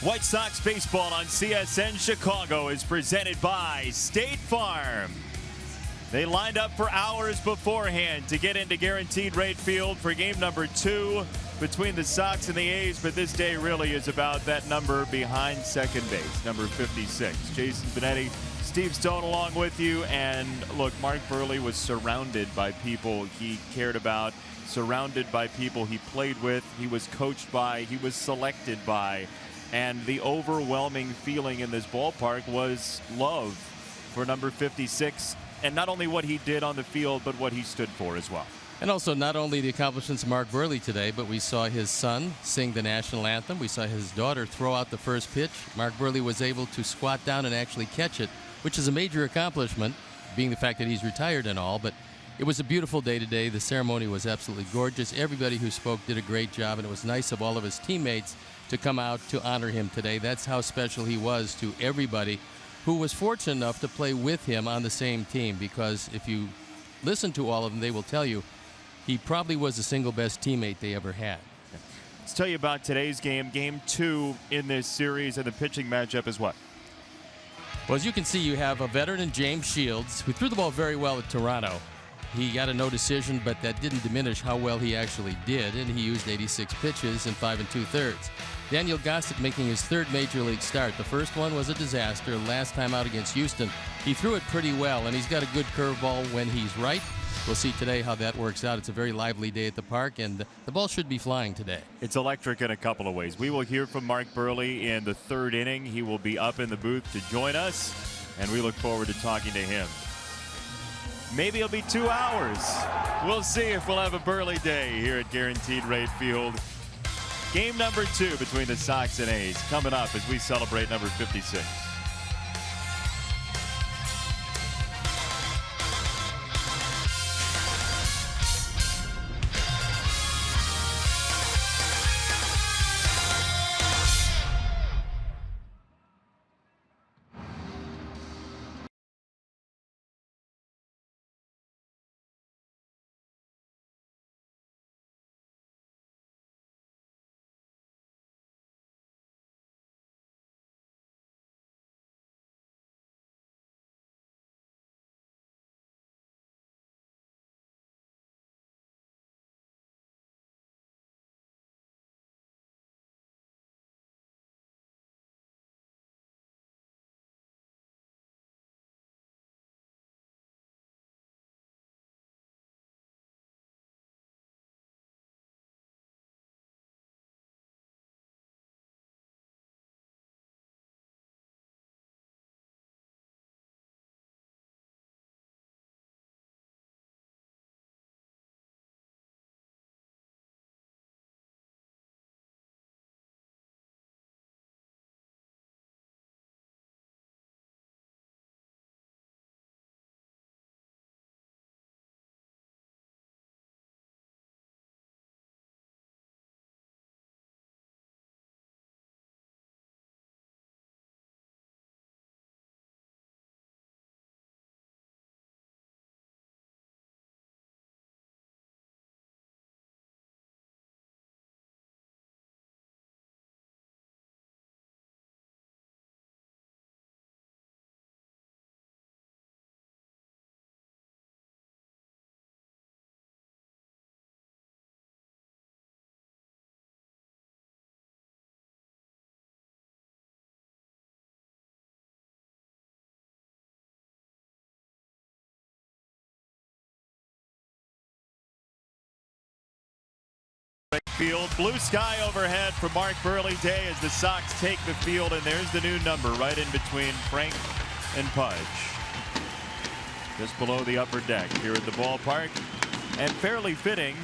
White Sox baseball on CSN Chicago is presented by State Farm. They lined up for hours beforehand to get into Guaranteed Rate Field for game number 2 between the Sox and the A's, but this day really is about that number behind second base, number 56. Jason Benetti, Steve Stone along with you. And look, Mark Buehrle was surrounded by people he cared about, surrounded by people he played with, he was coached by, he was selected by. And the overwhelming feeling in this ballpark was love for number 56. And not only what he did on the field, but what he stood for as well. And also not only the accomplishments of Mark Buehrle today, but we saw his son sing the national anthem. We saw his daughter throw out the first pitch. Mark Buehrle was able to squat down and actually catch it, which is a major accomplishment, being the fact that he's retired and all. But it was a beautiful day today. The ceremony was absolutely gorgeous. Everybody who spoke did a great job, and it was nice of all of his teammates to come out to honor him today. That's how special he was to everybody who was fortunate enough to play with him on the same team, because if you listen to all of them, they will tell you he probably was the single best teammate they ever had. Let's tell you about today's game, game 2 in this series, and the pitching matchup is what? Well, as you can see, you have a veteran in James Shields, who threw the ball very well at Toronto. He got a no decision, but that didn't diminish how well he actually did, and he used 86 pitches in 5 2/3. Daniel Gossett making his third major league start. The first one was a disaster. Last time out against Houston, he threw it pretty well, and he's got a good curveball when he's right. We'll see today how that works out. It's a very lively day at the park, and the ball should be flying today. It's electric in a couple of ways. We will hear from Mark Buehrle in the 3rd inning. He will be up in the booth to join us, and we look forward to talking to him. Maybe it'll be 2 hours. We'll see if we'll have a Buehrle day here at Guaranteed Rate Field. Game number 2 between the Sox and A's coming up as we celebrate number 56. Field, blue sky overhead for Mark Buehrle Day as the Sox take the field, and there's the new number right in between Frank and Pudge. Just below the upper deck here at the ballpark, and fairly fitting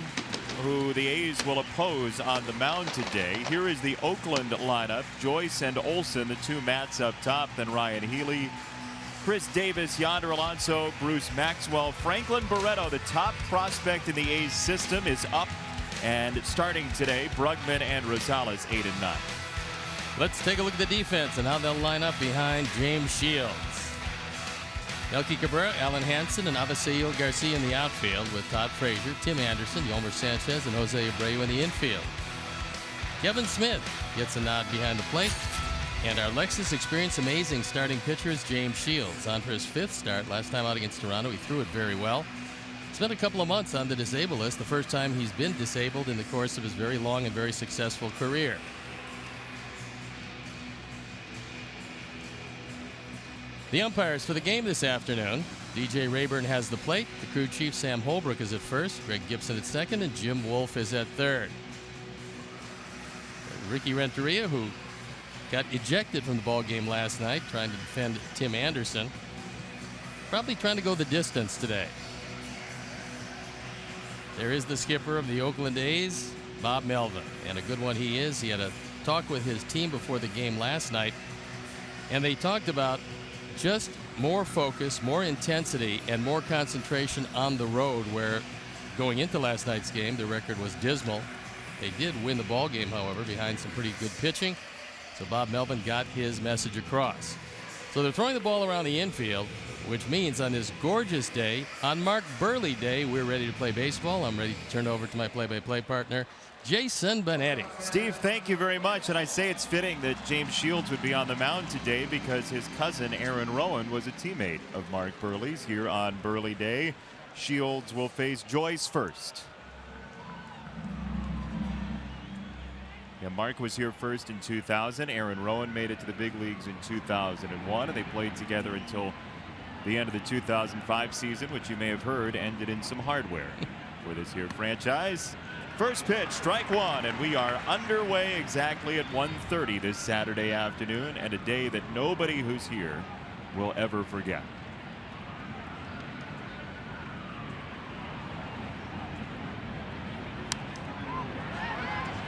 who the A's will oppose on the mound today. Here is the Oakland lineup: Joyce and Olson, the 2 Mats up top, then Ryan Healy, Chris Davis, Yonder Alonso, Bruce Maxwell. Franklin Barreto, the top prospect in the A's system, is up. And starting today, Brugman and Rosales 8 and 9. Let's take a look at the defense and how they'll line up behind James Shields. Melky Cabrera, Alan Hansen, and Avisail Garcia in the outfield, with Todd Frazier, Tim Anderson, Yolmer Sanchez, and Jose Abreu in the infield. Kevin Smith gets a nod behind the plate. And our Lexus Experience amazing starting pitcher is James Shields, on for his 5th start. Last time out against Toronto, he threw it very well. Spent a couple of months on the disabled list, the first time he's been disabled in the course of his very long and very successful career. The umpires for the game this afternoon: DJ Rayburn has the plate. The crew chief Sam Holbrook is at first, Greg Gibson at second, and Jim Wolf is at third. Ricky Renteria, who got ejected from the ball game last night trying to defend Tim Anderson, probably trying to go the distance today. There is the skipper of the Oakland A's, Bob Melvin, and a good one he is. He had a talk with his team before the game last night, and they talked about just more focus, more intensity, and more concentration on the road, where going into last night's game, the record was dismal. They did win the ball game, however, behind some pretty good pitching. So Bob Melvin got his message across. So they're throwing the ball around the infield, which means on this gorgeous day, on Mark Burley Day, we're ready to play baseball. I'm ready to turn over to my play-by-play partner, Jason Benetti. Steve, thank you very much. And I say it's fitting that James Shields would be on the mound today because his cousin Aaron Rowan was a teammate of Mark Burley's here on Burley Day. Shields will face Joyce first. Yeah, Mark was here first in 2000. Aaron Rowan made it to the big leagues in 2001, and they played together until the end of the 2005 season, which you may have heard ended in some hardware for this here franchise. First pitch, strike one, and we are underway exactly at 1:30 this Saturday afternoon, and a day that nobody who's here will ever forget.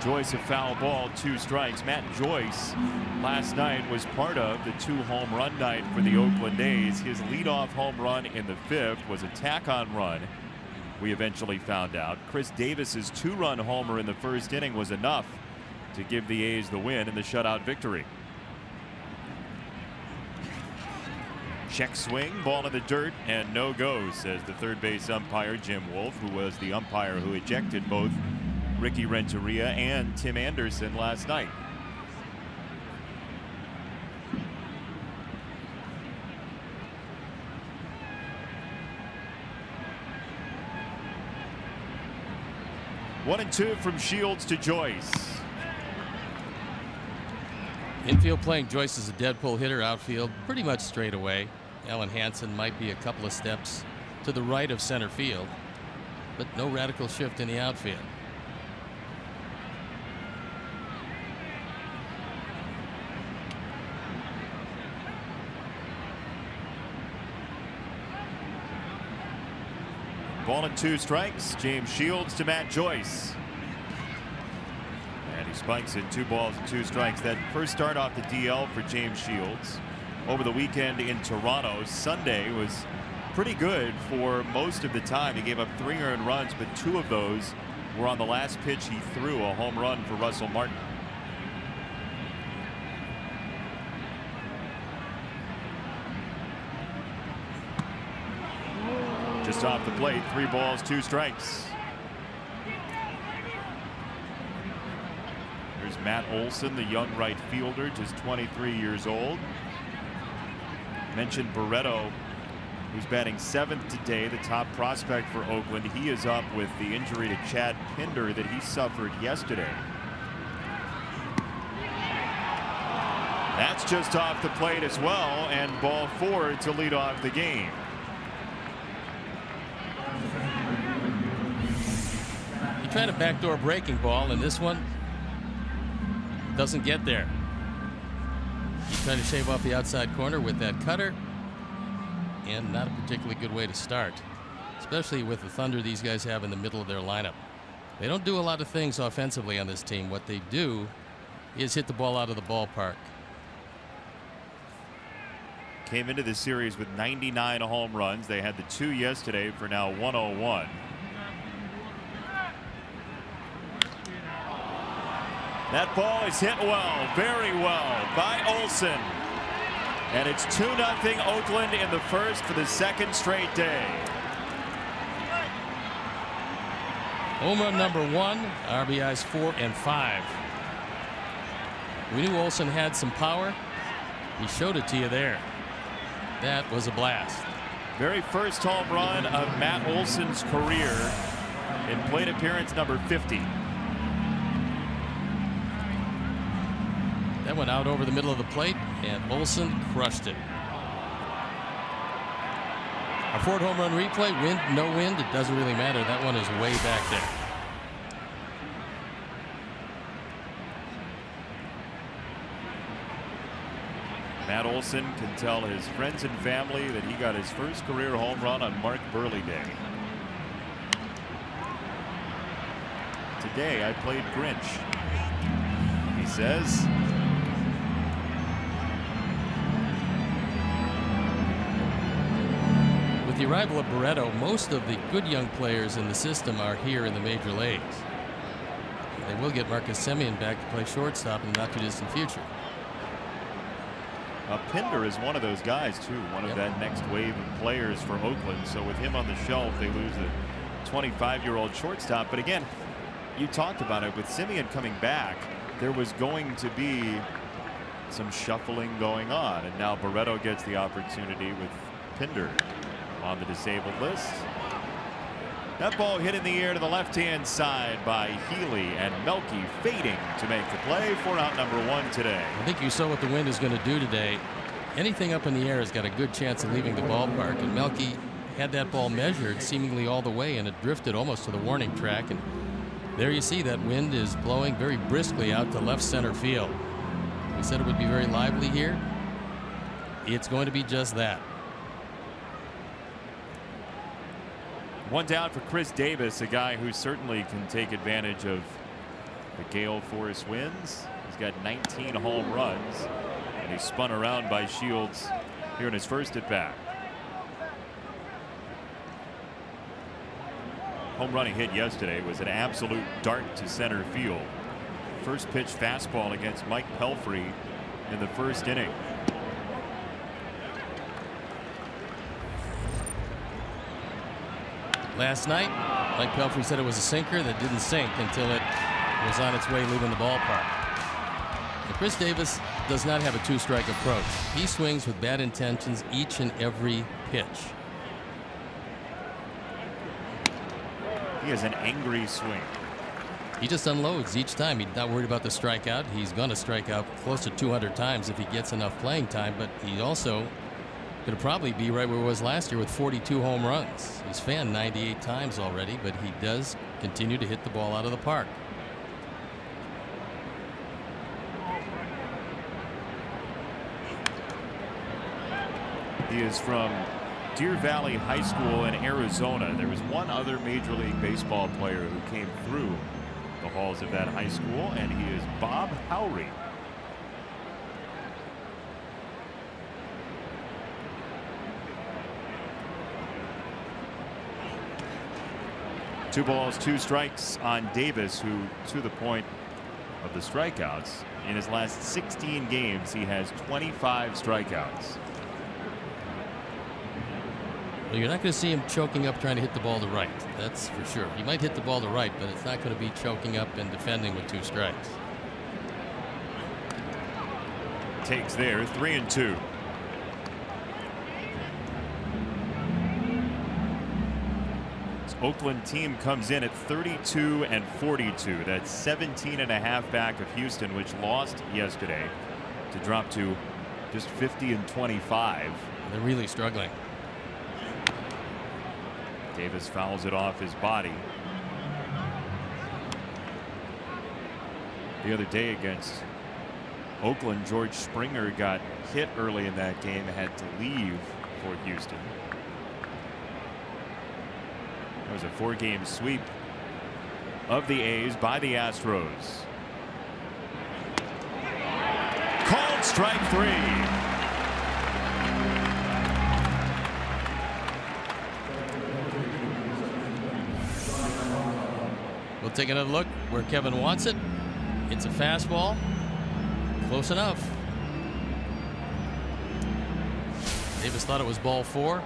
Joyce a foul ball, 2 strikes. Matt Joyce last night was part of the 2-home run night for the Oakland A's. His leadoff home run in the 5th was a tack-on run, we eventually found out. Chris Davis's 2-run homer in the 1st inning was enough to give the A's the win in the shutout victory. Check swing, ball in the dirt, and no go, says the third base umpire Jim Wolf, who was the umpire who ejected both Ricky Renteria and Tim Anderson last night. One and two from Shields to Joyce. Infield playing Joyce is a dead pull hitter. Outfield pretty much straight away. Alan Hansen might be a couple of steps to the right of center field, but no radical shift in the outfield. Ball and 2 strikes. James Shields to Matt Joyce. And he spikes in 2 balls and 2 strikes. That first start off the DL for James Shields over the weekend in Toronto. Sunday was pretty good for most of the time. He gave up 3 earned runs, but 2 of those were on the last pitch he threw, a home run for Russell Martin. Just off the plate, 3 balls, 2 strikes. Here's Matt Olson, the young right fielder, just 23 years old. Mentioned Barreto, who's batting 7th today, the top prospect for Oakland. He is up with the injury to Chad Pinder that he suffered yesterday. That's just off the plate as well, and ball 4 to lead off the game. He tried a backdoor breaking ball, and this one doesn't get there. He's trying to shave off the outside corner with that cutter, and not a particularly good way to start, especially with the thunder these guys have in the middle of their lineup. They don't do a lot of things offensively on this team. What they do is hit the ball out of the ballpark. Came into this series with 99 home runs. They had the 2 yesterday for now 101. That ball is hit well, very well, by Olson. And it's 2-0 Oakland in the first for the 2nd straight day. Home run number 1, RBIs 4 and 5. We knew Olson had some power. He showed it to you there. That was a blast. Very first home run of Matt Olson's career in plate appearance number 50. That went out over the middle of the plate, and Olson crushed it. A Ford home run replay, wind, no wind, it doesn't really matter. That one is way back there. Matt Olson can tell his friends and family that he got his first career home run on Mark Burley Day. Today I played Grinch, he says. With the arrival of Barreto, most of the good young players in the system are here in the major leagues. They will get Marcus Semien back to play shortstop in the not too distant future. Pinder is one of those guys too, one of that next wave of players for Oakland. So with him on the shelf, they lose the 25-year-old shortstop. But again, you talked about it with Semien coming back. There was going to be some shuffling going on, and now Barreto gets the opportunity with Pinder on the disabled list. That ball hit in the air to the left-hand side by Healy, and Melky fading to make the play for out number 1 today. I think you saw what the wind is going to do today. Anything up in the air has got a good chance of leaving the ballpark, and Melky had that ball measured seemingly all the way, and it drifted almost to the warning track. And there you see that wind is blowing very briskly out to left center field. We said it would be very lively here. It's going to be just that. One down for Chris Davis, a guy who certainly can take advantage of the gale force winds. He's got 19 home runs, and he's spun around by Shields here in his first at bat. Home run he hit yesterday was an absolute dart to center field. First pitch fastball against Mike Pelfrey in the first inning. Last night, Mike Pelfrey said it was a sinker that didn't sink until it was on its way leaving the ballpark. And Chris Davis does not have a two-strike approach. He swings with bad intentions each and every pitch. He has an angry swing. He just unloads each time. He's not worried about the strikeout. He's going to strike out close to 200 times if he gets enough playing time, but he also going to probably be right where he was last year with 42 home runs. He's fanned 98 times already, but he does continue to hit the ball out of the park. He is from Deer Valley High School in Arizona. There was one other Major League Baseball player who came through the halls of that high school, and he is Bob Howry. Two balls, two strikes on Davis, who, to the point of the strikeouts, in his last 16 games, he has 25 strikeouts. Well, you're not going to see him choking up trying to hit the ball to right. That's for sure. He might hit the ball to right, but it's not going to be choking up and defending with two strikes. Takes there, 3-2. Oakland team comes in at 32-42. That's 17.5 back of Houston, which lost yesterday, to drop to just 50-25. They're really struggling. Davis fouls it off his body. The other day against Oakland, George Springer got hit early in that game, had to leave for Houston. It was a 4-game sweep of the A's by the Astros. Called strike 3. We'll take another look where Kevin wants it. It's a fastball. Close enough. Davis thought it was ball 4.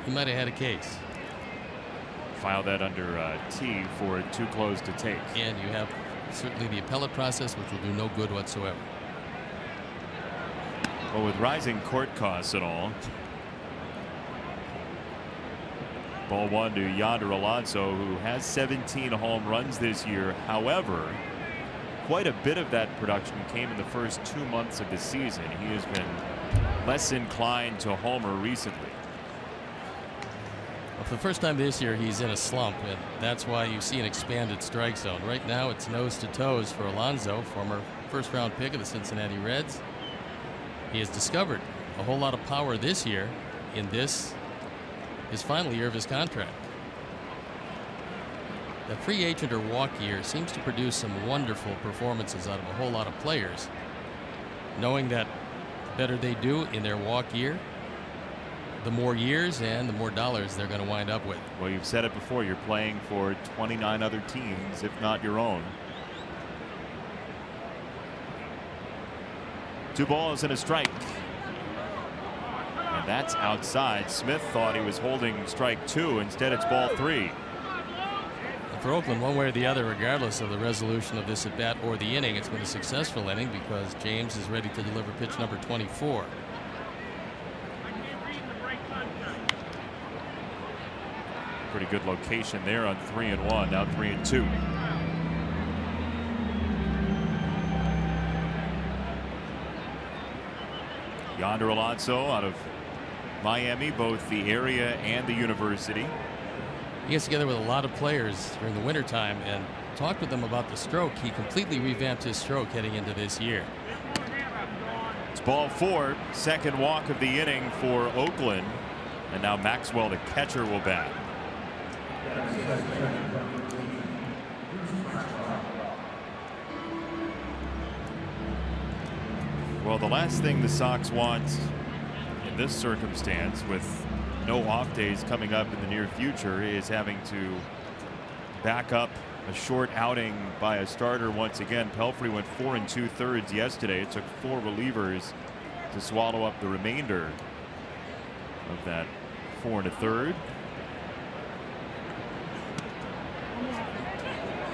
He might have had a case. File that under T for too close to take. And you have certainly the appellate process, which will do no good whatsoever. Well, with rising court costs and all. Ball one to Yonder Alonso, who has 17 home runs this year. However, quite a bit of that production came in the first 2 months of the season. He has been less inclined to homer recently. Well, for the first time this year, he's in a slump, and that's why you see an expanded strike zone. Right now, it's nose to toes for Alonso, former first-round pick of the Cincinnati Reds. He has discovered a whole lot of power this year in his final year of his contract. The free agent or walk year seems to produce some wonderful performances out of a whole lot of players, knowing that the better they do in their walk year, the more years and the more dollars they're going to wind up with. Well, you've said it before, you're playing for 29 other teams, if not your own. 2 balls and a strike. And that's outside. Smith thought he was holding strike 2. Instead, it's ball 3. For Oakland, one way or the other, regardless of the resolution of this at bat or the inning, it's been a successful inning because James is ready to deliver pitch number 24. Pretty good location there on 3-1. Now 3-2. Yonder Alonso out of Miami, both the area and the university. He gets together with a lot of players during the wintertime and talked with them about the stroke. He completely revamped his stroke heading into this year. It's ball 4, second walk of the inning for Oakland. And now Maxwell, the catcher, will bat. Well, the last thing the Sox want in this circumstance, with no off days coming up in the near future, is having to back up a short outing by a starter once again. Pelfrey went 4 2/3 yesterday. It took 4 relievers to swallow up the remainder of that 4 1/3.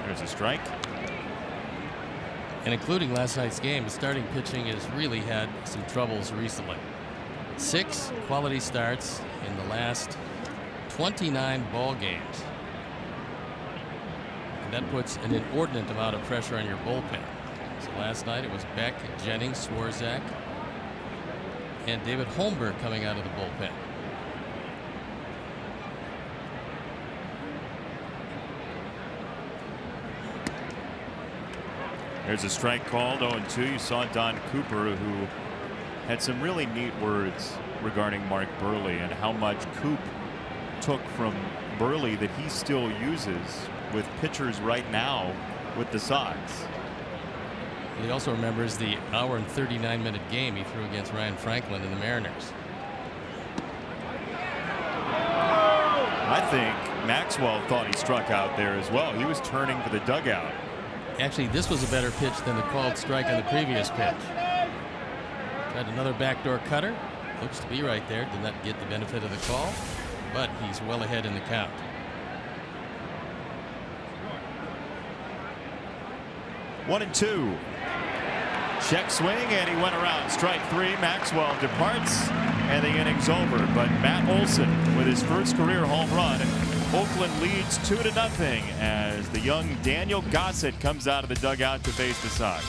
There's a strike. And including last night's game, the starting pitching has really had some troubles recently. 6 quality starts in the last 29 ball games. And that puts an inordinate amount of pressure on your bullpen. So last night it was Beck, Jennings, Swarzak, and David Holmberg coming out of the bullpen. There's a strike called. 0-2. You saw Don Cooper, who had some really neat words regarding Mark Buehrle and how much Coop took from Buehrle that he still uses with pitchers right now with the Sox. He also remembers the hour and 39-minute game he threw against Ryan Franklin and the Mariners. I think Maxwell thought he struck out there as well. He was turning for the dugout. Actually, this was a better pitch than the called strike on the previous pitch. Tried another backdoor cutter. Looks to be right there. Did not get the benefit of the call, but he's well ahead in the count. One and two. Check swing, and he went around. Strike 3. Maxwell departs, and the inning's over. But Matt Olson with his first career home run. Oakland leads 2-0 as the young Daniel Gossett comes out of the dugout to face the Sox.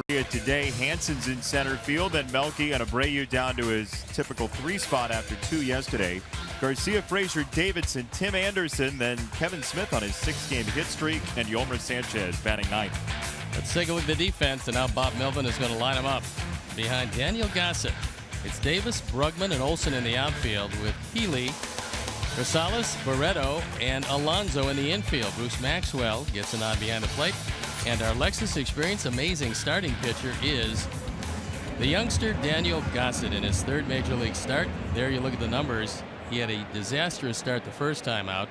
Today, Hansen's in center field, and Melky and Abreu down to his typical 3 spot after 2 yesterday. Garcia, Frazier, Davidson, Tim Anderson, then Kevin Smith on his 6-game hit streak, and Yolmer Sanchez batting 9th. Let's take a look at the defense, and now Bob Melvin is going to line them up behind Daniel Gossett. It's Davis, Brugman, and Olsen in the outfield with Healy, Rosales, Barreto, and Alonso in the infield. Bruce Maxwell gets a nod behind the plate. And our Lexus Experience amazing starting pitcher is the youngster Daniel Gossett in his 3rd major league start. There you look at the numbers. He had a disastrous start the first time out.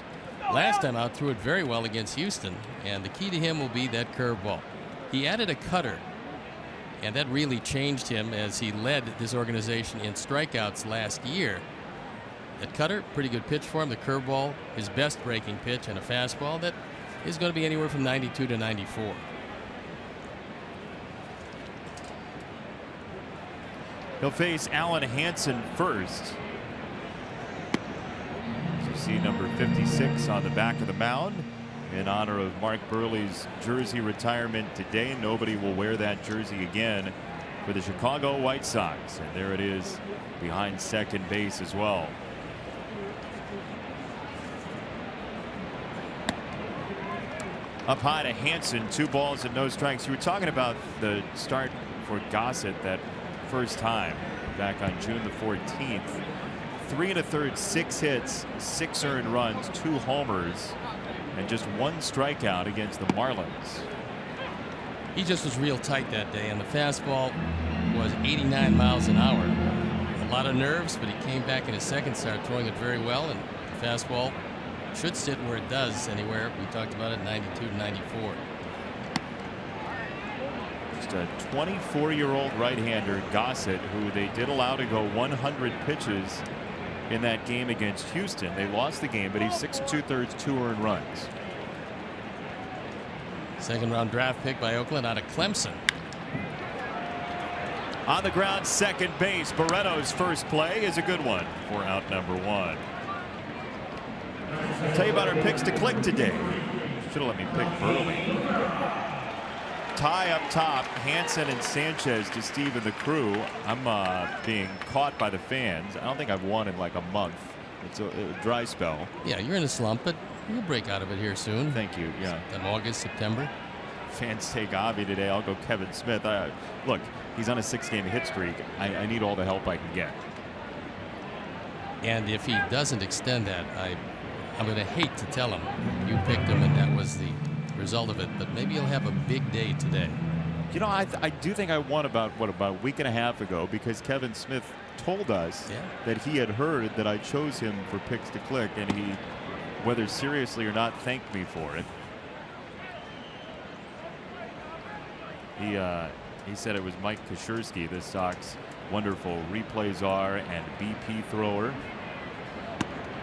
Last time out, threw it very well against Houston. And the key to him will be that curveball. He added a cutter, and that really changed him as he led this organization in strikeouts last year. That cutter, pretty good pitch for him. The curveball, his best breaking pitch, and a fastball that is going to be anywhere from 92 to 94. He'll face Alan Hansen first. So you see number 56 on the back of the mound in honor of Mark Burley's jersey retirement today. Nobody will wear that jersey again for the Chicago White Sox. And there it is behind second base as well. Up high to Hansen, 2 balls and no strikes. You were talking about the start for Gossett that first time back on June the 14th. 3 1/3, 6 hits, 6 earned runs, 2 homers, and just 1 strikeout against the Marlins. He just was real tight that day, and the fastball was 89 miles an hour. A lot of nerves, but he came back in his second start throwing it very well, and the fastball should sit where it does anywhere. We talked about it, 92 to 94. Just a 24-year-old right-hander, Gossett, who they did allow to go 100 pitches in that game against Houston. They lost the game, but he's 6 2/3, 2 earned runs. 2nd-round draft pick by Oakland out of Clemson. On the ground, second base. Barreto's first play is a good one for out number 1. I'll tell you about our picks to click today. Should have let me pick Burley. Tie up top, Hansen and Sanchez to Steve and the crew. I'm being caught by the fans. I don't think I've won in like a month. It's a dry spell. Yeah, you're in a slump, but you'll break out of it here soon. Thank you. Yeah. In August, September. Fans take Avi today. I'll go Kevin Smith. Look, he's on a 6-game hit streak. I need all the help I can get. And if he doesn't extend that, I'm going to hate to tell him you picked him and that was the result of it, but maybe he'll have a big day today. You know, I do think I won about a week and a half ago, because Kevin Smith told us that he had heard that I chose him for picks to click, and he, whether seriously or not, thanked me for it. He said it was Mike Kashersky, the Sox wonderful replay czar and BP thrower,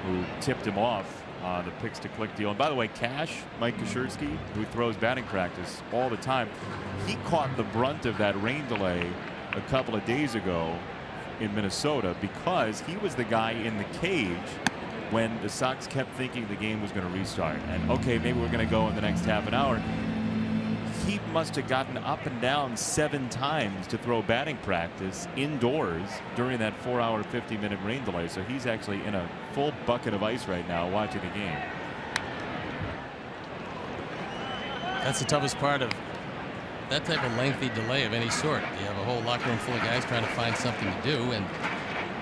who tipped him off on the picks to click deal. And by the way, Cash, Mike Kashersky, who throws batting practice all the time, he caught the brunt of that rain delay a couple of days ago in Minnesota, because he was the guy in the cage when the Sox kept thinking the game was going to restart. And okay, maybe we're going to go in the next half an hour. He must have gotten up and down 7 times to throw batting practice indoors during that 4-hour, 50-minute rain delay. So he's actually in a full bucket of ice right now watching the game. That's the toughest part of that type of lengthy delay of any sort. You have a whole locker room full of guys trying to find something to do, and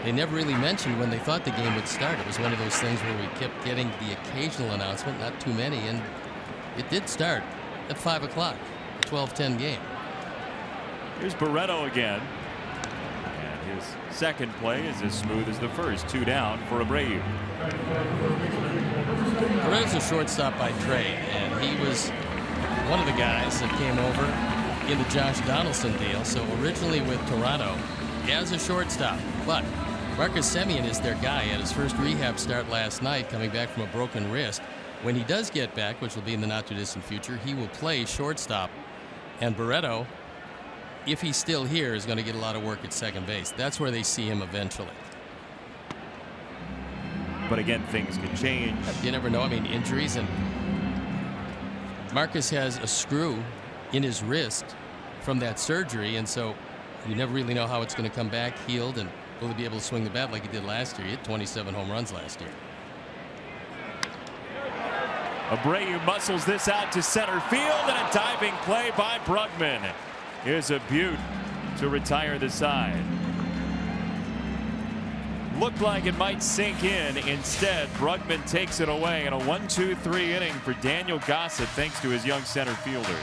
they never really mentioned when they thought the game would start. It was one of those things where we kept getting the occasional announcement, not too many, and it did start at 5 o'clock. 12-10 game. Here's Barreto again. And his second play is as smooth as the first. 2 down for Abreu. Barreto's a shortstop by trade, and he was one of the guys that came over in the Josh Donaldson deal. So originally with Toronto as a shortstop, but Marcus Semien is their guy at his first rehab start last night, coming back from a broken wrist. When he does get back, which will be in the not-too-distant future, he will play shortstop. And Barreto, if he's still here, is going to get a lot of work at second base. That's where they see him eventually. But again, things can change. You never know. I mean, injuries. And Marcus has a screw in his wrist from that surgery, and so you never really know how it's going to come back healed, and will he be able to swing the bat like he did last year? He hit 27 home runs last year. Abreu muscles this out to center field, and a diving play by Brugman. Here's a beaut to retire the side. Looked like it might sink in. Instead, Brugman takes it away in a 1-2-3 inning for Daniel Gossett, thanks to his young center fielder.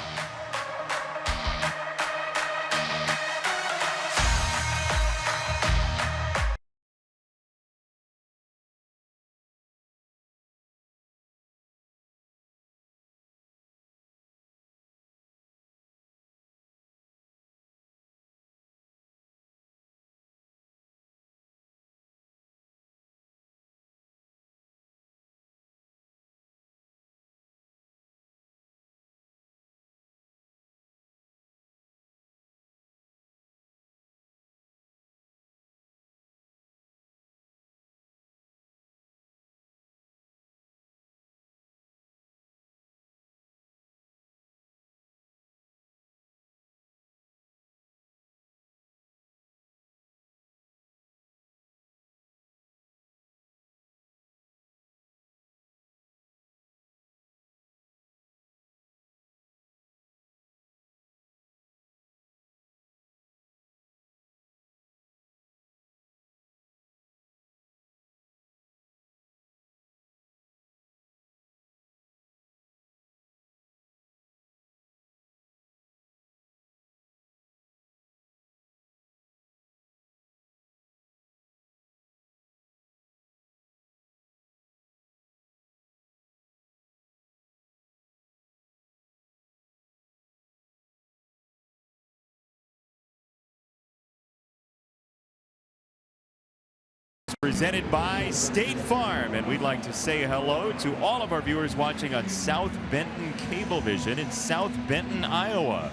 Presented by State Farm, and we'd like to say hello to all of our viewers watching on South Benton Cablevision in South Benton, Iowa.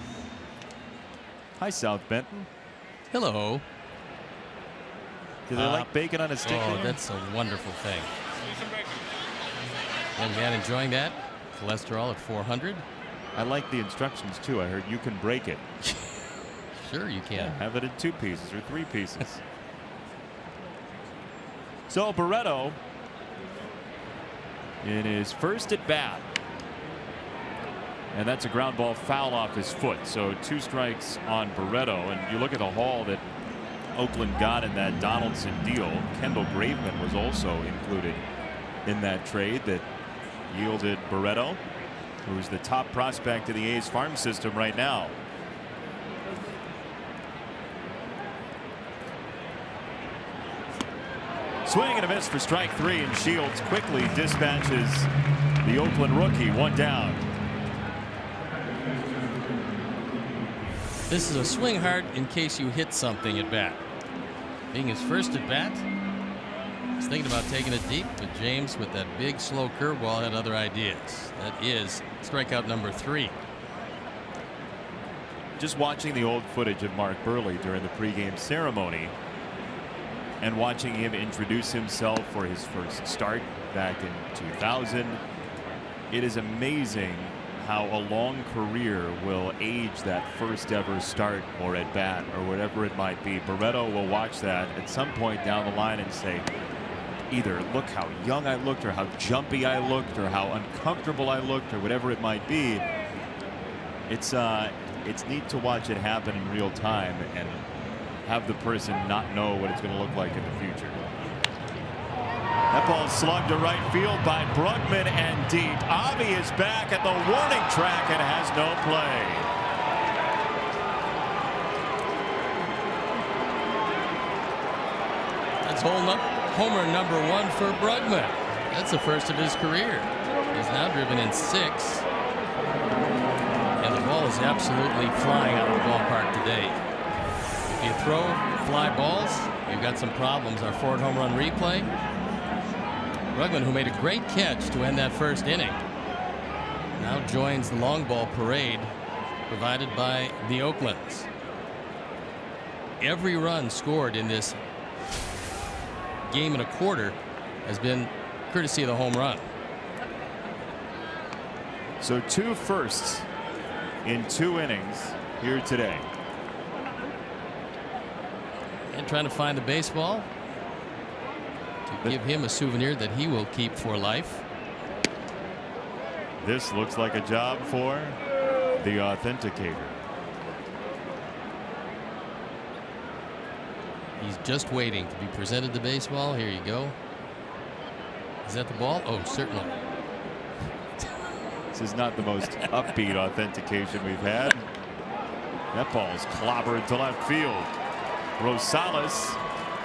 Hi, South Benton. Hello. Do they like bacon on a stick? Oh, that's a wonderful thing. Young man enjoying that. Cholesterol at 400. I like the instructions too. I heard you can break it. Sure, you can. Yeah, have it in 2 pieces or 3 pieces. So Barreto in his first at bat, and that's a ground ball foul off his foot. So 2 strikes on Barreto, and you look at the haul that Oakland got in that Donaldson deal. Kendall Graveman was also included in that trade that yielded Barreto, who's the top prospect in the A's farm system right now. Swing and a miss for strike 3, and Shields quickly dispatches the Oakland rookie. 1 down. This is a swing hard in case you hit something at bat. Being his first at bat, he's thinking about taking it deep, but James with that big slow curveball had other ideas. That is strikeout number 3. Just watching the old footage of Mark Buehrle during the pregame ceremony, and watching him introduce himself for his first start back in 2000. It is amazing how a long career will age that first ever start or at bat or whatever it might be. Barreto will watch that at some point down the line and say, either look how young I looked, or how jumpy I looked, or how uncomfortable I looked, or whatever it might be. It's neat to watch it happen in real time and have the person not know what it's going to look like in the future. That ball slugged to right field by Brugman and deep. Avi is back at the warning track and has no play. That's homer number 1 for Brugman. That's the first of his career. He's now driven in 6. And the ball is absolutely flying out of the ballpark today. If you throw fly balls, you've got some problems. Our Ford home run replay. Brugman, who made a great catch to end that first inning, now joins the long ball parade provided by the Oaklands. Every run scored in this game and a quarter has been courtesy of the home run. So 2 firsts in 2 innings here today. And trying to find the baseball to give him a souvenir that he will keep for life. This looks like a job for the authenticator. He's just waiting to be presented the baseball. Here you go. Is that the ball? Oh, certainly. This is not the most upbeat authentication we've had. That ball's clobbered to left field. Rosales,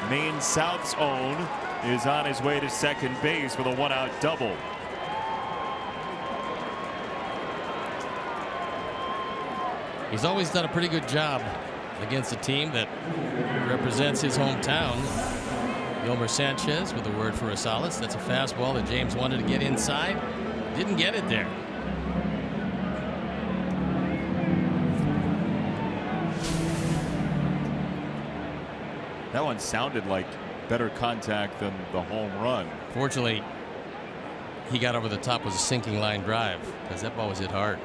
Maine South's own, is on his way to second base with a one-out double. He's always done a pretty good job against a team that represents his hometown. Yolmer Sanchez with a word for Rosales. That's a fastball that James wanted to get inside. Didn't get it there. That one sounded like better contact than the home run. Fortunately, he got over the top with a sinking line drive because that ball was hit hard.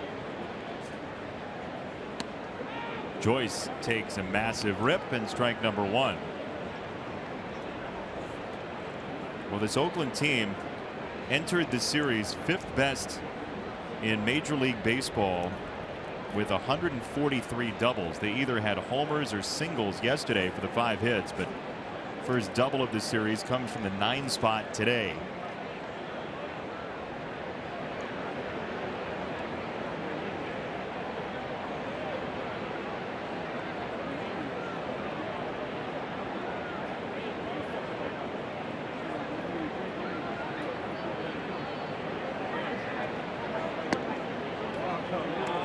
Joyce takes a massive rip and strike number one. Well, this Oakland team entered the series fifth best in Major League Baseball with 143 doubles. They either had homers or singles yesterday for the 5 hits, but first double of the series comes from the 9 spot today.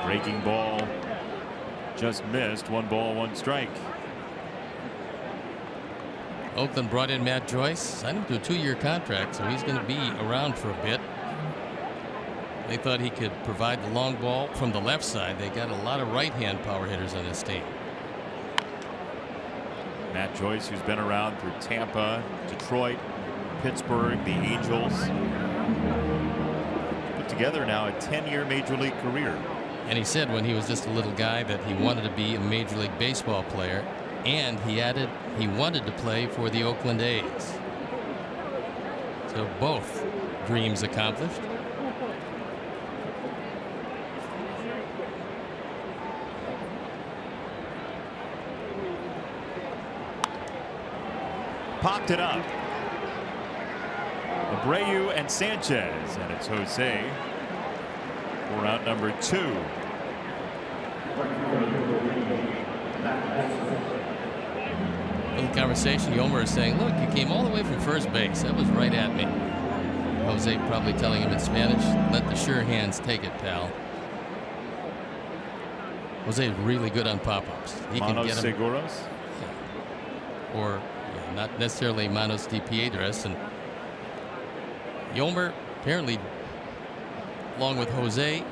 Breaking ball just missed. 1 ball, 1 strike. Oakland brought in Matt Joyce, signed him to a 2-year contract, so he's going to be around for a bit. They thought he could provide the long ball from the left side. They got a lot of right-hand power hitters on this team. Matt Joyce, who's been around through Tampa, Detroit, Pittsburgh, the Angels. Put together now a 10-year Major League career. And he said when he was just a little guy that he wanted to be a Major League Baseball player, and he added he wanted to play for the Oakland A's. So both dreams accomplished. Popped it up. Abreu and Sanchez, and it's Jose for out number 2. Little conversation. Yolmer is saying, look, you came all the way from first base. That was right at me. Jose probably telling him in Spanish, let the sure hands take it, pal. Jose is really good on pop-ups. He can get them. Seguros? Yeah. Or not necessarily manos de piedras. And Yolmer apparently, along with Jose,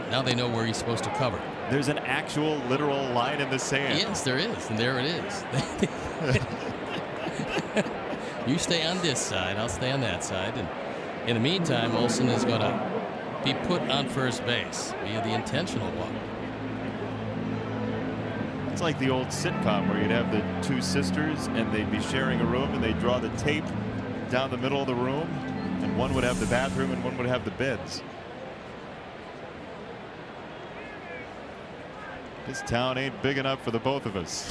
now they know where he's supposed to cover. There's an actual literal line in the sand. Yes, there is, and there it is. You stay on this side, I'll stay on that side. And in the meantime, Olsen is going to be put on first base via the intentional walk. It's like the old sitcom where you'd have the 2 sisters and they'd be sharing a room and they'd draw the tape down the middle of the room, and one would have the bathroom and one would have the beds. This town ain't big enough for the both of us.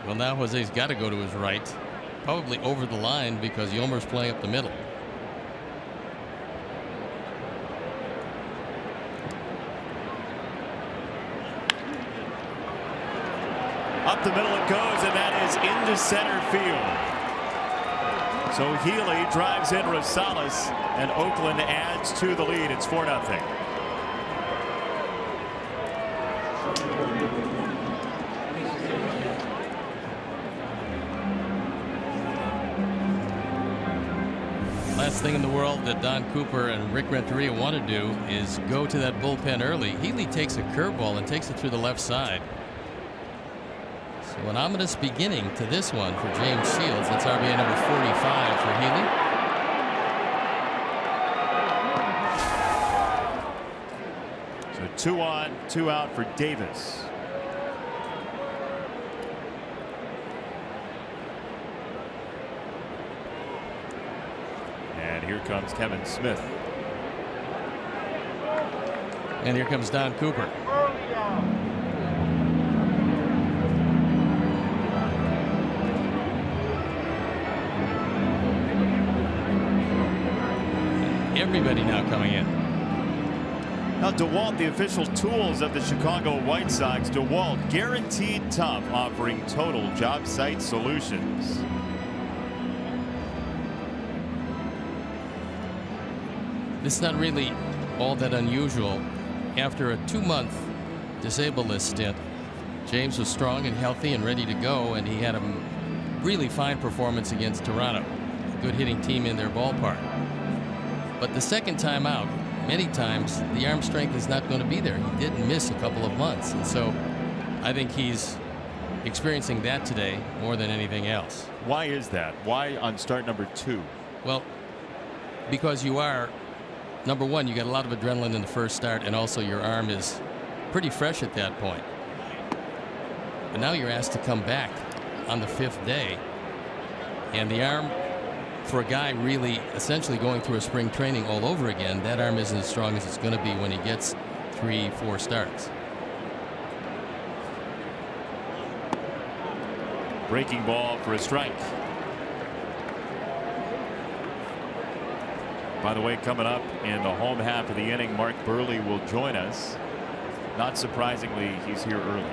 Well, now Jose's got to go to his right, probably over the line because Yolmer's playing up the middle. Up the middle it goes, and that is into center field. So Healy drives in Rosales, and Oakland adds to the lead. It's 4-0. Last thing in the world that Don Cooper and Rick Renteria want to do is go to that bullpen early. Healy takes a curveball and takes it through the left side. So an ominous beginning to this one for James Shields. That's RBI number 45 for Healy. 2 on, 2 out for Davis. And here comes Kevin Smith. And here comes Don Cooper. Everybody now coming in. Now DeWalt, the official tools of the Chicago White Sox. DeWalt, guaranteed tough, offering total job site solutions. This is not really all that unusual. After a 2-month disabled list stint, James was strong and healthy and ready to go, and he had a really fine performance against Toronto. A good hitting team in their ballpark. But the second time out, many times the arm strength is not going to be there. He didn't miss a couple of months, and so I think he's experiencing that today more than anything else. Why is that? Why on start number 2? Well, because you are, number one, you got a lot of adrenaline in the first start, and also your arm is pretty fresh at that point. But now you're asked to come back on the 5th day, and the arm, for a guy really essentially going through a spring training all over again, that arm isn't as strong as it's going to be when he gets 3-4 starts. Breaking ball for a strike. By the way, coming up in the home half of the inning, Mark Buehrle will join us. Not surprisingly, he's here early.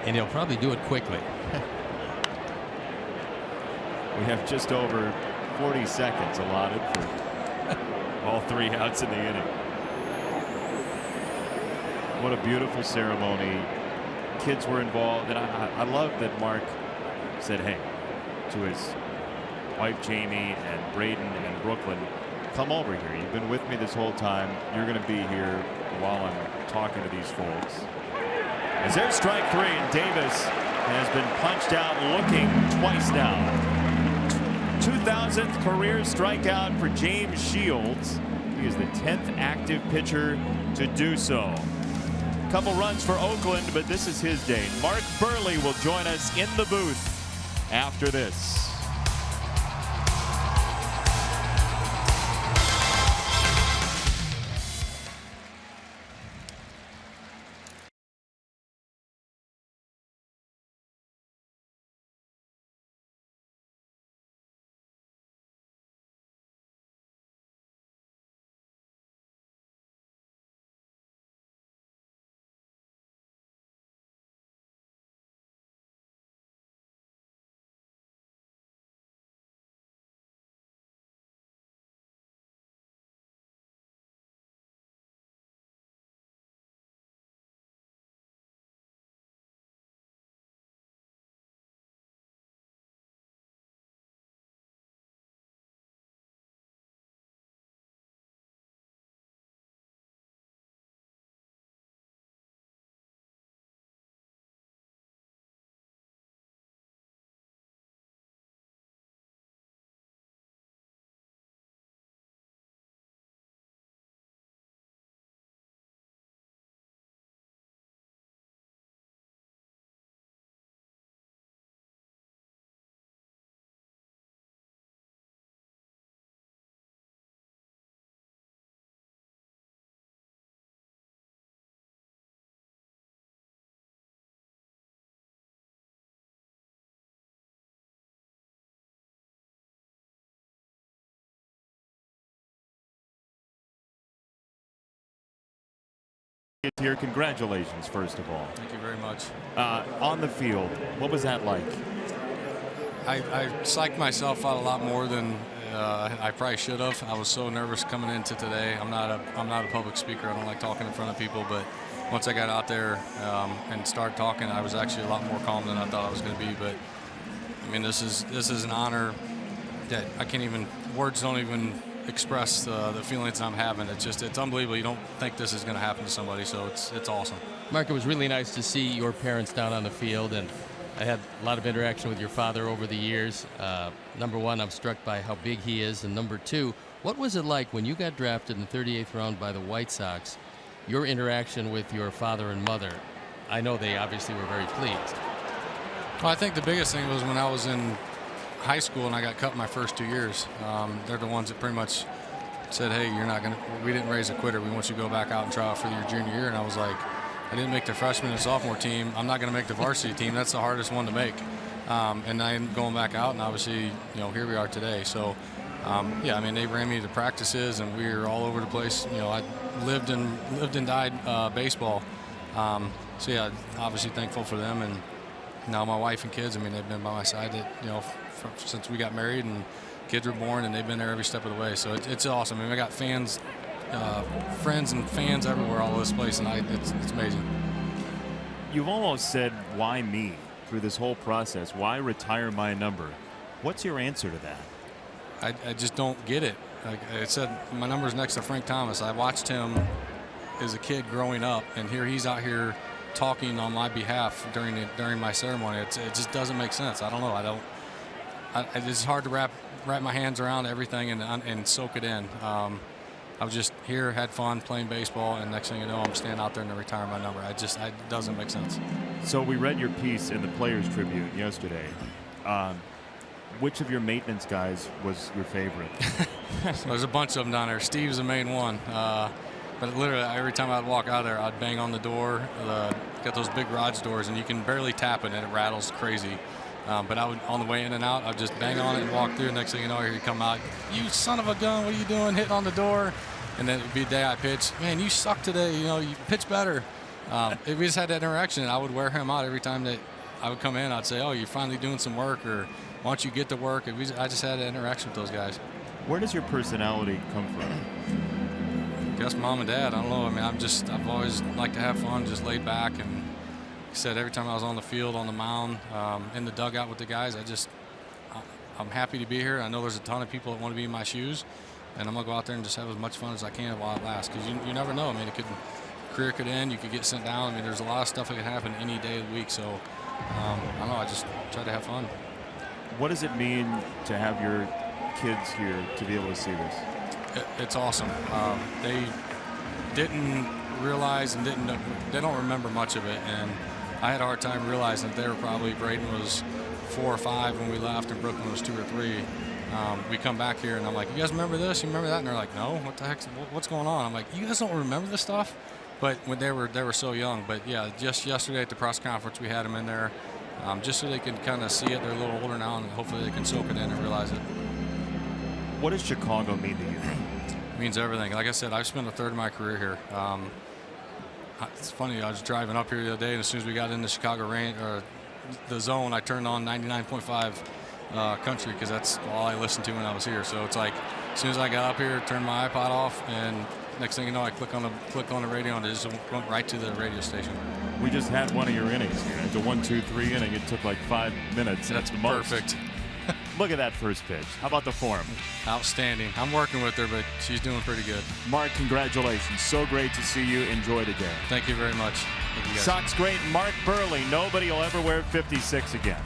And he'll probably do it quickly. We have just over 40 seconds allotted for all 3 outs in the inning. What a beautiful ceremony. Kids were involved, and I love that Mark said, hey, to his wife Jamie and Braden and Brooklyn, come over here. You've been with me this whole time. You're going to be here while I'm talking to these folks. As there's strike 3, and Davis has been punched out looking twice now. 2000th career strikeout for James Shields. He is the 10th active pitcher to do so. Couple runs for Oakland, but this is his day. Mark Buehrle will join us in the booth after this. Here, congratulations, first of all. Thank you very much. On the field, what was that like? I psyched myself out a lot more than I probably should have. I was so nervous coming into today. I'm not a public speaker. I don't like talking in front of people, but once I got out there and started talking, I was actually a lot more calm than I thought I was going to be. But I mean, this is an honor that I can't even, words don't even express the feelings I'm having. It's unbelievable. You don't think this is going to happen to somebody, so it's awesome. Mark, it was really nice to see your parents down on the field, and I had a lot of interaction with your father over the years. Number one, I'm struck by how big he is, and number two, What was it like when you got drafted in the 38th round by the White Sox? Your interaction with your father and mother? I know they obviously were very pleased. Well, I think the biggest thing was when I was in high school and I got cut my first 2 years. They're the ones that pretty much said, hey, we didn't raise a quitter. We want you to go back out and try out for your junior year. And I was like, I didn't make the freshman and sophomore team. I'm not going to make the varsity team. That's the hardest one to make. And I'm going back out, and obviously, here we are today. So, yeah, I mean, they ran me to practices, and we were all over the place. I lived and died baseball. So, yeah, obviously thankful for them. And now my wife and kids, I mean, they've been by my side since we got married, and kids were born, and they've been there every step of the way. So it's awesome. I mean, I got fans, friends and fans everywhere all over this place, and it's amazing. You've almost said, why me, through this whole process? Why retire my number? What's your answer to that? I just don't get it. Like I said, my number's next to Frank Thomas. I watched him as a kid growing up, and here he's out here talking on my behalf during my ceremony. It just doesn't make sense. I don't know. It's hard to wrap my hands around everything and soak it in. I was just here, had fun playing baseball, and next thing you know, I'm standing out there and retiring my number. It doesn't make sense. So we read your piece in the Players Tribune yesterday. Which of your maintenance guys was your favorite? There's a bunch of them down there. Steve's the main one. But literally every time I'd walk out there, I'd bang on the door. Got those big garage doors, and you can barely tap it, and it rattles crazy. But I would, on the way in and out, I'd just bang on it and walk through. Next thing you know, here you come out. You son of a gun, what are you doing? Hitting on the door. And then it would be the day I pitch. Man, you suck today. You pitch better. We just had that interaction, and I would wear him out every time that I would come in. I'd say, oh, you're finally doing some work, or why don't you get to work? I just had that interaction with those guys. Where does your personality come from? I guess mom and dad. I don't know. I mean, I've always liked to have fun, just laid back. And like I said, every time I was on the field, on the mound, in the dugout with the guys, I'm happy to be here. I know there's a ton of people that want to be in my shoes, and I'm going to go out there and just have as much fun as I can while it lasts, because you never know. I mean, career could end. You could get sent down. I mean, there's a lot of stuff that can happen any day of the week. So, I don't know. I just try to have fun. What does it mean to have your kids here to be able to see this? It's awesome. They didn't realize and they don't remember much of it, and I had a hard time realizing that they were probably, Braden was 4 or 5 when we left, and Brooklyn was 2 or 3. We come back here, and I'm like, you guys remember this? You remember that? And they're like, no. What the heck? What's going on? I'm like, you guys don't remember this stuff? But when they were so young. But yeah, just yesterday at the press conference, we had them in there, just so they can kind of see it. They're a little older now, and hopefully they can soak it in and realize it. What does Chicago mean to you? It means everything. Like I said, I've spent a third of my career here. It's funny, I was driving up here the other day, and as soon as we got in the Chicago the zone, I turned on 99.5 country, because that's all I listened to when I was here. So it's like, as soon as I got up here, turned my iPod off, and next thing you know, I click on the radio, and it just went right to the radio station. We just had one of your innings here. It's a 1-2-3 inning. It took like 5 minutes. That's perfect. Look at that first pitch. How about the form? Outstanding. I'm working with her, but she's doing pretty good. Mark, congratulations. So great to see you. Enjoy the game. Thank you very much. Thank you guys. Sox great Mark Burley. Nobody will ever wear 56 again.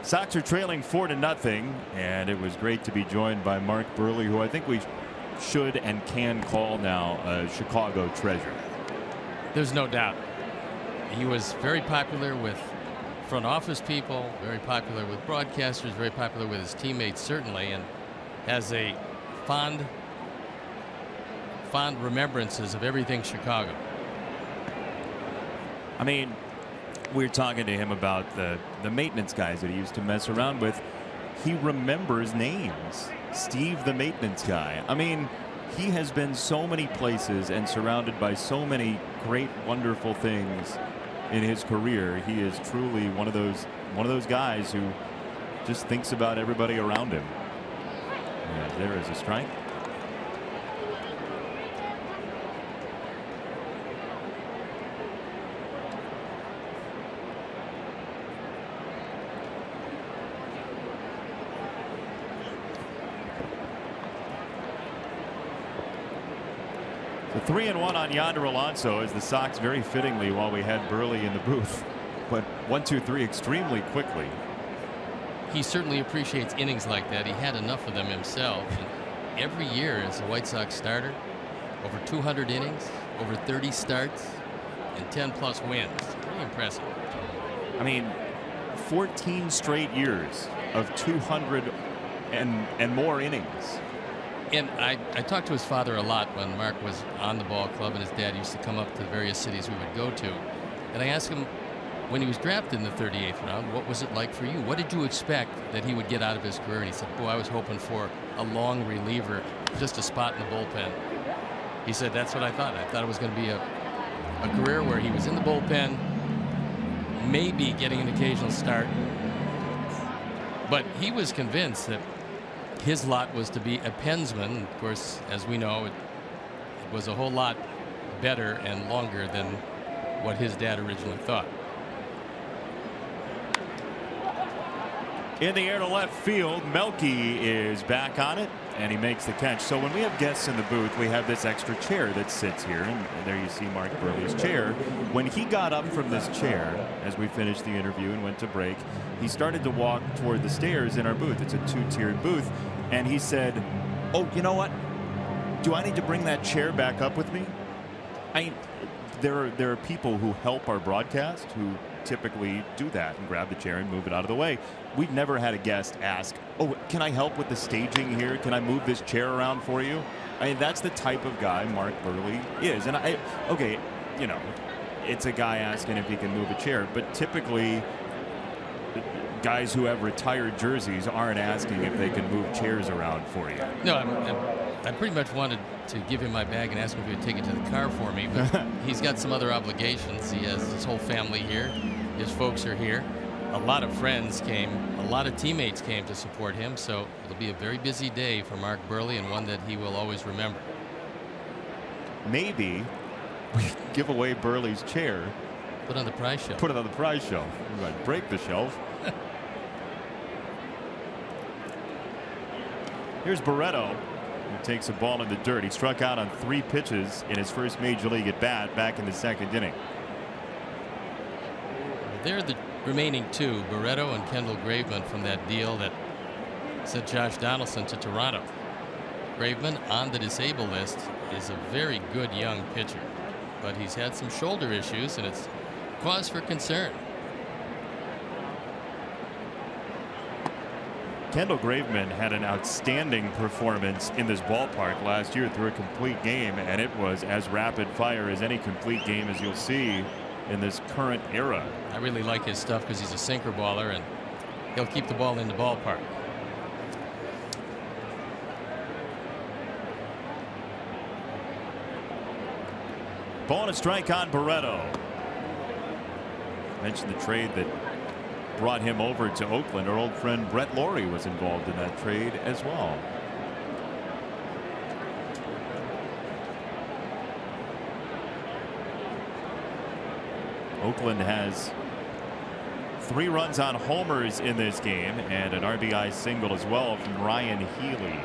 Sox are trailing 4-0, and it was great to be joined by Mark Buehrle, who I think we should and can call now a Chicago treasure. There's no doubt. He was very popular with front office people, very popular with broadcasters, very popular with his teammates, certainly, and has a fond remembrances of everything Chicago. I mean, we were talking to him about the maintenance guys that he used to mess around with. He remembers names. Steve the maintenance guy. I mean, he has been so many places and surrounded by so many great, wonderful things in his career. He is truly one of those guys who just thinks about everybody around him. And there is a strike. So 3-1 on Yonder Alonso as the Sox very fittingly, while we had Buehrle in the booth, but 1-2-3 extremely quickly. He certainly appreciates innings like that. He had enough of them himself. And every year as a White Sox starter, over 200 innings, over 30 starts, and 10+ wins. Pretty impressive. I mean, 14 straight years of 200 and more innings. And I talked to his father a lot when Mark was on the ball club, and his dad used to come up to the various cities we would go to. And I asked him, when he was drafted in the 38th round, what was it like for you? What did you expect that he would get out of his career? And he said, boy, I was hoping for a long reliever, just a spot in the bullpen. He said, that's what I thought. I thought it was going to be a career where he was in the bullpen, maybe getting an occasional start. But he was convinced that his lot was to be a pensman. Of course, as we know, it was a whole lot better and longer than what his dad originally thought. In the air to left field, Melky is back on it, and he makes the catch. So when we have guests in the booth, we have this extra chair that sits here, and there you see Mark Buehrle's chair. When he got up from this chair, as we finished the interview and went to break, he started to walk toward the stairs in our booth. It's a 2-tiered booth, and he said, oh, you know what? Do I need to bring that chair back up with me? There are people who help our broadcast who typically do that and grab the chair and move it out of the way. We've never had a guest ask, oh, can I help with the staging here? Can I move this chair around for you? I mean, that's the type of guy Mark Buehrle is. And okay, you know, it's a guy asking if he can move a chair, but typically guys who have retired jerseys aren't asking if they can move chairs around for you. No, I pretty much wanted to give him my bag and ask him if he would take it to the car for me, but he's got some other obligations. He has his whole family here. His folks are here. A lot of friends came. A lot of teammates came to support him, so it'll be a very busy day for Mark Buehrle, and one that he will always remember. Maybe we give away Buehrle's chair. Put it on the prize shelf. Put it on the prize shelf. We might break the shelf. Here's Barreto, who takes a ball in the dirt. He struck out on 3 pitches in his first major league at bat back in the 2nd inning. They're the remaining 2, Barreto and Kendall Graveman, from that deal that sent Josh Donaldson to Toronto. Graveman, on the disabled list, is a very good young pitcher, but he's had some shoulder issues, and it's cause for concern. Kendall Graveman had an outstanding performance in this ballpark last year through a complete game, and it was as rapid fire as any complete game as you'll see in this current era. I really like his stuff because he's a sinker baller, and he'll keep the ball in the ballpark. Ball and a strike on Barreto. Mentioned the trade that brought him over to Oakland. Our old friend Brett Laurie was involved in that trade as well. Oakland has 3 runs on homers in this game and an RBI single as well from Ryan Healy.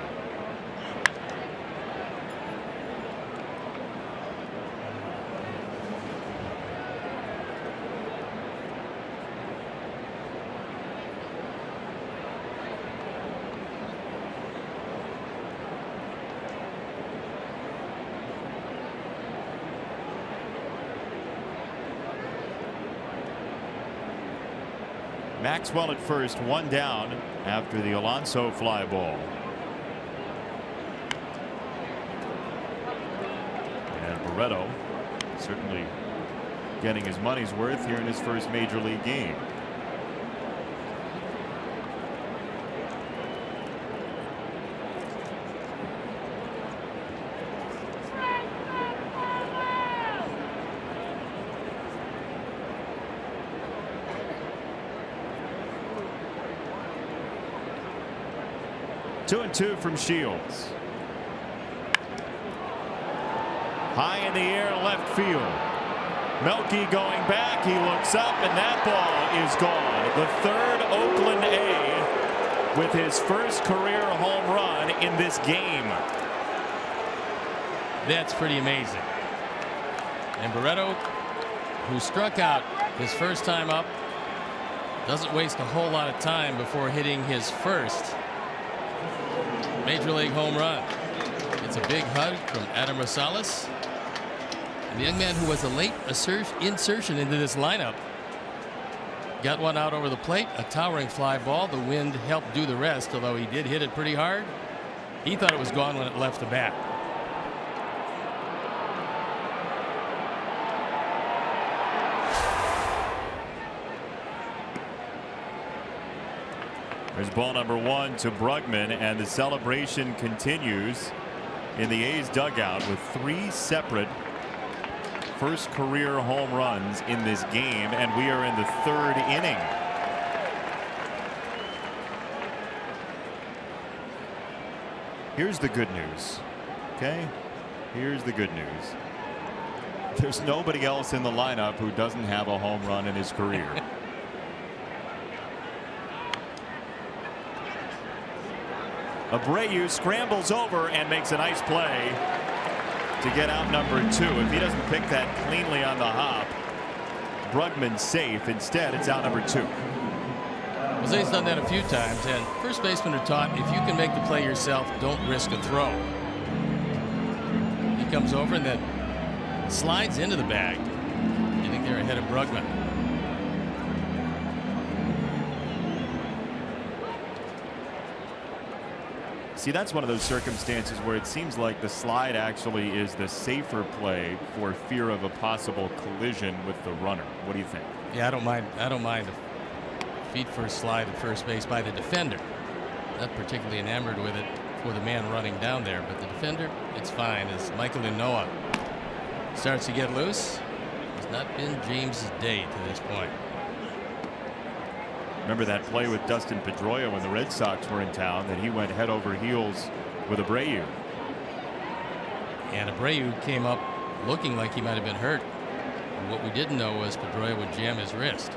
Maxwell at first, one down after the Alonso fly ball. And Barreto certainly getting his money's worth here in his first major league game. Two and two from Shields. High in the air, left field. Melky going back. He looks up, and that ball is gone. The third Oakland A with his first career home run in this game. That's pretty amazing. And Barreto, who struck out his first time up, doesn't waste a whole lot of time before hitting his first major league home run. It's a big hug from Adam Rosales. And the young man who was a late insertion into this lineup got one out over the plate, a towering fly ball. The wind helped do the rest, although he did hit it pretty hard. He thought it was gone when it left the bat. There's ball number one to Brugman, and the celebration continues in the A's dugout with three separate first career home runs in this game, and we are in the third inning. Here's the good news. Okay, here's the good news. There's nobody else in the lineup who doesn't have a home run in his career. Abreu scrambles over and makes a nice play to get out number two. If he doesn't pick that cleanly on the hop, Brugman's safe. Instead, it's out number two. Jose's done that a few times, and first basemen are taught if you can make the play yourself, don't risk a throw. He comes over and then slides into the bag. I think they're ahead of Brugman. See, that's one of those circumstances where it seems like the slide actually is the safer play for fear of a possible collision with the runner. What do you think? Yeah, I don't mind a feet first slide at first base by the defender. Not particularly enamored with it for the man running down there, but the defender, it's fine. As Michael Inoue starts to get loose, it's not been James's day to this point. Remember that play with Dustin Pedroia when the Red Sox were in town, that he went head over heels with Abreu. And Abreu came up looking like he might have been hurt. And what we didn't know was Pedroia would jam his wrist.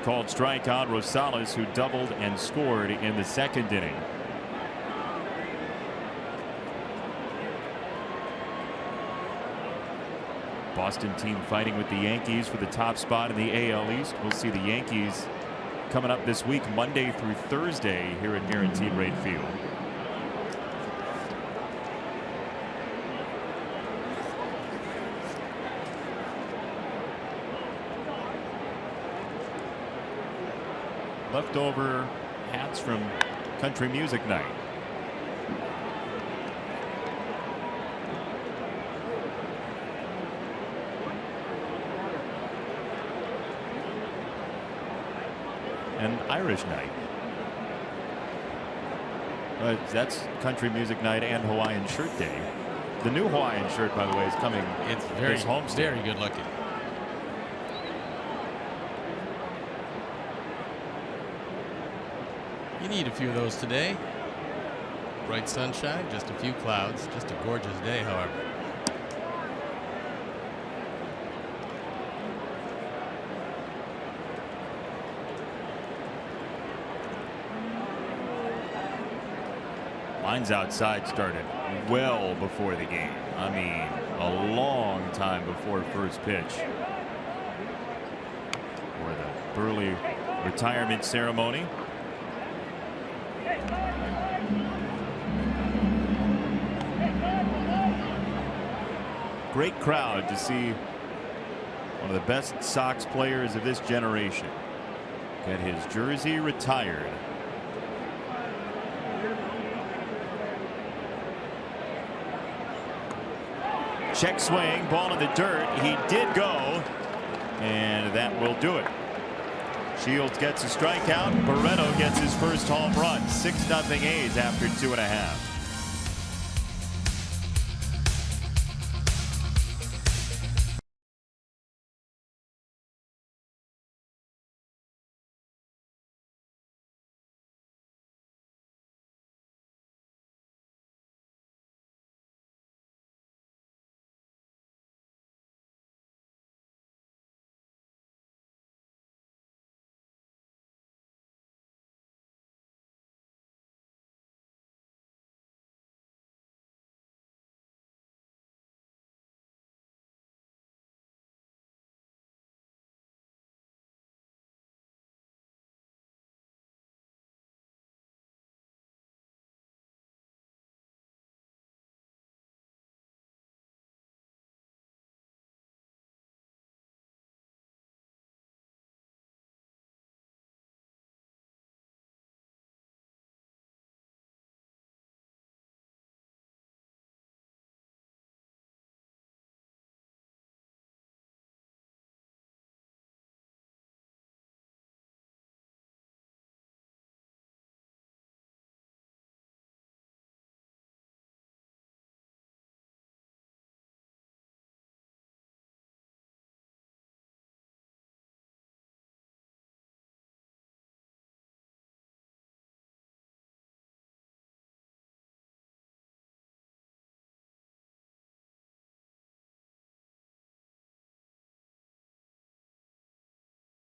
Called strike on Rosales, who doubled and scored in the second inning. Boston team fighting with the Yankees for the top spot in the AL East. We'll see the Yankees coming up this week, Monday through Thursday, here at Guaranteed Rate Field. Leftover hats from Country Music Night. And Irish Night. That's Country Music Night and Hawaiian Shirt Day. The new Hawaiian shirt, by the way, is coming. It's very good looking. You need a few of those today. Bright sunshine, just a few clouds, just a gorgeous day, however. Lines outside started well before the game. I mean, a long time before first pitch. For the Burley retirement ceremony. Great crowd to see One of the best Sox players of this generation. Get his jersey retired. Check swing, ball in the dirt. He did go, and that will do it. Shields gets a strikeout. Barreto gets his first home run. 6-0 A's after 2.5.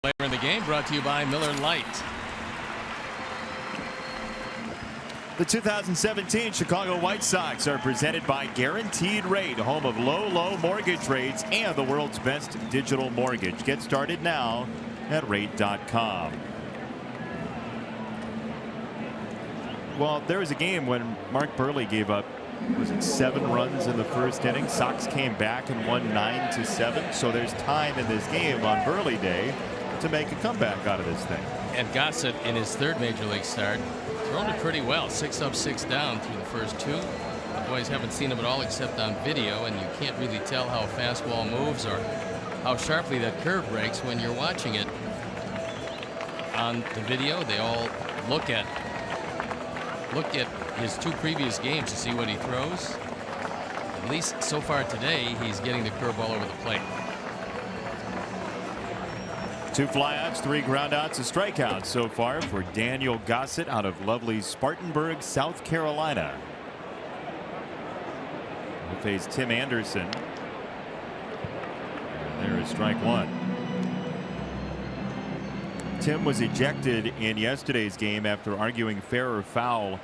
Later in the game, brought to you by Miller Lite. The 2017 Chicago White Sox are presented by Guaranteed Rate, home of low mortgage rates and the world's best digital mortgage. Get started now at rate.com. Well, there was a game when Mark Buehrle gave up, was it 7 runs in the first inning? Sox came back and won 9-7. So there's time in this game on Buehrle Day to make a comeback out of this thing. And Gossett, in his 3rd major league start, thrown it pretty well. 6 up, 6 down through the first 2. The boys haven't seen him at all except on video, and you can't really tell how fastball moves or how sharply that curve breaks when you're watching it on the video. They all look at his 2 previous games to see what he throws. At least so far today, he's getting the curveball over the plate. 2 flyouts, 3 groundouts, a strikeout so far for Daniel Gossett out of lovely Spartanburg, South Carolina. He'll face Tim Anderson. And there is strike 1. Tim was ejected in yesterday's game after arguing fair or foul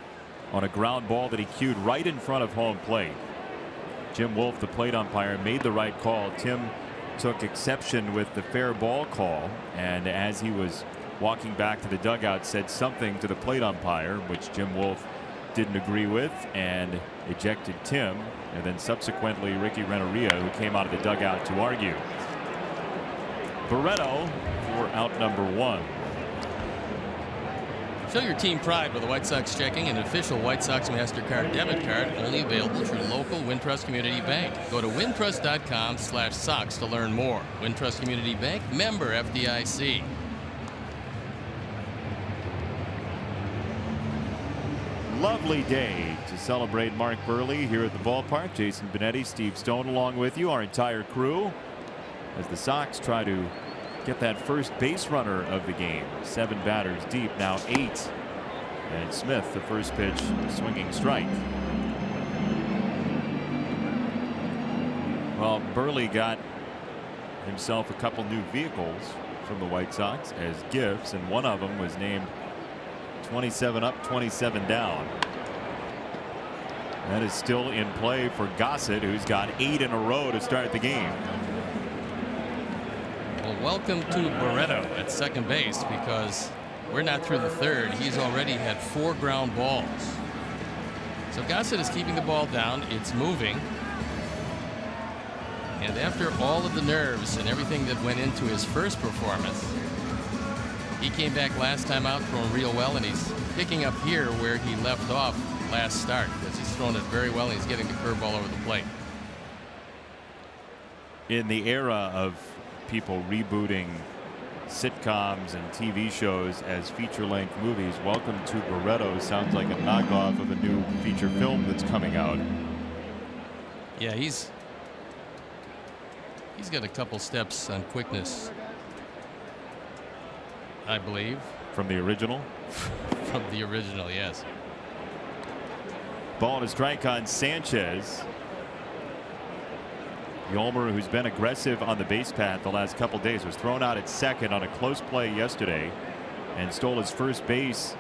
on a ground ball that he cued right in front of home plate. Jim Wolf, the plate umpire, made the right call. Tim took exception with the fair ball call, and as he was walking back to the dugout said something to the plate umpire, which Jim Wolf didn't agree with, and ejected Tim, and then subsequently Ricky Renteria, who came out of the dugout to argue. Barreto for out number 1. Show your team pride with the White Sox checking, an official White Sox MasterCard debit card, only available through local Wintrust Community Bank. Go to wintrust.com/Sox to learn more. Wintrust Community Bank, member FDIC. Lovely day to celebrate Mark Buehrle here at the ballpark. Jason Benetti, Steve Stone along with you, our entire crew, as the Sox try to get that first base runner of the game. 7 batters deep, now 8. And Smith, the first pitch, swinging strike. Well, Buehrle got himself a couple new vehicles from the White Sox as gifts, and one of them was named 27 up, 27 down. That is still in play for Gossett, who's got 8 in a row to start the game. Well, welcome to Barreto at second base, because we're not through the 3rd. He's already had 4 ground balls. So Gossett is keeping the ball down. It's moving. And after all of the nerves and everything that went into his first performance, he came back last time out throwing real well, and he's picking up here where he left off last start, because he's thrown it very well and he's getting the curveball over the plate. In the era of people rebooting sitcoms and TV shows as feature-length movies, Welcome to Barreto sounds like a knockoff of a new feature film that's coming out. Yeah, he's got a couple steps on quickness, I believe. From the original? From the original, yes. Ball and a strike on Sanchez. Yolmer, who's been aggressive on the base path the last couple days, was thrown out at second on a close play yesterday and stole his first base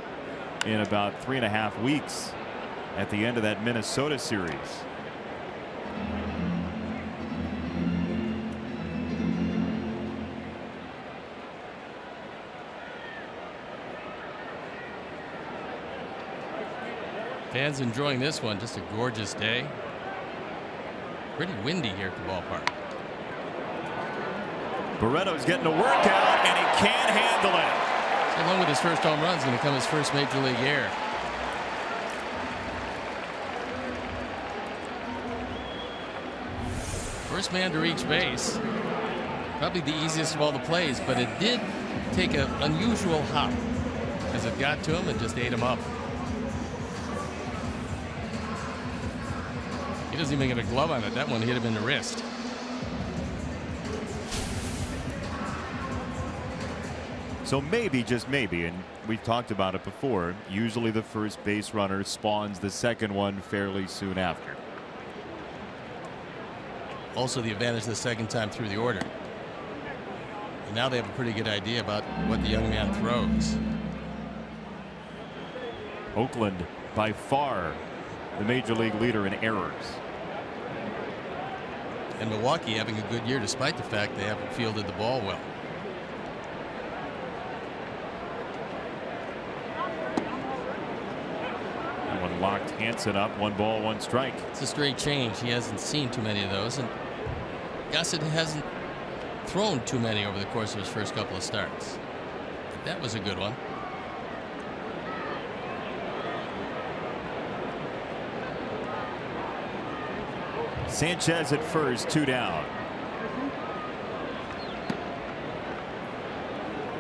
in about 3.5 weeks at the end of that Minnesota series. Fans enjoying this one. Just a gorgeous day. Pretty windy here at the ballpark. Barreto's getting a workout, and he can't handle it. So along with his first home run is going to come his first major league year. First man to reach base. Probably the easiest of all the plays, but it did take an unusual hop as it got to him and just ate him up. He doesn't even get a glove on it. That one hit him in the wrist. So maybe, just maybe, and we've talked about it before, usually the first base runner spawns the second one fairly soon after. Also the advantage the second time through the order. And now they have a pretty good idea about what the young man throws. Oakland, by far the major league leader in errors. And Milwaukee having a good year despite the fact they haven't fielded the ball well. That one locked Hansen up. 1 ball, 1 strike. It's a straight change. He hasn't seen too many of those, and Gossett hasn't thrown too many over the course of his first couple of starts. But that was a good one. Sanchez at first, 2 down.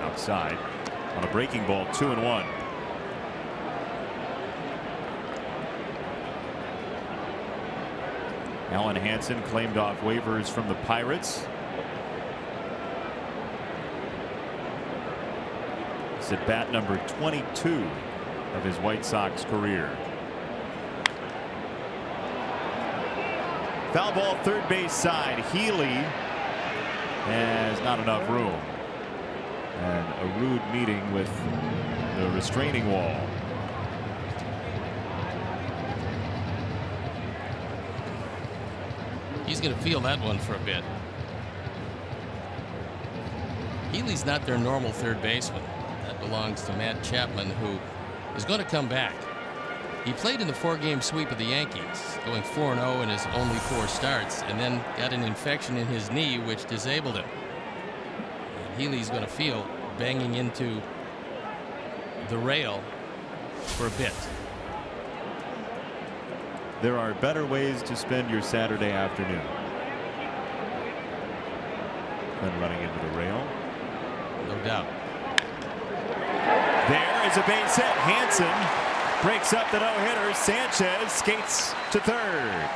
Outside on a breaking ball, 2-1. Alan Hansen claimed off waivers from the Pirates. It's at bat number 22 of his White Sox career. Foul ball, third base side. Healy has not enough room. And a rude meeting with the restraining wall. He's going to feel that one for a bit. Healy's not their normal third baseman. That belongs to Matt Chapman, who is going to come back. He played in the 4-game sweep of the Yankees, going 4-0 in his only 4 starts, and then got an infection in his knee which disabled him. And Healy's going to feel banging into the rail for a bit. There are better ways to spend your Saturday afternoon than running into the rail. No doubt. There is a base hit. Hansen breaks up the no-hitter. Sanchez skates to third.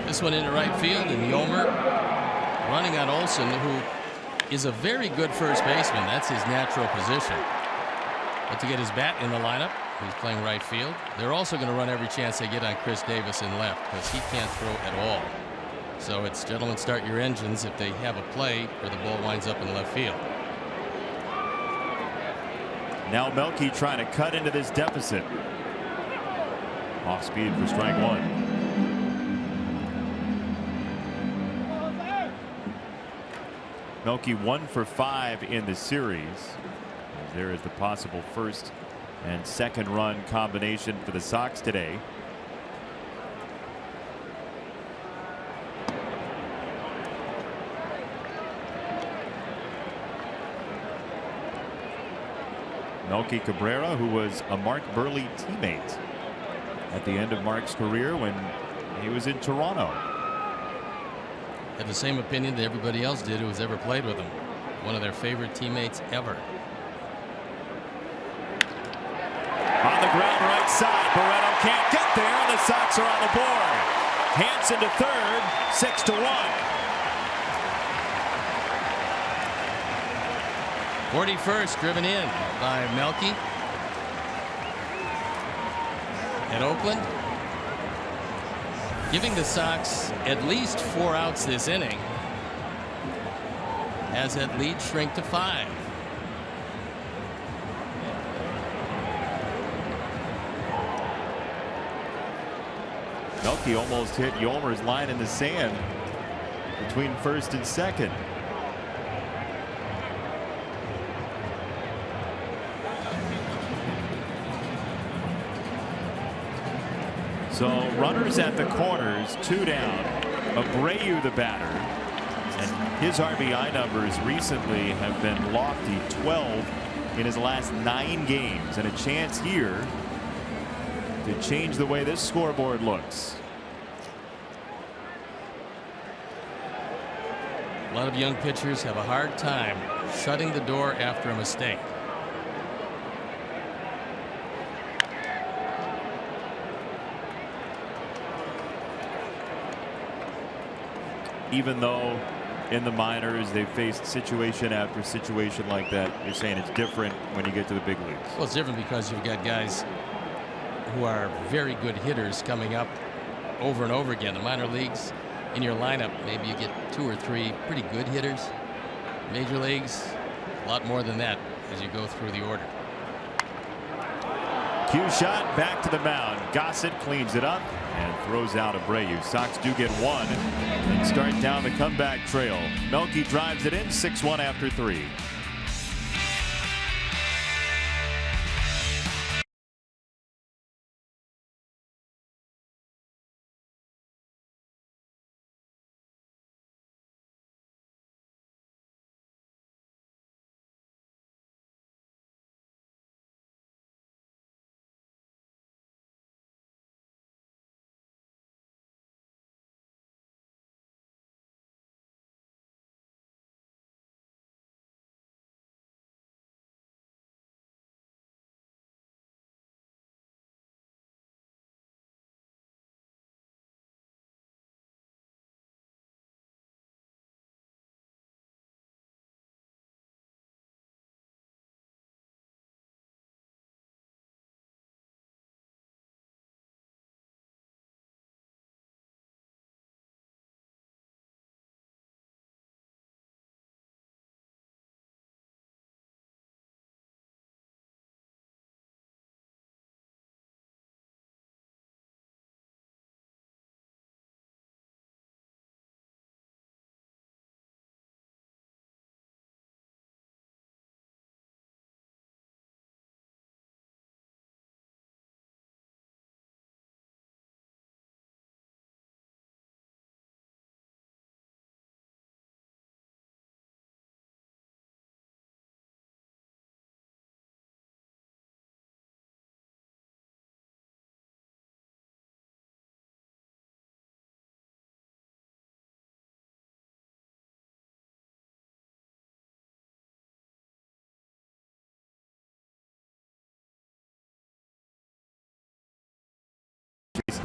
This one into right field, and Yolmer running on Olsen, who is a very good first baseman. That's his natural position. But to get his bat in the lineup, he's playing right field. They're also going to run every chance they get on Chris Davis in left, because he can't throw at all. So it's gentlemen, start your engines if they have a play where the ball winds up in left field. Now Melky trying to cut into this deficit. Off speed for strike 1. Melky 1 for 5 in the series. There is the possible first and second run combination for the Sox today. Melky Cabrera, who was a Mark Burley teammate at the end of Mark's career when he was in Toronto. Had the same opinion that everybody else did who has ever played with him. One of their favorite teammates ever. On the ground right side, Barreto can't get there, and the Sox are on the board. Hansen to third, 6-1. 41st driven in by Melky at Oakland, giving the Sox at least 4 outs this inning as that lead shrink to 5. Melky almost hit Yolmer's line in the sand between first and second. So runners at the corners, 2 down. Abreu the batter, and his RBI numbers recently have been lofty, 12 in his last 9 games, and a chance here to change the way this scoreboard looks. A lot of young pitchers have a hard time shutting the door after a mistake. Even though in the minors they've faced situation after situation like that, you're saying it's different when you get to the big leagues. Well, it's different because you've got guys who are very good hitters coming up over and over again. The minor leagues, in your lineup, maybe you get 2 or 3 pretty good hitters. Major leagues, a lot more than that as you go through the order. Cue shot, back to the mound. Gossett cleans it up and throws out Abreu. Sox do get 1 and start down the comeback trail. Melky drives it in, 6-1 after 3.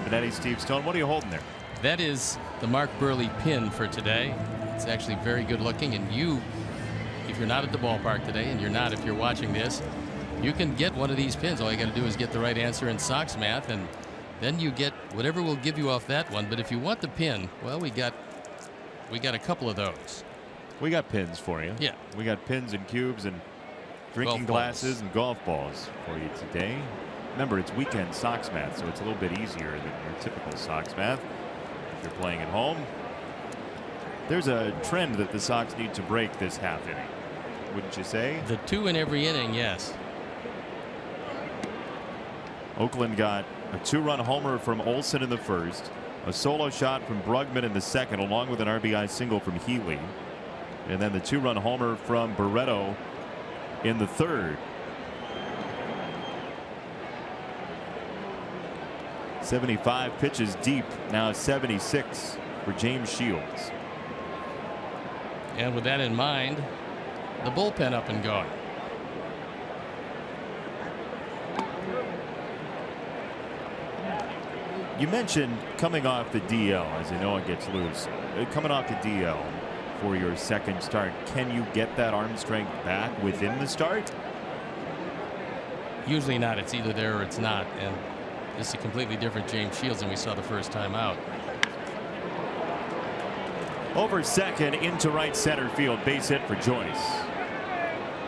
Benetti, Steve Stone, what are you holding there? That is the Mark Burley pin for today. It's actually very good looking, and you, if you're not at the ballpark today, and you're not if you're watching this, you can get one of these pins. All you got to do is get the right answer in Sox math, and then you get whatever we'll give you off that one. But if you want the pin, well, we got a couple of those. We got pins for you. Yeah. We got pins and cubes and drinking glasses and golf balls for you today. Remember, it's weekend Sox math, so it's a little bit easier than your typical Sox math if you're playing at home. There's a trend that the Sox need to break this half inning, wouldn't you say? The 2 in every inning, yes. Oakland got a 2-run homer from Olsen in the first, a solo shot from Brugman in the second, along with an RBI single from Healy, and then the 2-run homer from Barreto in the third. 75 pitches deep, now 76 for James Shields. And with that in mind, the bullpen up and going. You mentioned coming off the DL, as you know it gets loose. Coming off the DL for your second start, can you get that arm strength back within the start? Usually not. It's either there or it's not. And this is a completely different James Shields than we saw the first time out. Over second into right center field, base hit for Joyce.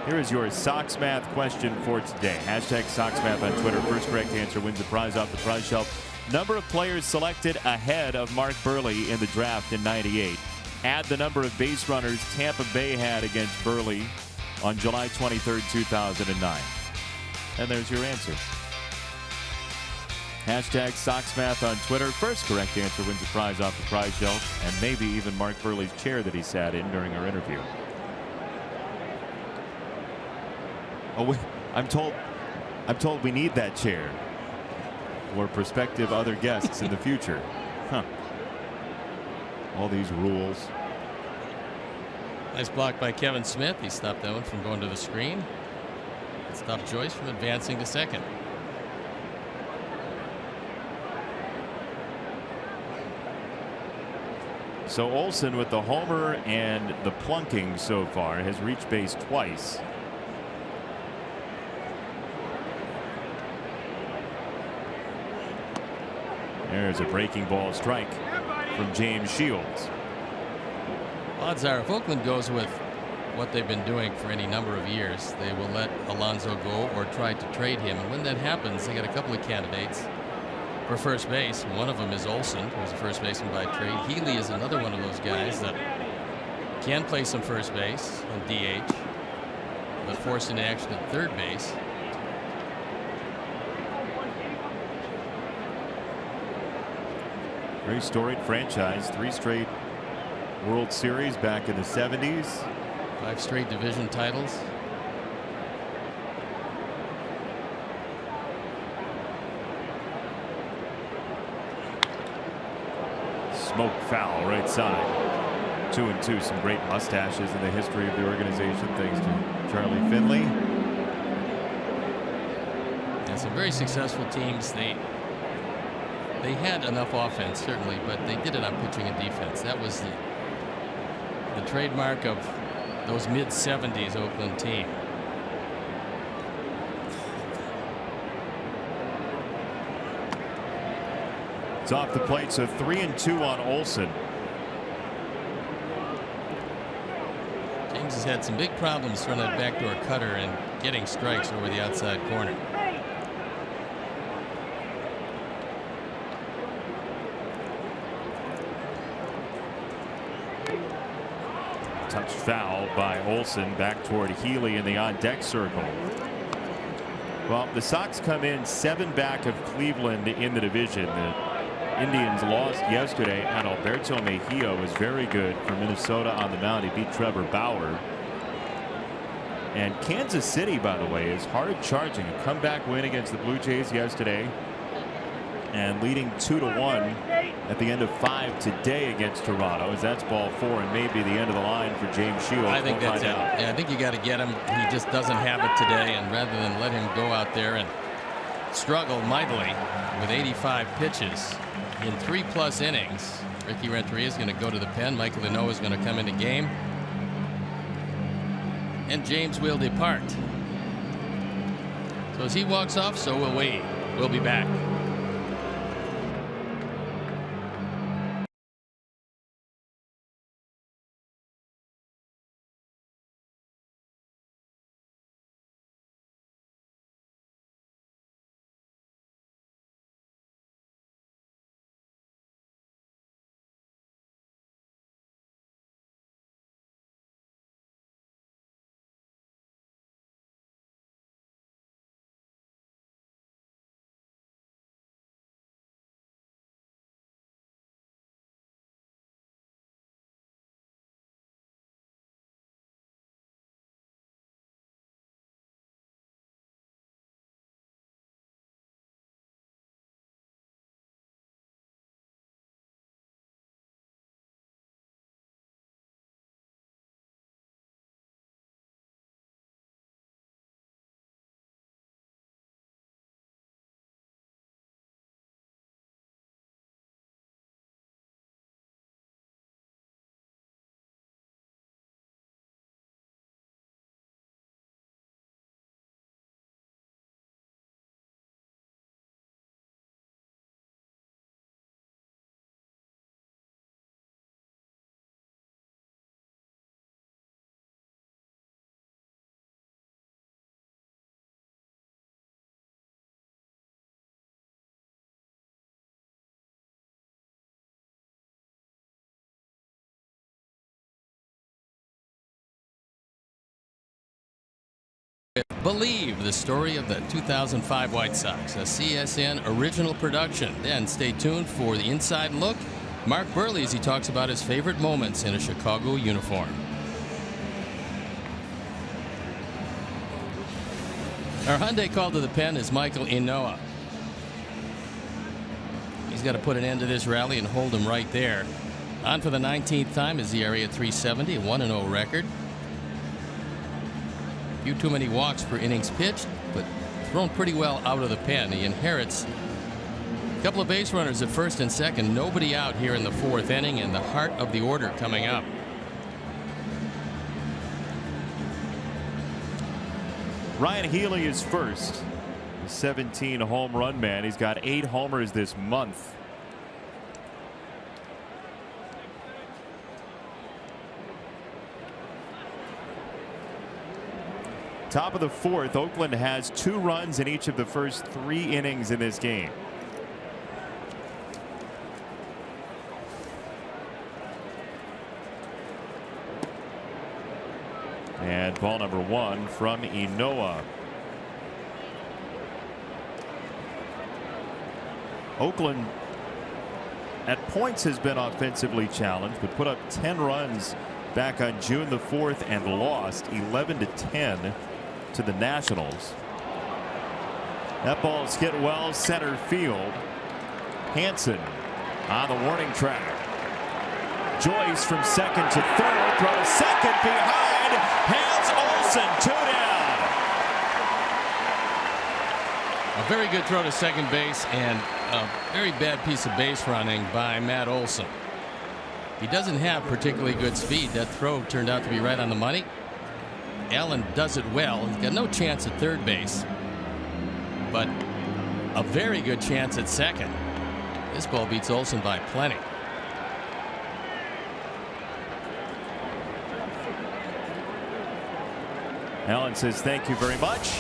Here is your Sox Math question for today. Hashtag Sox Math on Twitter. First correct answer wins the prize off the prize shelf. Number of players selected ahead of Mark Buehrle in the draft in '98. Add the number of base runners Tampa Bay had against Buehrle on July 23rd, 2009. And there's your answer. Hashtag Sox Math on Twitter. First correct answer wins a prize off the prize shelf, and maybe even Mark Buehrle's chair that he sat in during our interview. Oh, I'm told we need that chair for prospective other guests in the future. Huh. All these rules. Nice block by Kevin Smith. He stopped that one from going to the screen. It stopped Joyce from advancing to second. So Olsen, with the homer and the plunking so far, has reached base twice. There's a breaking ball strike from James Shields. Odds are, if Oakland goes with what they've been doing for any number of years, they will let Alonso go or try to trade him. And when that happens, they got a couple of candidates for first base. One of them is Olsen, who's a first baseman by trade. Healy is another one of those guys that can play some first base and DH, but forced into action at third base. Very storied franchise. 3 straight World Series back in the 70s. 5 straight division titles. Smoke foul right side. 2-2. Some great mustaches in the history of the organization, thanks to Charlie Finley. And some very successful teams. They had enough offense, certainly, but they did it on pitching and defense. That was the trademark of those mid-70s Oakland team. It's off the plate, so 3-2 on Olsen. James has had some big problems throwing that backdoor cutter and getting strikes over the outside corner. Touched foul by Olsen back toward Healy in the on-deck circle. Well, the Sox come in 7 back of Cleveland in the division. The Indians lost yesterday, and Alberto Mejia was very good for Minnesota on the mound. He beat Trevor Bauer. And Kansas City, by the way, is hard charging. A comeback win against the Blue Jays yesterday, and leading 2-1 at the end of 5 today against Toronto, as that's ball 4 and maybe the end of the line for James Shields. I think that's it. Yeah, I think you got to get him. He just doesn't have it today, and rather than let him go out there and struggle mightily with 85 pitches in 3+ innings, Ricky Renteria is going to go to the pen. Michael Leno is going to come in the game, and James will depart. So as he walks off, so will we. We'll be back. Believe, the story of the 2005 White Sox, a CSN original production. Then stay tuned for the inside look. Mark Burley as he talks about his favorite moments in a Chicago uniform. Our Hyundai call to the pen is Michael Inoa. He's got to put an end to this rally and hold him right there. On for the 19th time is the area at 370, a 1-0 record. Few too many walks per innings pitched, but thrown pretty well out of the pen. He inherits a couple of base runners at first and second. Nobody out here in the 4th inning, and the heart of the order coming up. Ryan Healy is first. The 17 home run man. He's got 8 homers this month. Top of the 4th, Oakland has 2 runs in each of the first 3 innings in this game. And ball number 1 from Inoa. Oakland at points has been offensively challenged, but put up 10 runs back on June the 4th and lost 11-10 to the Nationals. That ball is hit well center field. Hansen on the warning track. Joyce from second to third. Throw to second behind. Has Olsen 2 down. A very good throw to second base and a very bad piece of base running by Matt Olson. He doesn't have particularly good speed. That throw turned out to be right on the money. Allen does it well. He's got no chance at third base, but a very good chance at second. This ball beats Olsen by plenty. Allen says thank you very much,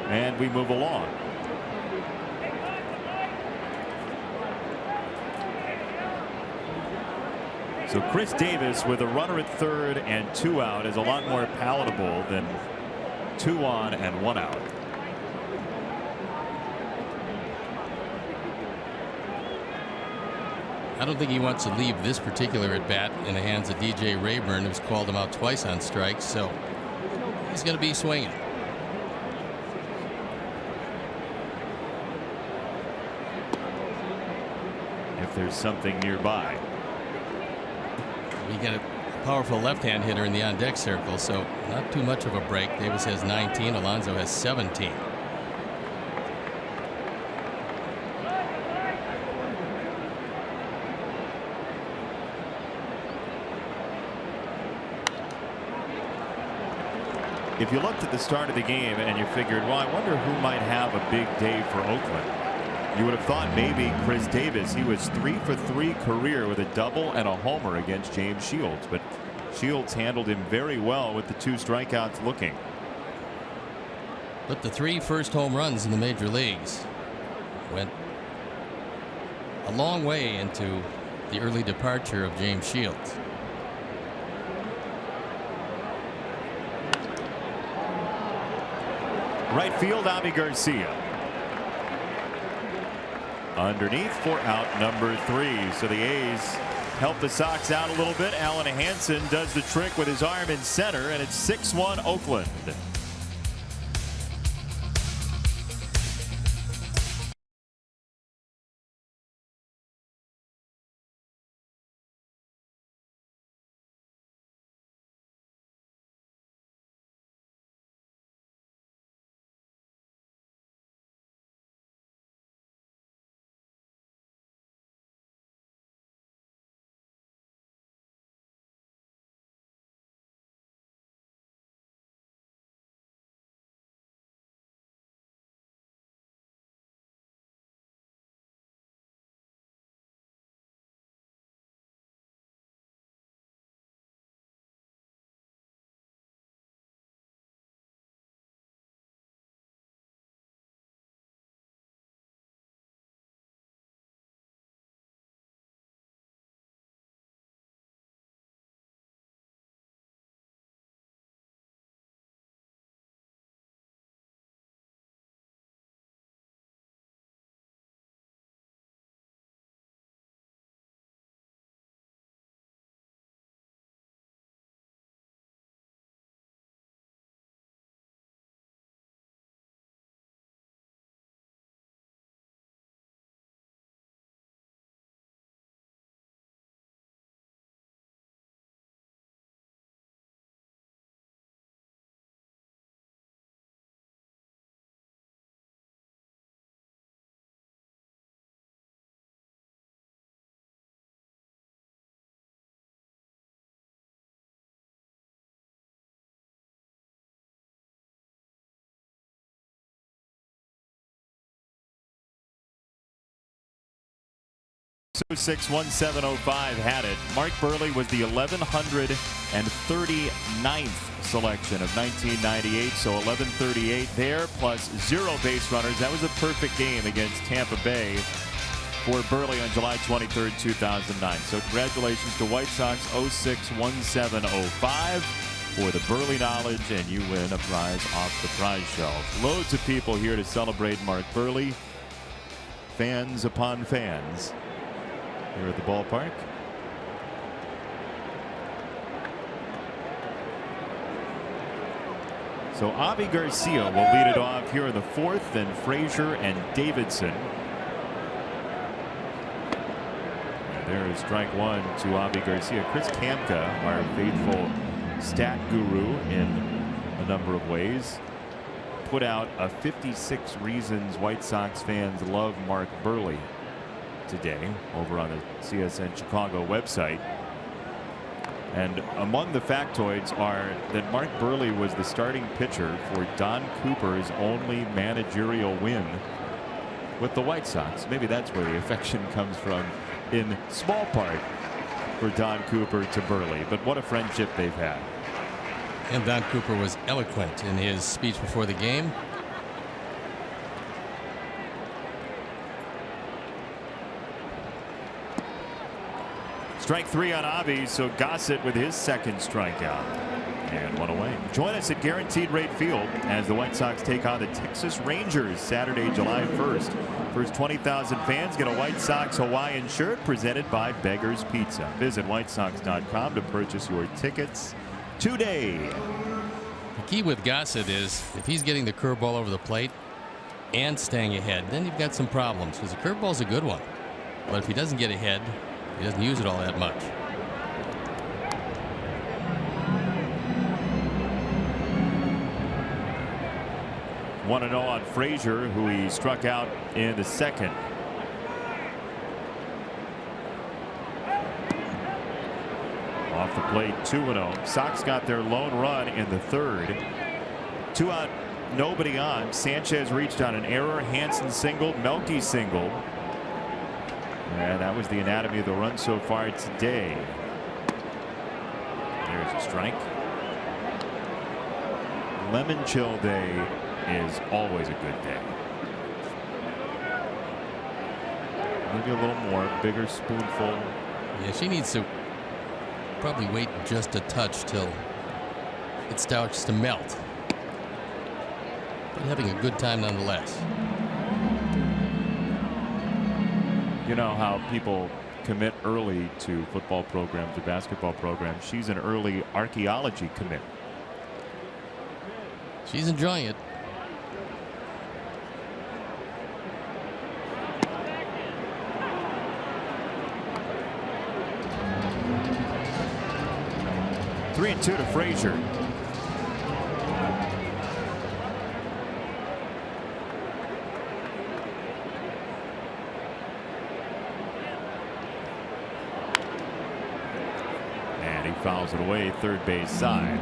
and we move along. So Chris Davis with a runner at third and 2 out is a lot more palatable than 2 on and 1 out. I don't think he wants to leave this particular at bat in the hands of DJ Rayburn, who's called him out twice on strikes, so he's going to be swinging. If there's something nearby. We got a powerful left-hand hitter in the on-deck circle, so not too much of a break. Davis has 19. Alonso has 17. If you looked at the start of the game and you figured, well, I wonder who might have a big day for Oakland, you would have thought maybe Chris Davis. He was 3 for 3 career with a double and a homer against James Shields, but Shields handled him very well with the 2 strikeouts looking. But the 3 first home runs in the major leagues went a long way into the early departure of James Shields. Right field, Avi Garcia. Underneath for out number 3. So the A's help the Sox out a little bit. Alan Hansen does the trick with his arm in center, and it's 6-1 Oakland. 061705 had it. Mark Burley was the 1139th selection of 1998, so 1138 there plus 0 base runners. That was a perfect game against Tampa Bay for Burley on July 23rd, 2009. So congratulations to White Sox 061705 for the Burley knowledge, and you win a prize off the prize shelf. Loads of people here to celebrate Mark Burley. Fans upon fans here at the ballpark. So Avi Garcia will lead it off here in the fourth, then Frazier and Davidson. And there is strike one to Avi Garcia. Chris Kamka, our faithful stat guru in a number of ways, put out a 56 reasons White Sox fans love Mark Burley today over on the CSN Chicago website. And among the factoids are that Mark Burley was the starting pitcher for Don Cooper's only managerial win with the White Sox. Maybe that's where the affection comes from, in small part, for Don Cooper to Burley. But what a friendship they've had. And Don Cooper was eloquent in his speech before the game. Strike three on Avi, so Gossett with his second strikeout. And one away. Join us at Guaranteed Rate Field as the White Sox take on the Texas Rangers Saturday, July 1st. First 20,000 fans get a White Sox Hawaiian shirt presented by Beggar's Pizza. Visit whitesox.com to purchase your tickets today. The key with Gossett is if he's getting the curveball over the plate and staying ahead, then you've got some problems, because the curveball's a good one. But if he doesn't get ahead, he doesn't use it all that much. One and 0 on Frazier, who he struck out in the second. Off the plate, 2-0. Sox got their lone run in the third. 2 out, nobody on. Sanchez reached on an error. Hansen singled. Melky singled. And that was the anatomy of the run so far today. There's a strike. Lemon chill day is always a good day. Maybe a little more, bigger spoonful. Yeah, she needs to probably wait just a touch till it starts to melt. But having a good time nonetheless. You know how people commit early to football programs or basketball programs. She's an early archaeology commit. She's enjoying it. Three and 2 to Frazier. Fouls it away, third base side.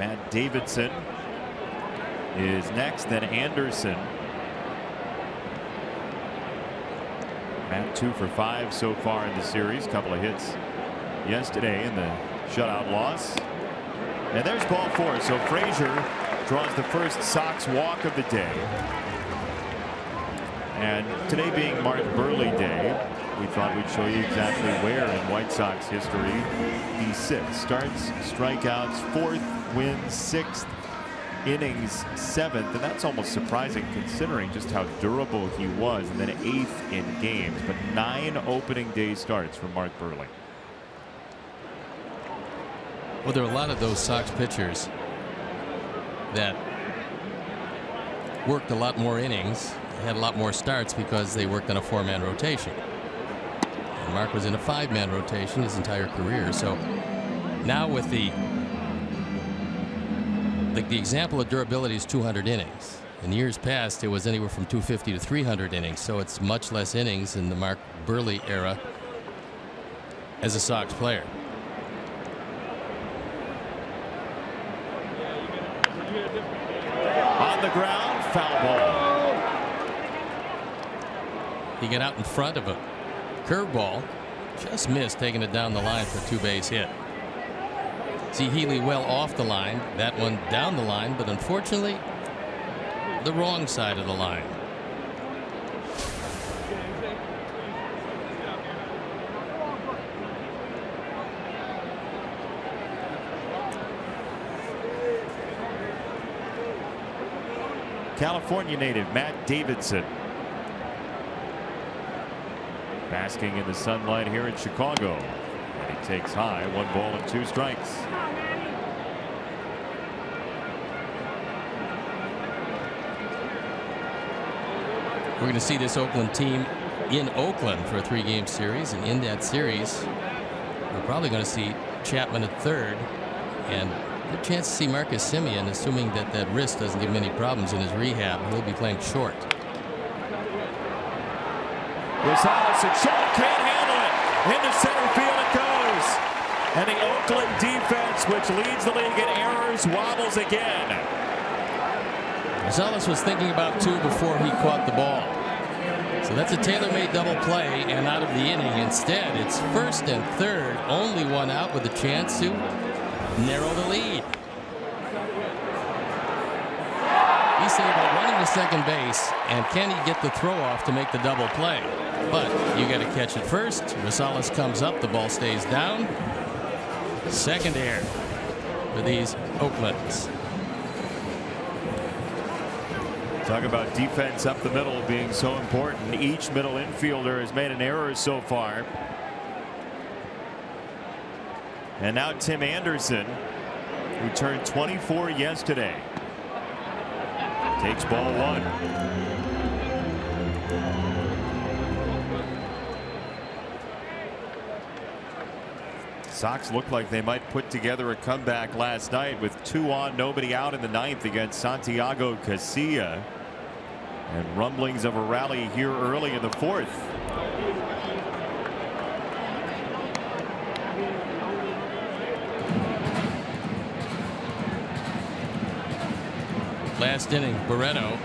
Matt Davidson is next, then Anderson. Matt 2 for 5 so far in the series. Couple of hits yesterday in the shutout loss. And there's ball 4. So Frazier draws the first Sox walk of the day. And today being Mark Burley Day, we thought we'd show you exactly where in White Sox history he sits. Starts, strikeouts, 4th, wins, 6th, innings, 7th. And that's almost surprising considering just how durable he was. And then 8th in games. But 9 opening day starts for Mark Burley. Well, there are a lot of those Sox pitchers that worked a lot more innings, had a lot more starts because they worked on a 4-man rotation. And Mark was in a 5-man rotation his entire career. So now with the example of durability is 200 innings. In years past, it was anywhere from 250 to 300 innings. So it's much less innings in the Mark Burley era as a Sox player. On on the ground, foul ball. He got out in front of a curveball, just missed taking it down the line for a two-base hit. See Healy well off the line, that one down the line, but unfortunately the wrong side of the line. California native Matt Davidson basking in the sunlight here in Chicago, and he takes high. 1 ball and 2 strikes. We're going to see this Oakland team in Oakland for a 3-game series, and in that series we're probably going to see Chapman at third, and good chance to see Marcus Semien, assuming that that wrist doesn't give him any problems in his rehab. He'll be playing short. Rosales at short, can't handle it. Into center field it goes. And the Oakland defense, which leads the league in errors, wobbles again. Rosales was thinking about 2 before he caught the ball. So that's a tailor-made double play, and out of the inning. Instead, it's first and third, only 1 out with a chance to narrow the lead. He's thinking about running to second base, and can he get the throw off to make the double play? But you got to catch it first. Rosales comes up, the ball stays down. Second air for these Oaklands. Talk about defense up the middle being so important. Each middle infielder has made an error so far. And now Tim Anderson, who turned 24 yesterday, takes ball 1. Sox looked like they might put together a comeback last night with 2 on, nobody out in the 9th against Santiago Casilla, and rumblings of a rally here early in the 4th. Last inning, Barreto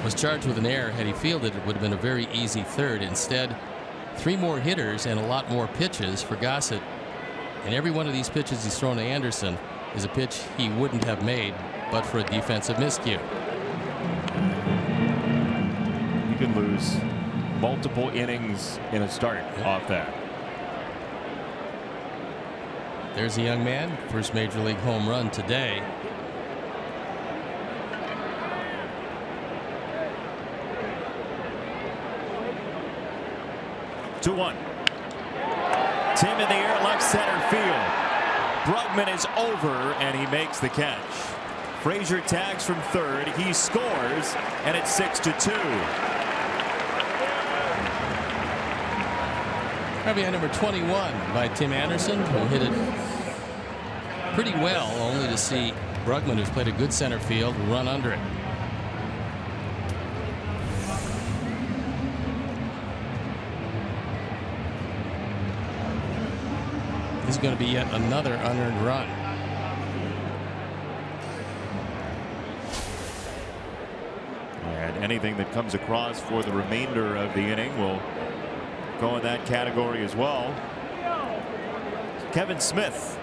was charged with an error. Had he fielded, it would have been a very easy third. Instead, 3 more hitters and a lot more pitches for Gossett. And every one of these pitches he's thrown to Anderson is a pitch he wouldn't have made but for a defensive miscue. You can lose multiple innings in a start off that. There's a young man, first major league home run today. Two one. Tim in the air, left center field. Brugman is over, and he makes the catch. Frazier tags from third. He scores, and it's 6-2. RBI number 21 by Tim Anderson, who hit it pretty well, only to see Brugman, who's played a good center field, run under it. This is going to be yet another unearned run. And anything that comes across for the remainder of the inning will go in that category as well. Kevin Smith,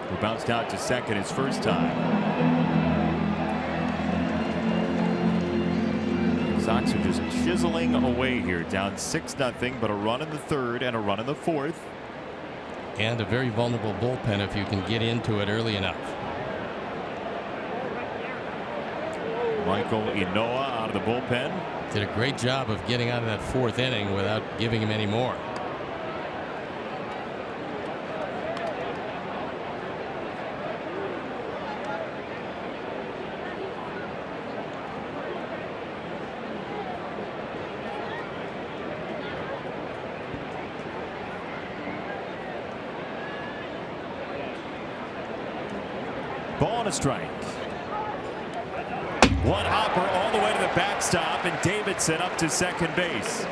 who bounced out to second his first time. Sox are just chiseling away here, down 6-0, but a run in the 3rd and a run in the 4th. And a very vulnerable bullpen if you can get into it early enough. Michael Inoa out of the bullpen. Did a great job of getting out of that 4th inning without giving him any more. Ball and a strike. One hopper all the way to the backstop, and Davidson up to second base.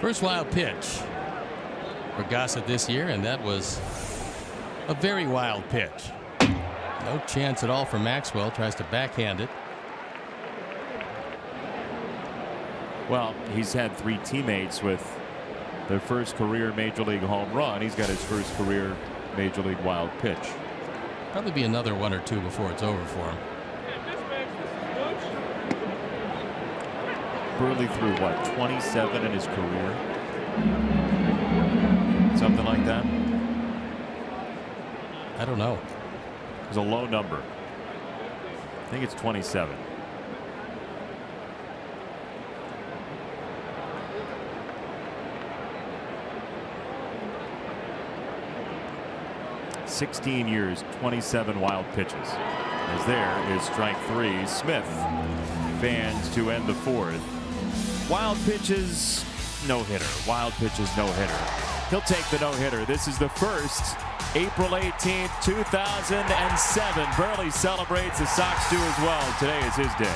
First wild pitch. for Gossett this year, and that was a very wild pitch. No chance at all for Maxwell. Tries to backhand it. Well, he's had 3 teammates with their first career Major League home run. He's got his first career Major League wild pitch. Probably be another 1 or 2 before it's over for him. Burley threw what, 27 in his career? Something like that? I don't know. It was a low number. I think it's 27. "16 years, 27 wild pitches." As there is strike 3. Smith fans to end the 4th. Wild pitches, no hitter. Wild pitches, no hitter. He'll take the no hitter. This is the first. April 18th, 2007. Burley celebrates. The Sox do as well. Today is his day.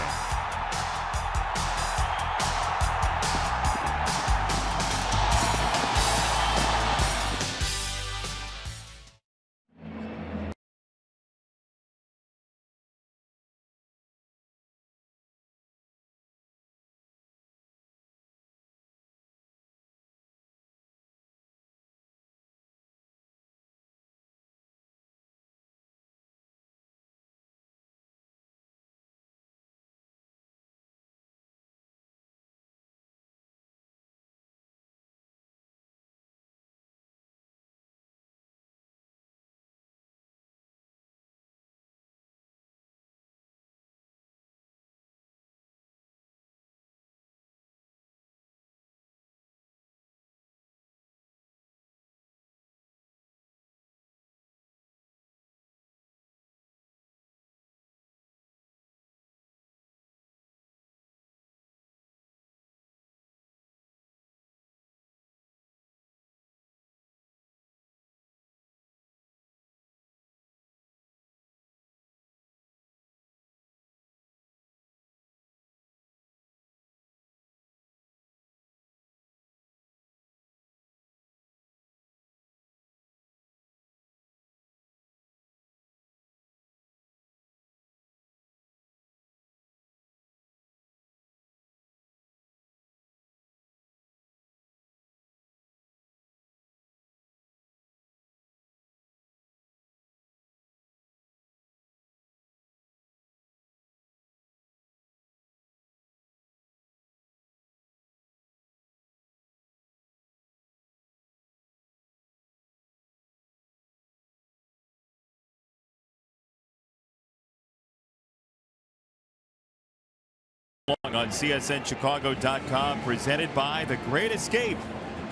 On CSNChicago.com, presented by The Great Escape.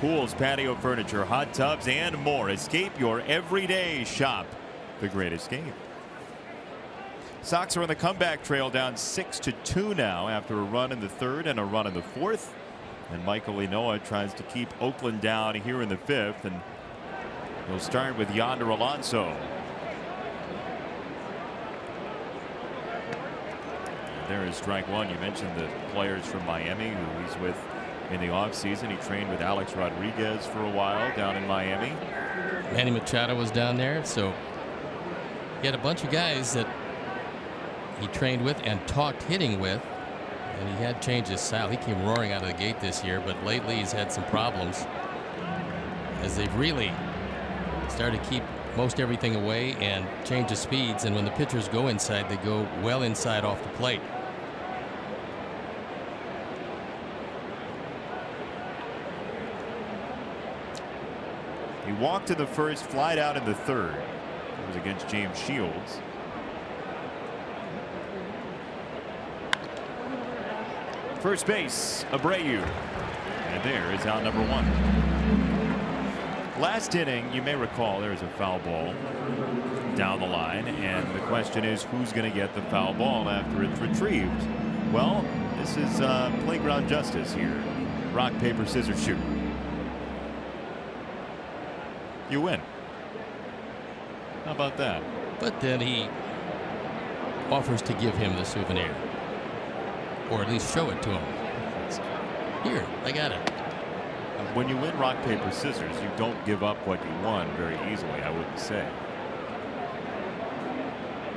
Pools, patio furniture, hot tubs, and more. Escape your everyday shop. The Great Escape. Sox are on the comeback trail, down 6-2 now after a run in the 3rd and a run in the 4th. And Michael Enoa tries to keep Oakland down here in the 5th. And we'll start with Yonder Alonso. There is strike 1. You mentioned the players from Miami who he's with in the offseason. He trained with Alex Rodriguez for a while down in Miami. Manny Machado was down there, so he had a bunch of guys that he trained with and talked hitting with, and he had changed his style. He came roaring out of the gate this year, but lately he's had some problems as they've really started to keep most everything away and change the speeds, and when the pitchers go inside, they go well inside off the plate. He walked to the 1st, flied out in the 3rd. It was against James Shields. First base, Abreu. And there is out number 1. Last inning, you may recall there was a foul ball down the line, and the question is who's going to get the foul ball after it's retrieved. Well, this is playground justice here. Rock, paper, scissors, shoot. You win. How about that? But then he offers to give him the souvenir, or at least show it to him. Here, I got it. When you win rock, paper, scissors, you don't give up what you won very easily, I wouldn't say.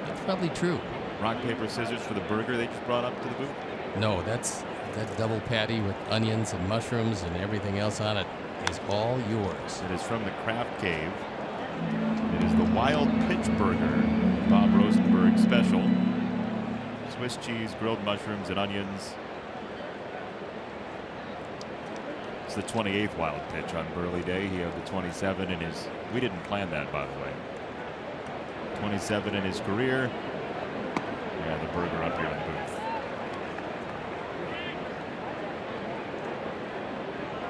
That's probably true. Rock, paper, scissors for the burger they just brought up to the booth? No, that's that double patty with onions and mushrooms and everything else on it is all yours. It is from the Craft Cave. It is the Wild Pitch Burger, Bob Rosenberg special. Swiss cheese, grilled mushrooms, and onions. It's the 28th wild pitch on Burley Day. He had the 27 in his. We didn't plan that, by the way. 27 in his career. Yeah, the burger up here in the booth.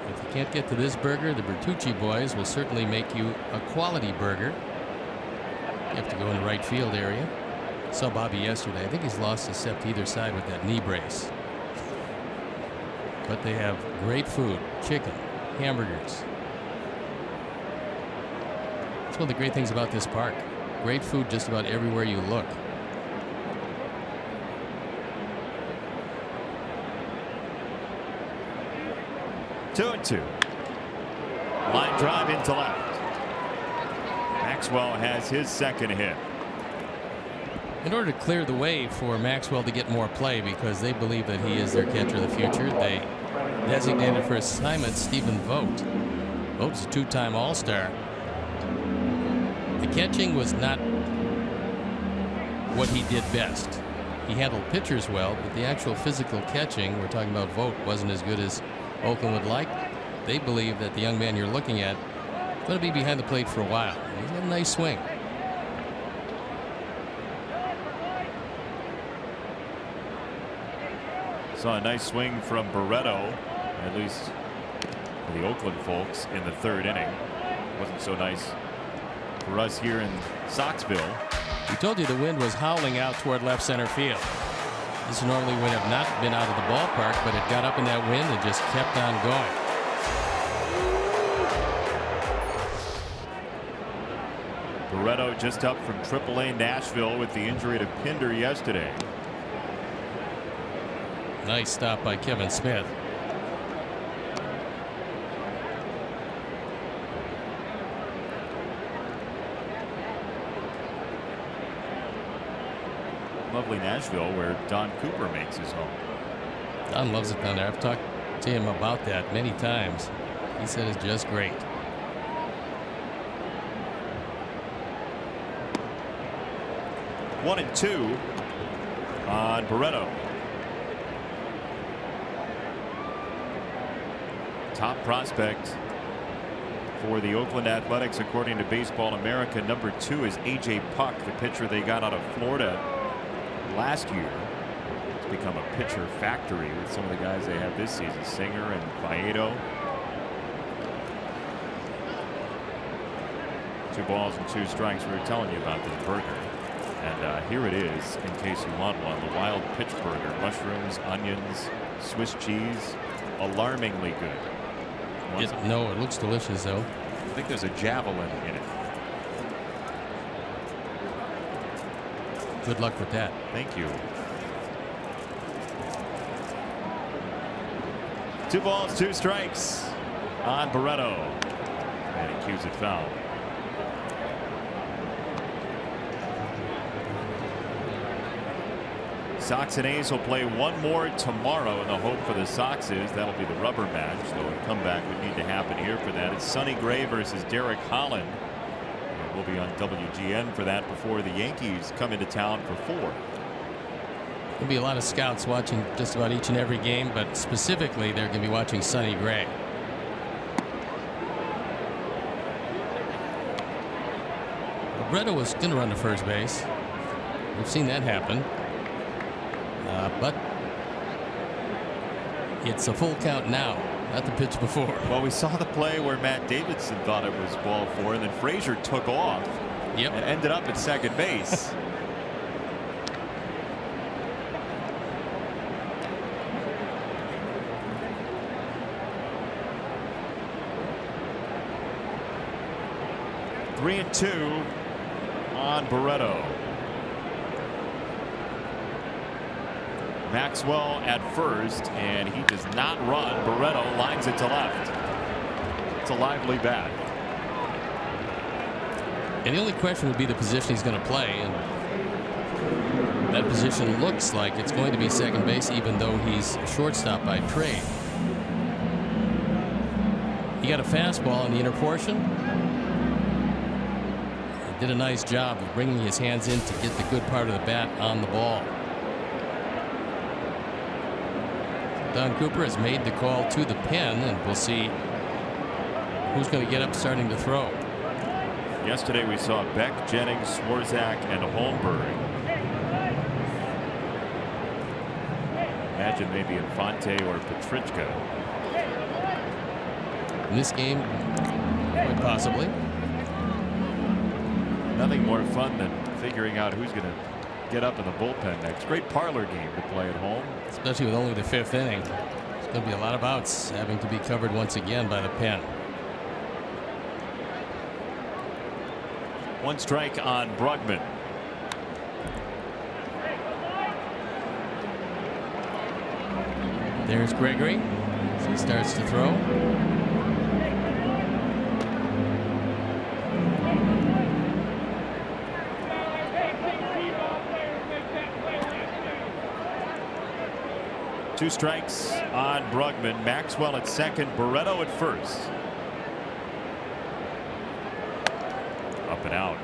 If you can't get to this burger, the Bertucci boys will certainly make you a quality burger. You have to go in the right field area. Saw Bobby yesterday. I think he's lost his step to either side with that knee brace. But they have great food, chicken, hamburgers. That's one of the great things about this park. Great food just about everywhere you look. Two and two. Line drive into left. Maxwell has his second hit. In order to clear the way for Maxwell to get more play, because they believe that he is their catcher of the future, they designated for assignment Stephen Vogt. Vogt's a two-time All-Star. The catching was not what he did best. He handled pitchers well, but the actual physical catching, we're talking about Vogt, wasn't as good as Oakland would like. They believe that the young man you're looking at is going to be behind the plate for a while. He's got a nice swing. Saw a nice swing from Barreto, at least for the Oakland folks, in the third inning. Wasn't so nice for us here in Soxville. We told you the wind was howling out toward left center field. This normally would have not been out of the ballpark, but it got up in that wind and just kept on going. Barreto just up from AAA Nashville with the injury to Pinder yesterday. Nice stop by Kevin Smith. Lovely Nashville, where Don Cooper makes his home. Don loves it down there. I've talked to him about that many times. He said it's just great. One and two on Barreto. Top prospect for the Oakland Athletics, according to Baseball America. Number 2 is A.J. Puck, the pitcher they got out of Florida last year. It's become a pitcher factory with some of the guys they have this season, Singer and Faedo. 2 balls and 2 strikes. We were telling you about this burger. And here it is, in case you want one. The Wild Pitch Burger. Mushrooms, onions, Swiss cheese. Alarmingly good. No, it looks delicious, though. I think there's a javelin in it. Good luck with that. Thank you. 2 balls, 2 strikes on Barreto. And he cues it foul. Sox and A's will play one more tomorrow, and the hope for the Sox is that'll be the rubber match, though a comeback would need to happen here for that. It's Sonny Gray versus Derek Holland. We'll be on WGN for that before the Yankees come into town for 4. There'll be a lot of scouts watching just about each and every game, but specifically they're going to be watching Sonny Gray. Barreto was going to run to first base. We've seen that happen. But it's a full count now, not the pitch before. Well, we saw the play where Matt Davidson thought it was ball 4, and then Frazier took off. Yep. And ended up at second base. Three and 2 on Barreto. Maxwell at first, and he does not run. Barreto lines it to left. That's a lively bat. And the only question would be the position he's going to play. And that position looks like it's going to be second base, even though he's a shortstop by trade. He got a fastball in the inner portion. He did a nice job of bringing his hands in to get the good part of the bat on the ball. Don Cooper has made the call to the pen, and we'll see who's going to get up starting to throw. Yesterday we saw Beck, Jennings, Swarzak, and Holmberg. Imagine maybe Infante or Petrichka. In this game, quite possibly. Nothing more fun than figuring out who's going to get up in the bullpen next. Great parlor game to play at home. Especially with only the 5th inning. There's going to be a lot of outs having to be covered once again by the pen. One strike on Brugman. There's Gregory as he starts to throw. Two strikes on Brugman. Maxwell at second, Barreto at first. Up and out.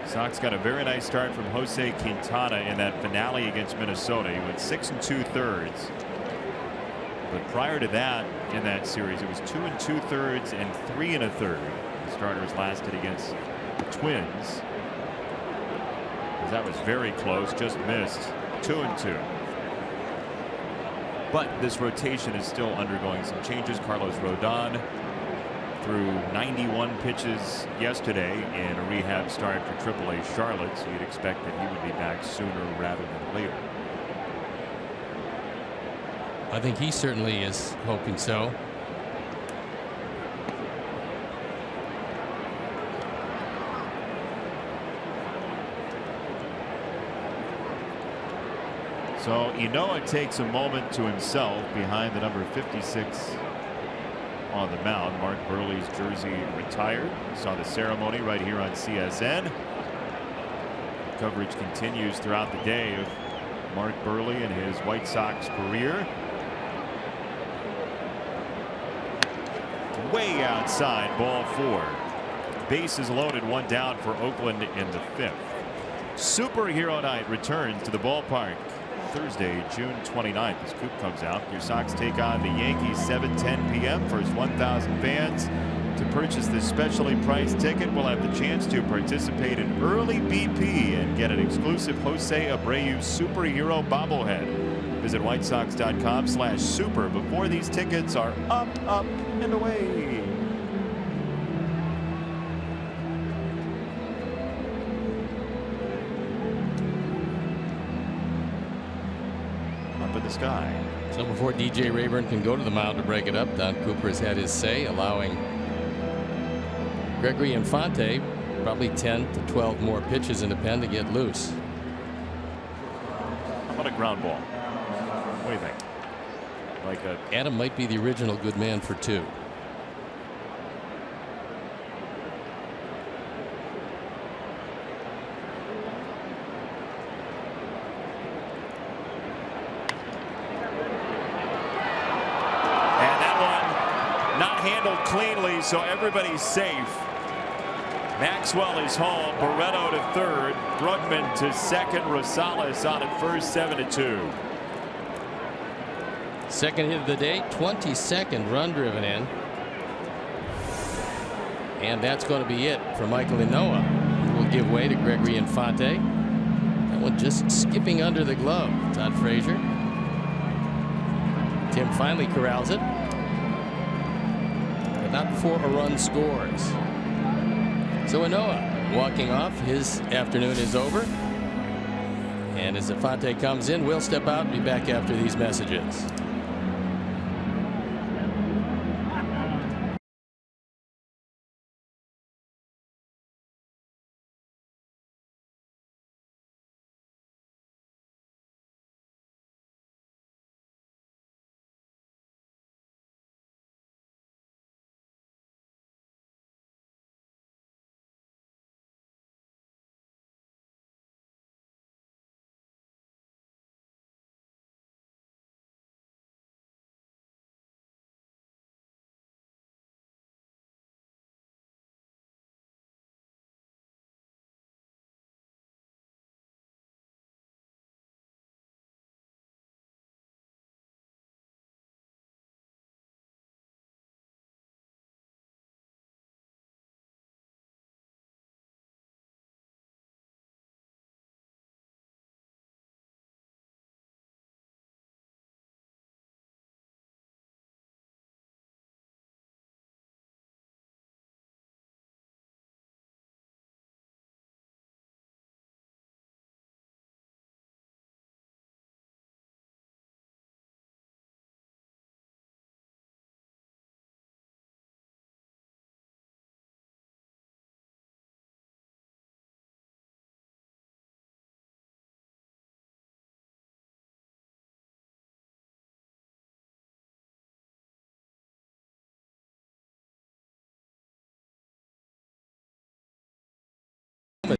Sox got a very nice start from Jose Quintana in that finale against Minnesota. He went 6 2/3. But prior to that, in that series, it was 2 2/3 and 3 1/3. The starters lasted against the Twins. That was very close, just missed. 2-2. But this rotation is still undergoing some changes. Carlos Rodon threw 91 pitches yesterday in a rehab start for AAA Charlotte, so you'd expect that he would be back sooner rather than later. I think he certainly is hoping so. So Inoa takes a moment to himself behind the number 56 on the mound. Mark Burley's jersey retired. Saw the ceremony right here on CSN. Coverage continues throughout the day of Mark Burley and his White Sox career. Way outside, ball 4. Bases loaded, one down for Oakland in the 5th. Superhero night returns to the ballpark Thursday, June 29th. As Coop comes out, your Sox take on the Yankees 7:10 p.m. First 1,000 fans to purchase this specially priced ticket will have the chance to participate in early BP and get an exclusive Jose Abreu superhero bobblehead. Visit whitesox.com/super before these tickets are up, and away. The sky. So before DJ Rayburn can go to the mound to break it up, Don Cooper has had his say, allowing Gregory Infante probably 10 to 12 more pitches in the pen to get loose. How about a ground ball? What do you think? Like a Adam might be the original good man for 2. cleanly, so everybody's safe. Maxwell is home. Barreto to third. Brugman to second. Rosales on at first. 7-2. Second hit of the day. 22nd run driven in. And that's going to be it for Michael Inoa. He will give way to Gregory Infante. That one just skipping under the glove. Todd Frazier. Tim finally corrals it. But not before a run scores. So Inoa walking off. His afternoon is over. And as Infante comes in, we'll step out and be back after these messages.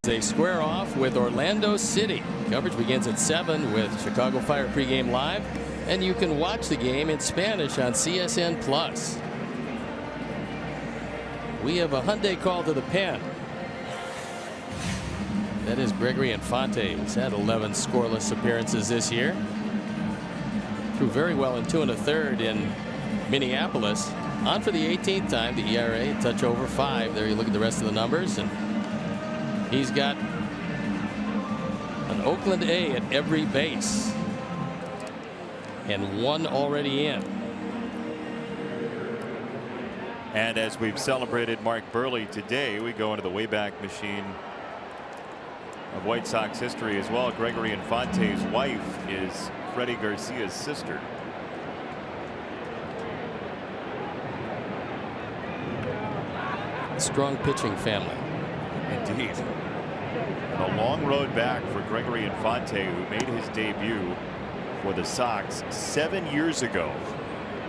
They square off with Orlando City. Coverage begins at 7 with Chicago Fire pregame live, and you can watch the game in Spanish on CSN Plus. We have a Hyundai call to the pen. That is Gregory Infante. He's had 11 scoreless appearances this year. Threw very well in 2 1/3 in Minneapolis. On for the 18th time. The ERA a touch over 5. There you look at the rest of the numbers, and he's got an Oakland A at every base and 1 already in. And as we've celebrated Mark Buehrle today, we go into the Wayback Machine of White Sox history as well. Gregory Infante's wife is Freddie Garcia's sister. Strong pitching family. Indeed. And a long road back for Gregory Infante, who made his debut for the Sox 7 years ago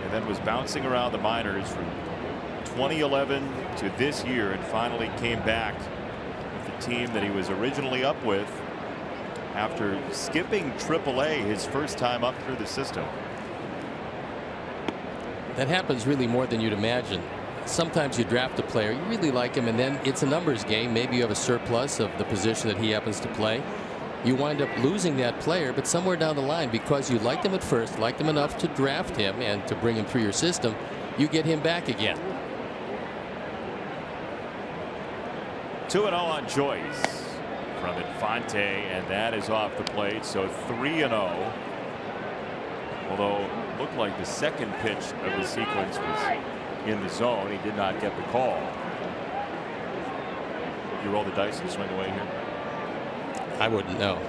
and then was bouncing around the minors from 2011 to this year and finally came back with the team that he was originally up with after skipping AAA his first time up through the system. That happens really more than you'd imagine. Sometimes you draft a player, you really like him, and then it's a numbers game. Maybe you have a surplus of the position that he happens to play. You wind up losing that player, but somewhere down the line, because you liked him at first, liked him enough to draft him and to bring him through your system, you get him back again. 2-0 on Joyce from Infante, and that is off the plate. So 3-0. Although it looked like the second pitch of the sequence was in the zone, he did not get the call. You roll the dice and swing away here? I wouldn't know,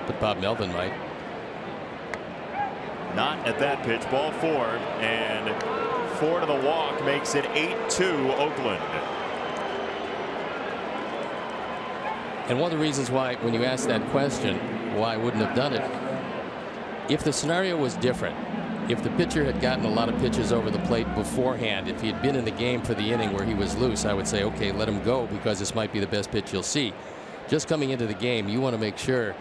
but Bob Melvin might. Not at that pitch. Ball 4, and 4 to the walk makes it 8-2 Oakland. And one of the reasons why, when you ask that question, why I wouldn't have done it, if the scenario was different, if the pitcher had gotten a lot of pitches over the plate beforehand, if he had been in the game for the inning where he was loose, I would say, okay, let him go because this might be the best pitch you'll see. Just coming into the game, you want to make sure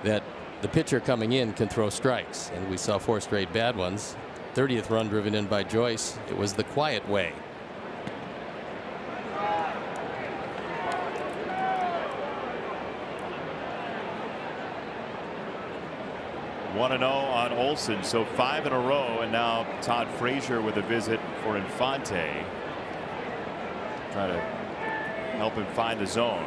that the pitcher coming in can throw strikes. And we saw 4 straight bad ones. 30th run driven in by Joyce. It was the quiet way. One 1-0 on Olson, so 5 in a row, and now Todd Frazier with a visit for Infante. Try to help him find the zone.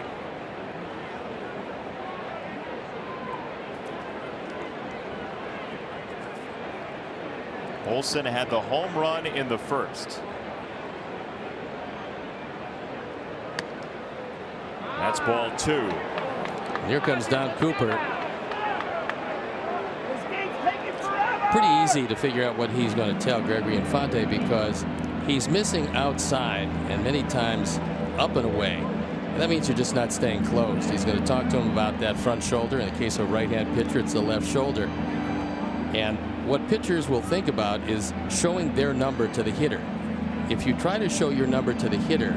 Olson had the home run in the first. That's ball 2. Here comes Don Cooper. Pretty easy to figure out what he's going to tell Gregory Infante because he's missing outside and many times up and away. And that means you're just not staying closed. He's going to talk to him about that front shoulder. In the case of a right-hand pitcher, it's the left shoulder. And what pitchers will think about is showing their number to the hitter. If you try to show your number to the hitter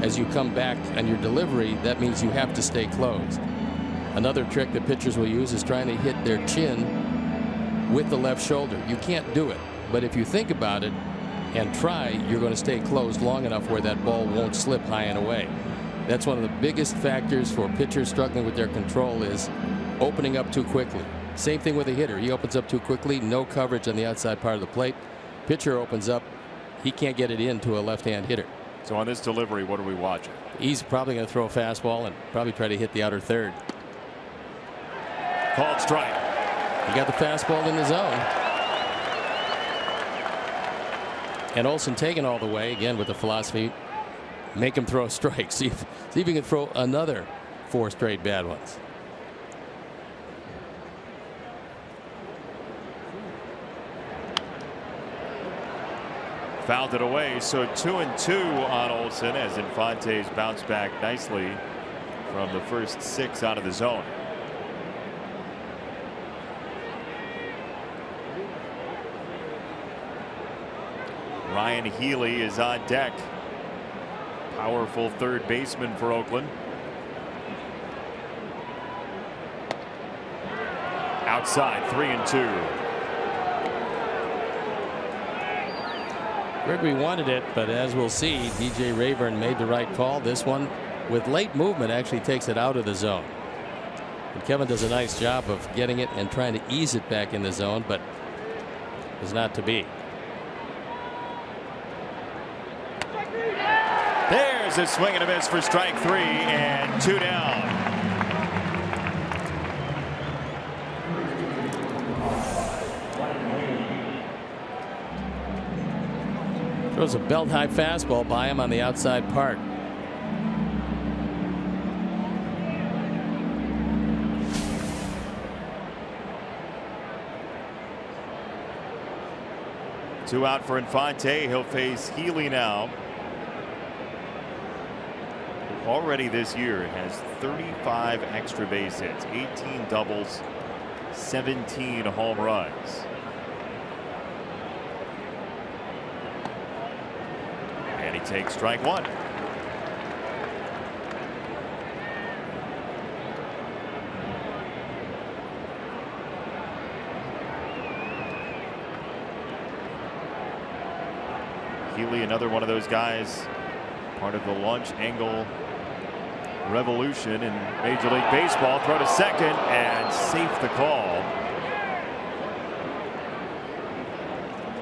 as you come back on your delivery, that means you have to stay closed. Another trick that pitchers will use is trying to hit their chin with the left shoulder. You can't do it, but if you think about it and try, you're going to stay closed long enough where that ball won't slip high and away. That's one of the biggest factors for pitchers struggling with their control is opening up too quickly. Same thing with a hitter. He opens up too quickly, no coverage on the outside part of the plate. Pitcher opens up, he can't get it into a left-hand hitter. So on this delivery, what are we watching? He's probably going to throw a fastball and probably try to hit the outer third. Called strike. He got the fastball in the zone. And Olson taking all the way again with the philosophy, make him throw strikes. See if he can throw another 4 straight bad ones. Fouled it away, so 2-2 on Olson as Infante's bounced back nicely from the first 6 out of the zone. Ryan Healy is on deck. Powerful third baseman for Oakland. Outside, 3-2. Gregory wanted it, but as we'll see, DJ Rayburn made the right call. This one, with late movement, actually takes it out of the zone. And Kevin does a nice job of getting it and trying to ease it back in the zone, but is not to be. There's a swing and a miss for strike 3 and 2 down. Throws a belt high fastball by him on the outside part. Two out for Infante. He'll face Healy now. Already this year has 35 extra base hits, 18 doubles, 17 home runs. And he takes strike 1. Healy, another one of those guys, part of the launch angle revolution in Major League Baseball. Throw to second and safe the call.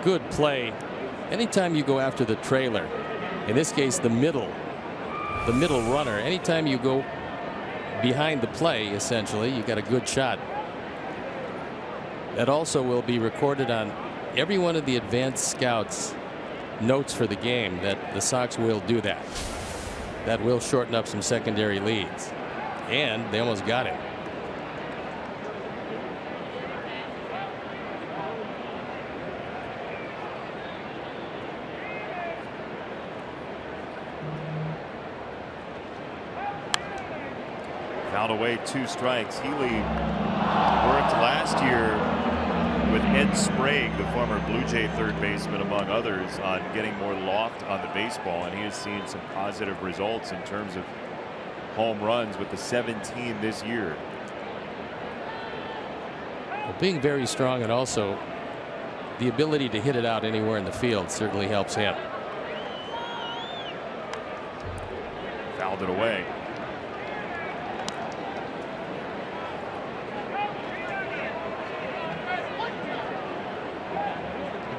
Good play. Anytime you go after the trailer, in this case the middle runner, anytime you go behind the play, essentially you got a good shot. That also will be recorded on every one of the advanced scouts notes for the game, that the Sox will do that. That will shorten up some secondary leads. And they almost got him. Fouled away, 2 strikes. Healy worked last year with Ed Sprague, the former Blue Jay third baseman, among others, on getting more loft on the baseball, and he has seen some positive results in terms of home runs with the 17 this year. Well, being very strong and also the ability to hit it out anywhere in the field certainly helps him. Fouled it away.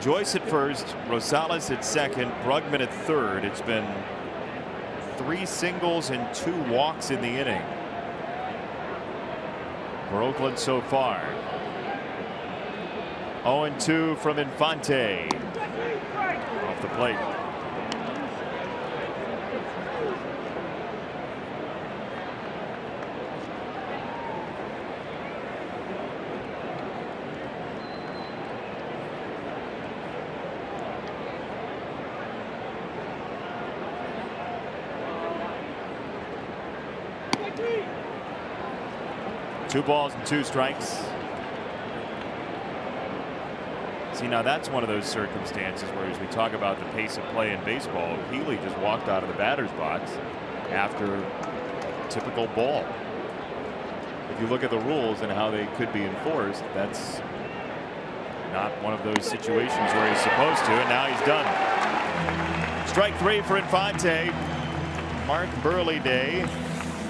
Joyce at first, Rosales at second, Brugman at third. It's been 3 singles and 2 walks in the inning for Oakland so far. 0-2 from Infante off the plate. Two balls and 2 strikes. See, now that's one of those circumstances where, as we talk about the pace of play in baseball, Healy just walked out of the batter's box after a typical ball. If you look at the rules and how they could be enforced, that's not one of those situations where he's supposed to, and now he's done. Strike 3 for Infante. Mark Burley Day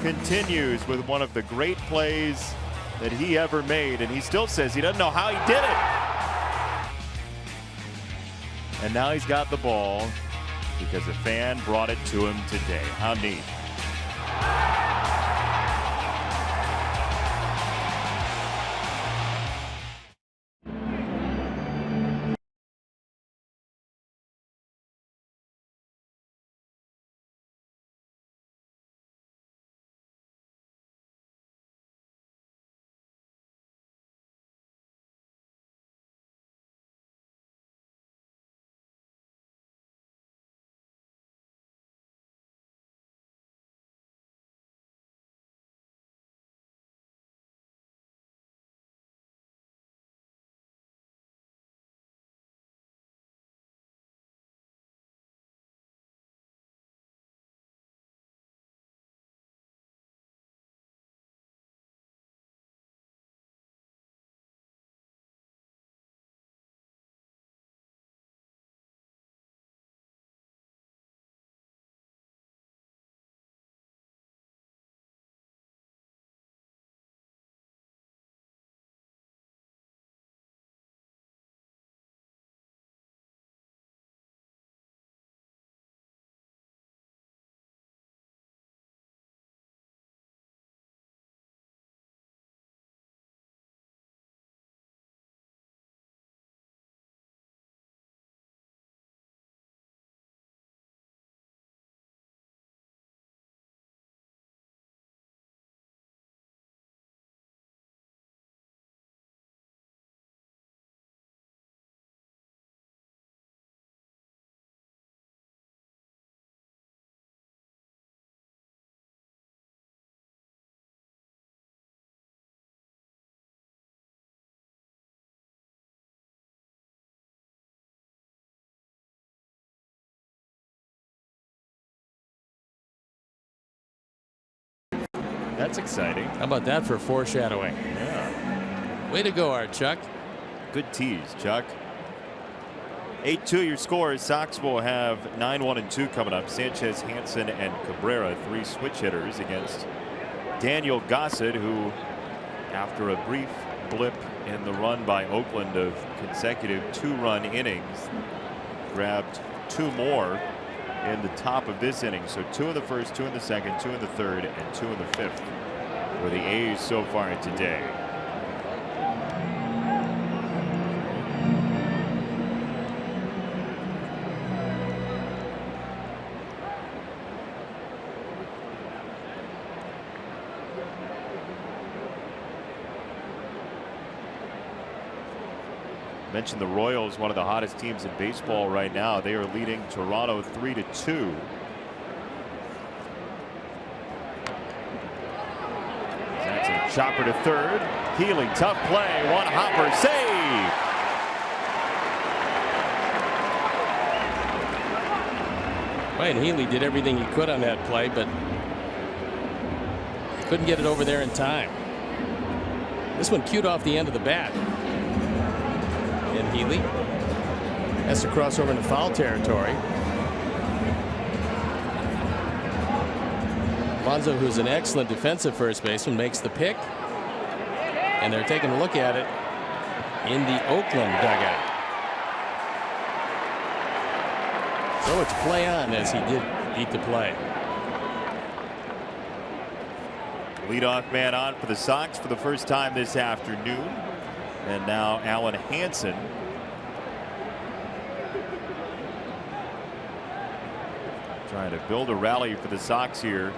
continues with one of the great plays that he ever made, and he still says he doesn't know how he did it. And now he's got the ball because a fan brought it to him today. How neat. That's exciting. How about that for foreshadowing? Yeah. Way to go, Art Chuck. Good tease, Chuck. 8-2 your score. Sox will have 9-1-2 coming up. Sanchez, Hansen, and Cabrera, 3 switch hitters against Daniel Gossett, who, after a brief blip in the run by Oakland of consecutive 2-run innings, grabbed 2 more in the top of this inning. So 2 in the first, 2 in the second, 2 in the third, and 2 in the fifth for the A's so far today. Mentioned the Royals, one of the hottest teams in baseball right now. They are leading Toronto 3-2. That's a chopper to third. Healy, tough play. One hopper, save. Ryan Healy did everything he could on that play, but couldn't get it over there in time. This one cued off the end of the bat. And Healy has to cross over into foul territory. Alonso, who's an excellent defensive first baseman, makes the pick. And they're taking a look at it in the Oakland dugout. So it's play on, as he did beat the play. Leadoff man on for the Sox for the first time this afternoon. And now Alan Hansen. Trying to build a rally for the Sox here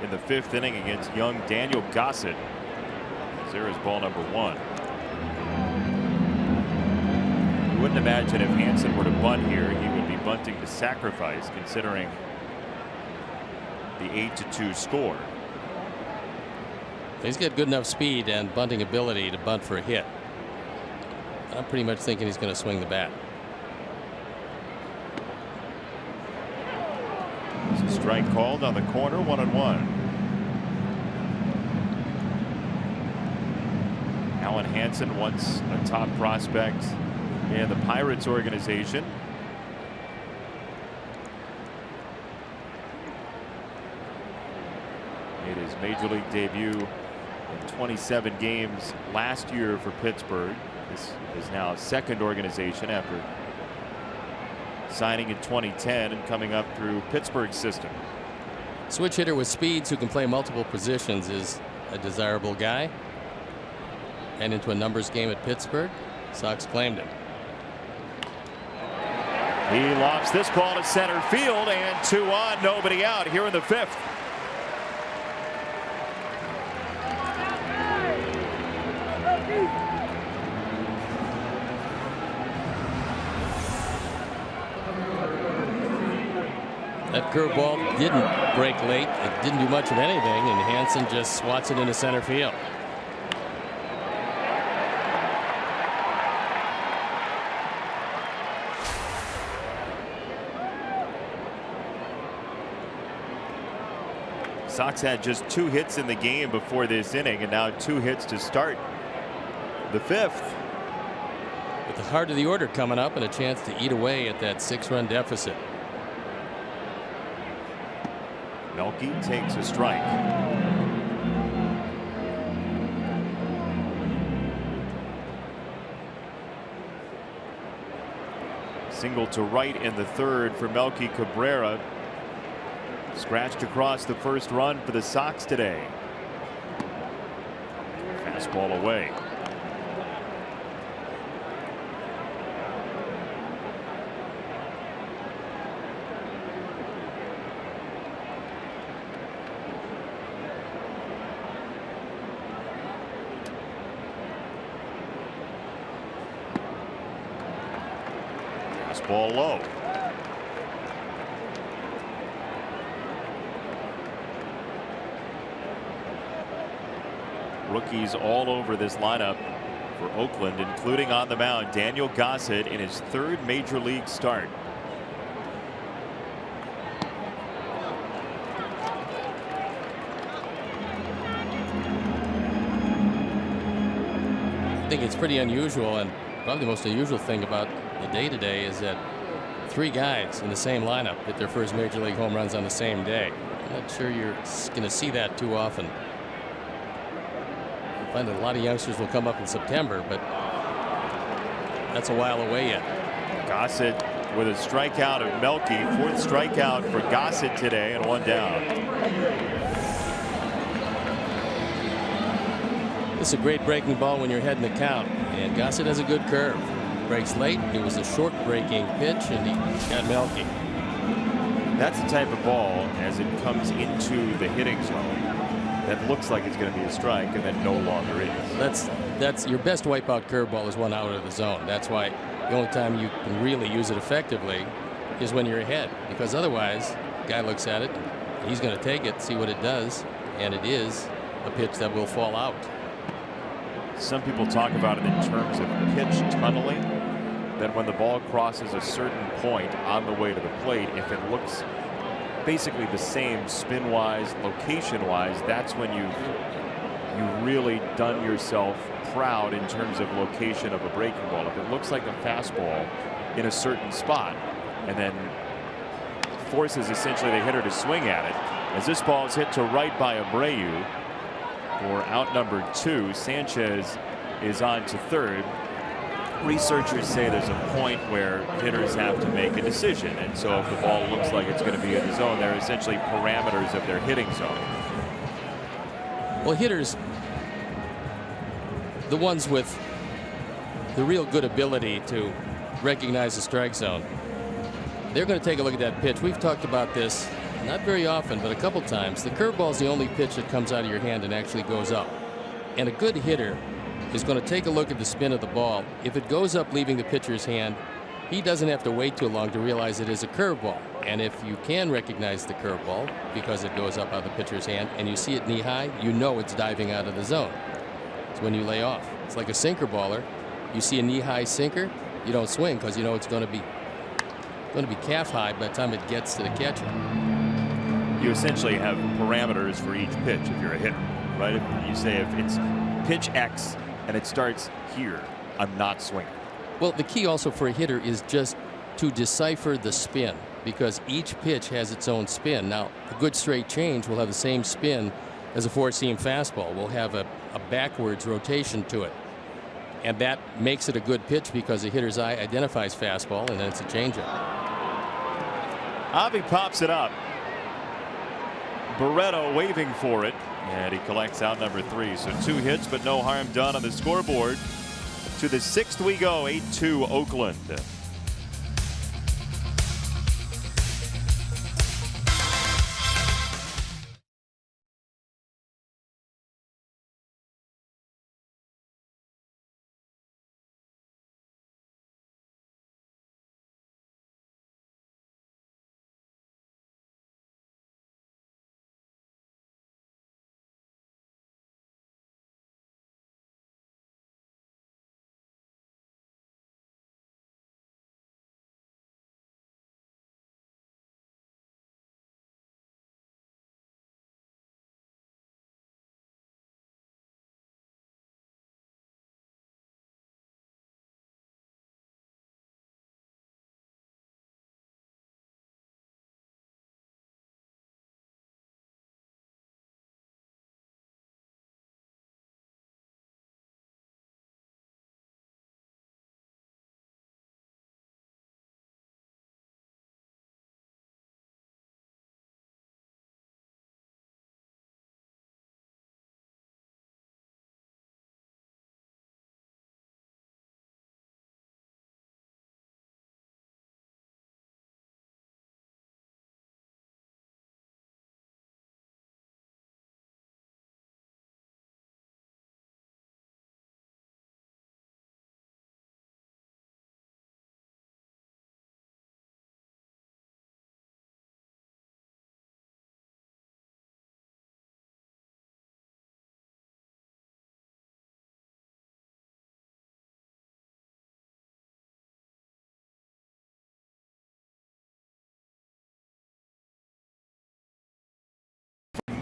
in the 5th inning against young Daniel Gossett. There's ball number 1. You wouldn't imagine if Hansen were to bunt here, he would be bunting to sacrifice, considering the 8-2 score. He's got good enough speed and bunting ability to bunt for a hit. I'm pretty much thinking he's going to swing the bat. There's a strike called on the corner, 1-1. Alan Hansen, once a top prospect in the Pirates organization. Made his major league debut in 27 games last year for Pittsburgh. This is now a second organization after signing in 2010 and coming up through Pittsburgh's system. Switch hitter with speeds who can play multiple positions is a desirable guy. And into a numbers game at Pittsburgh, Sox claimed him. He lofts this ball to center field, and 2 on, nobody out here in the 5th. That curveball didn't break late. It didn't do much of anything, and Hansen just swats it into center field. Sox had just 2 hits in the game before this inning, and now 2 hits to start the 5th. With the heart of the order coming up and a chance to eat away at that 6-run deficit. Melky takes a strike. Single to right in the 3rd for Melky Cabrera. Scratched across the first run for the Sox today. Fastball away. Fastball low. Rookies all over this lineup for Oakland, including on the mound Daniel Gossett in his 3rd major league start. think it's pretty unusual, and probably the most unusual thing about the day today is that 3 guys in the same lineup hit their first major league home runs on the same day. I'm not sure you're going to see that too often. I find that a lot of youngsters will come up in September, but that's a while away yet. Gossett with a strikeout of Melky. 4th strikeout for Gossett today, and 1 down. This is a great breaking ball when you're ahead in the count, and Gossett has a good curve. Breaks late. It was a short breaking pitch, and he got Melky. That's the type of ball, as it comes into the hitting zone, that looks like it's going to be a strike and then no longer is. That's your best wipeout curveball is one out of the zone. That's why the only time you can really use it effectively is when you're ahead, because otherwise, the guy looks at it, he's going to take it, see what it does, and it is a pitch that will fall out. Some people talk about it in terms of pitch tunneling, that when the ball crosses a certain point on the way to the plate, if it looks basically the same spin-wise, location-wise, that's when you've really done yourself proud in terms of location of a breaking ball. If it looks like a fastball in a certain spot and then forces essentially the hitter to swing at it, as this ball is hit to right by Abreu for out number 2. Sanchez is on to 3rd. Researchers say there's a point where hitters have to make a decision, and so if the ball looks like it's going to be in the zone, they're essentially parameters of their hitting zone. Well, hitters, the ones with the real good ability to recognize the strike zone, they're going to take a look at that pitch. We've talked about this not very often, but a couple times. The curveball is the only pitch that comes out of your hand and actually goes up. And a good hitter is going to take a look at the spin of the ball. If it goes up leaving the pitcher's hand, he doesn't have to wait too long to realize it is a curveball. And if you can recognize the curveball because it goes up out of the pitcher's hand and you see it knee high, you know it's diving out of the zone. It's when you lay off. It's like a sinker baller. You see a knee high sinker, you don't swing because you know it's going to be calf high by the time it gets to the catcher. You essentially have parameters for each pitch if you're a hitter, right? If you say if it's pitch X and it starts here, I'm not swinging. Well, the key also for a hitter is just to decipher the spin, because each pitch has its own spin. Now, a good straight change will have the same spin as a 4-seam fastball. Will have a backwards rotation to it. And that makes it a good pitch because the hitter's eye identifies fastball, and then it's a changeup. Avi pops it up. Barreto waving for it, and he collects out number 3. So 2 hits, but no harm done on the scoreboard. To the 6th we go, 8-2 Oakland.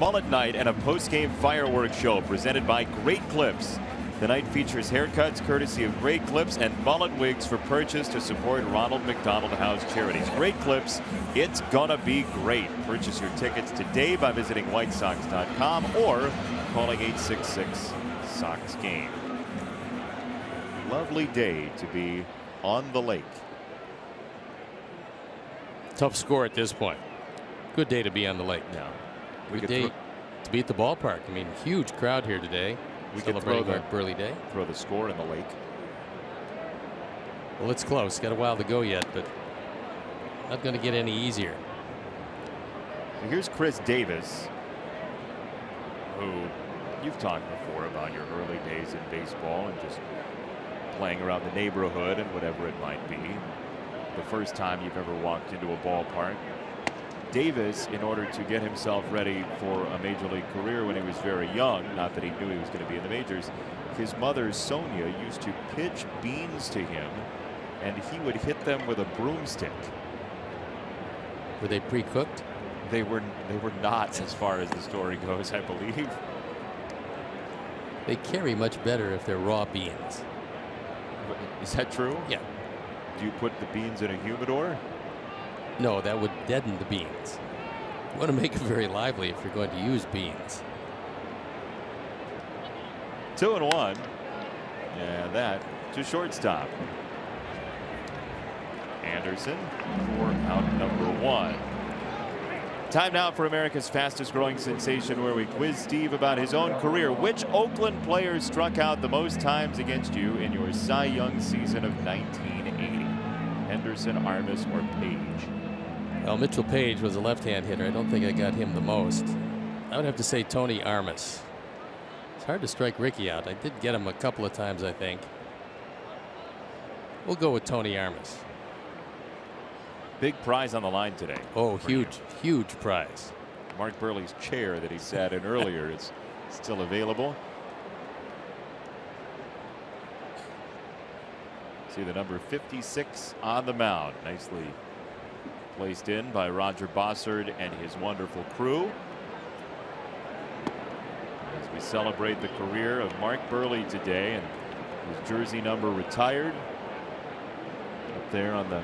Mullet Night and a post-game fireworks show presented by Great Clips. The night features haircuts courtesy of Great Clips and mullet wigs for purchase to support Ronald McDonald House charities. Great Clips, it's gonna be great. Purchase your tickets today by visiting whitesox.com or calling 866-SOX-GAME. Lovely day to be on the lake. Tough score at this point. Good day to be on the lake now. Good day to be at the ballpark. I mean, huge crowd here today. We could throw the Mark Burley Day. Throw the score in the lake. Well, it's close. Got a while to go yet, but not going to get any easier. Here's Chris Davis, who you've talked before about your early days in baseball and just playing around the neighborhood and whatever it might be. The first time you've ever walked into a ballpark. Davis, in order to get himself ready for a major league career when he was very young, not that he knew he was going to be in the majors, his mother Sonia used to pitch beans to him and he would hit them with a broomstick. Were they pre-cooked? They were not, as far as the story goes, I believe. They carry much better if they're raw beans. Is that true? Yeah. Do you put the beans in a humidor? No, that would deaden the beans. You want to make them very lively if you're going to use beans. 2-1. And that to shortstop. Anderson for out number 1. Time now for America's fastest growing sensation, where we quiz Steve about his own career. Which Oakland players struck out the most times against you in your Cy Young season of 1980? Henderson, Armas, or Page? Well, Mitchell Page was a left-hand hitter. I don't think I got him the most. I would have to say Tony Armas. It's hard to strike Ricky out. I did get him a couple of times, I think. We'll go with Tony Armas. Big prize on the line today. Oh, huge prize. Mark Burley's chair that he sat in earlier is still available. See the number 56 on the mound. Nicely placed in by Roger Bossard and his wonderful crew. As we celebrate the career of Mark Burley today, and his jersey number retired up there on the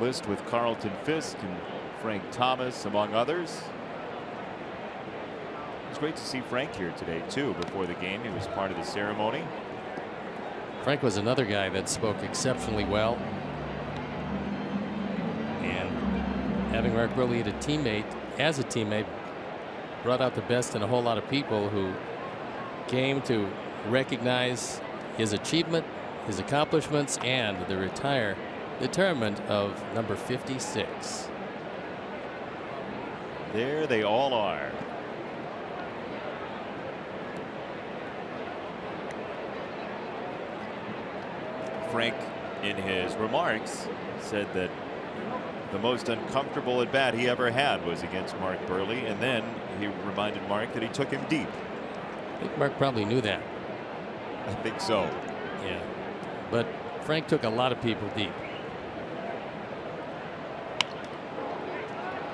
list with Carlton Fisk and Frank Thomas, among others. It was great to see Frank here today too. Before the game, he was part of the ceremony. Frank was another guy that spoke exceptionally well, and having Mark Burley as a teammate brought out the best in a whole lot of people who came to recognize his achievement, his accomplishments, and the retirement of number 56. There they all are. Frank, in his remarks, said that the most uncomfortable at bat he ever had was against Mark Burley, and then he reminded Mark that he took him deep. I think Mark probably knew that. I think so. Yeah, but Frank took a lot of people deep.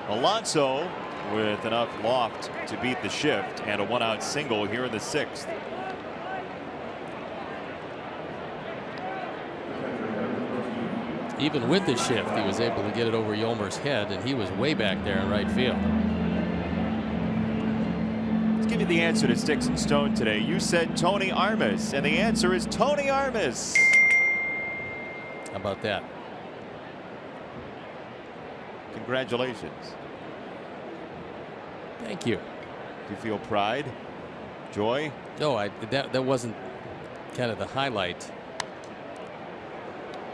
Alonso with enough loft to beat the shift and a 1-out single here in the 6th. Even with the shift, he was able to get it over Yolmer's head, and he was way back there in right field. Let's give you the answer to Sticks and Stone today. You said Tony Armas, and the answer is Tony Armas. How about that? Congratulations. Thank you. Do you feel pride, joy? No, that wasn't kind of the highlight.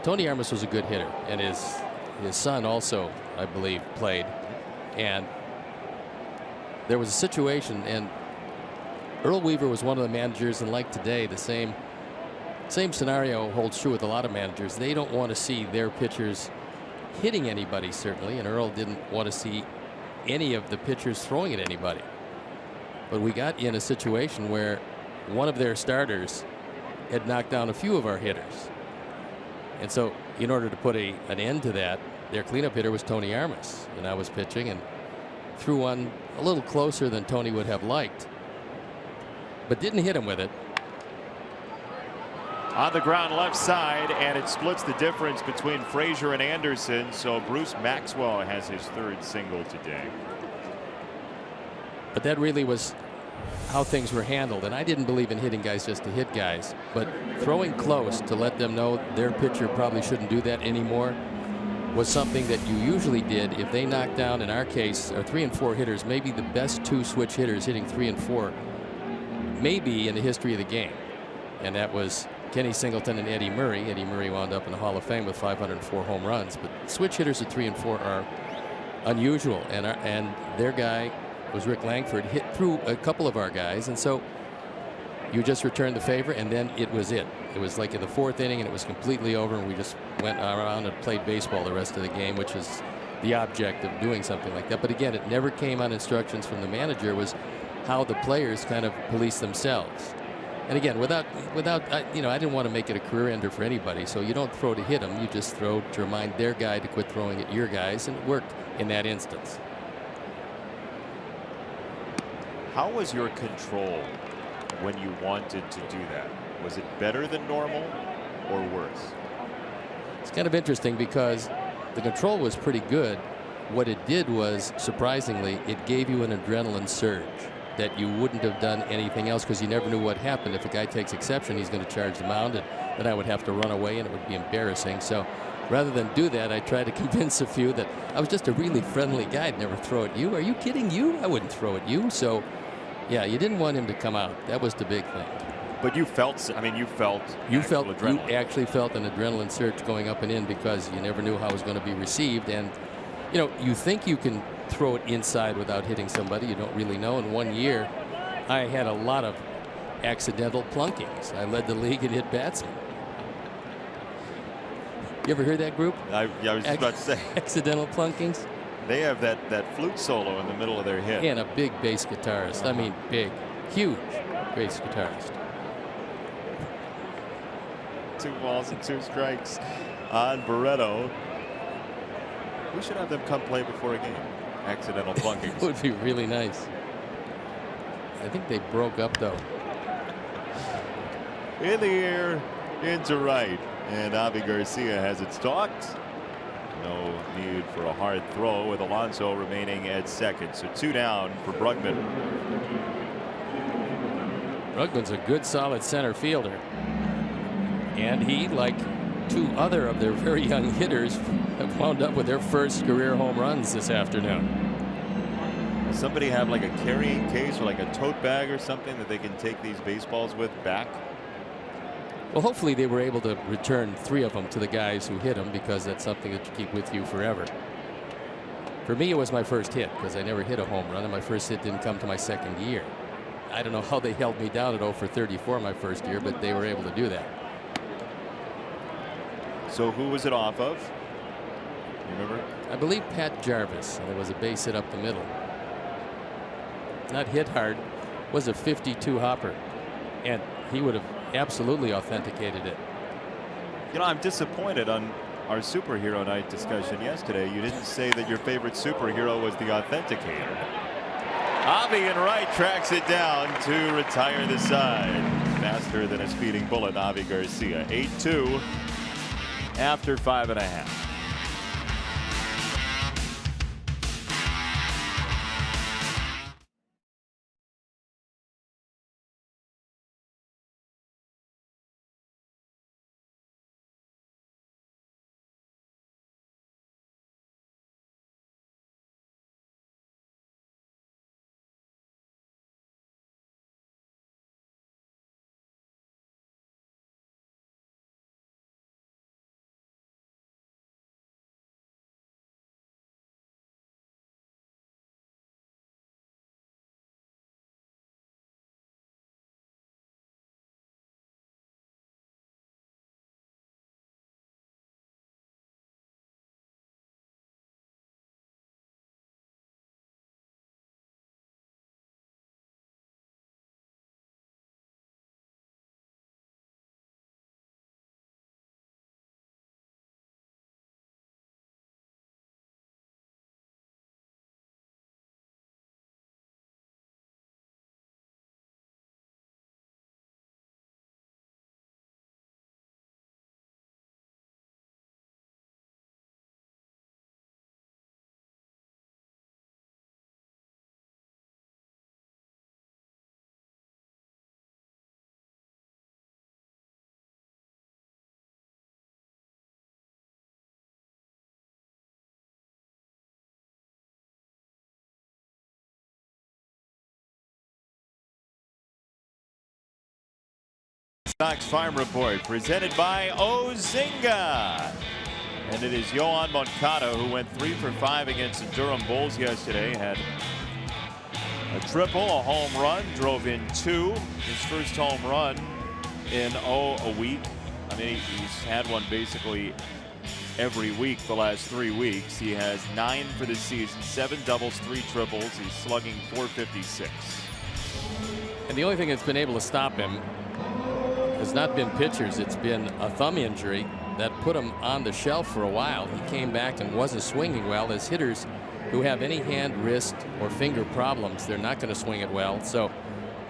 Tony Armas was a good hitter, and his son also, I believe, played. And there was a situation, and Earl Weaver was one of the managers, and like today, the same scenario holds true with a lot of managers. They don't want to see their pitchers hitting anybody, certainly, and Earl didn't want to see any of the pitchers throwing at anybody. But we got in a situation where one of their starters had knocked down a few of our hitters. And so in order to put an end to that, their cleanup hitter was Tony Armas, and I was pitching and threw one a little closer than Tony would have liked. but didn't hit him with it. On the ground left side, and it splits the difference between Frazier and Anderson. So Bruce Maxwell has his third single today. But that really was how things were handled. And I didn't believe in hitting guys just to hit guys. But throwing close to let them know their pitcher probably shouldn't do that anymore was something that you usually did if they knocked down, in our case, our 3 and 4 hitters, maybe the best 2 switch hitters hitting 3 and 4, maybe in the history of the game. And that was Kenny Singleton and Eddie Murray. Eddie Murray wound up in the Hall of Fame with 504 home runs. But switch hitters at 3 and 4 are unusual. And their guy was Rick Langford, hit through a couple of our guys. And so you just returned the favor, and then it was it. It was like in the 4th inning, and it was completely over, and we just went around and played baseball the rest of the game, which is the object of doing something like that. But again, it never came on instructions from the manager. It was how the players kind of police themselves. And again, without you know, I didn't want to make it a career ender for anybody. So you don't throw to hit them. You just throw to remind their guy to quit throwing at your guys, and it worked in that instance. How was your control when you wanted to do that? Was it better than normal or worse? It's kind of interesting because the control was pretty good. What it did was, surprisingly, it gave you an adrenaline surge that you wouldn't have done anything else, because you never knew what happened. If a guy takes exception, he's going to charge the mound, and then I would have to run away, and it would be embarrassing. So rather than do that, I tried to convince a few that I was just a really friendly guy. I'd never throw at you. Are you kidding? You? I wouldn't throw at you. So yeah, you didn't want him to come out. That was the big thing. But you felt, I mean, you actually felt an adrenaline surge going up and in, because you never knew how it was going to be received. And you know, you think you can throw it inside without hitting somebody. You don't really know. In 1 year, I had a lot of accidental plunkings. I led the league in hit batsmen. You ever heard that group? I was just about to say. Accidental plunkings. They have that flute solo in the middle of their hit. And a big bass guitarist. I mean, big, huge bass guitarist. 2 balls and 2 strikes on Barreto. We should have them come play before a game. Accidental plunkings. It would be really nice. I think they broke up, though. In the air, into right. And Avi Garcia has it stalked. No need for a hard throw, with Alonso remaining at second. So 2 down for Brugman. Brugman's a good, solid center fielder. And he, like 2 other of their very young hitters, have wound up with their first career home runs this afternoon. Does somebody have like a carrying case or like a tote bag or something that they can take these baseballs with back? Well, hopefully they were able to return 3 of them to the guys who hit them, because that's something that you keep with you forever. For me, it was my first hit, because I never hit a home run, and my first hit didn't come to my 2nd year. I don't know how they held me down at 0 for 34 my first year, but they were able to do that. So who was it off of? You remember? I believe Pat Jarvis, and it was a base hit up the middle. Not hit hard, was a 52 hopper, and he would have absolutely authenticated it. You know, I'm disappointed on our superhero night discussion yesterday. You didn't say that your favorite superhero was the authenticator. Avi in right tracks it down to retire the side. Faster than a speeding bullet, Avi Garcia. 8-2 after 5.5. Sox Farm Report presented by Ozinga. And it is Yoan Moncada who went 3 for 5 against the Durham Bulls yesterday. Had a triple, a home run, drove in 2. His first home run in a week. I mean, he's had one basically every week the last 3 weeks. He has 9 for the season, 7 doubles, 3 triples. He's slugging .456. And the only thing that's been able to stop him has not been pitchers. It's been a thumb injury that put him on the shelf for a while. He came back and wasn't swinging well. As hitters who have any hand, wrist, or finger problems, they're not going to swing it well. So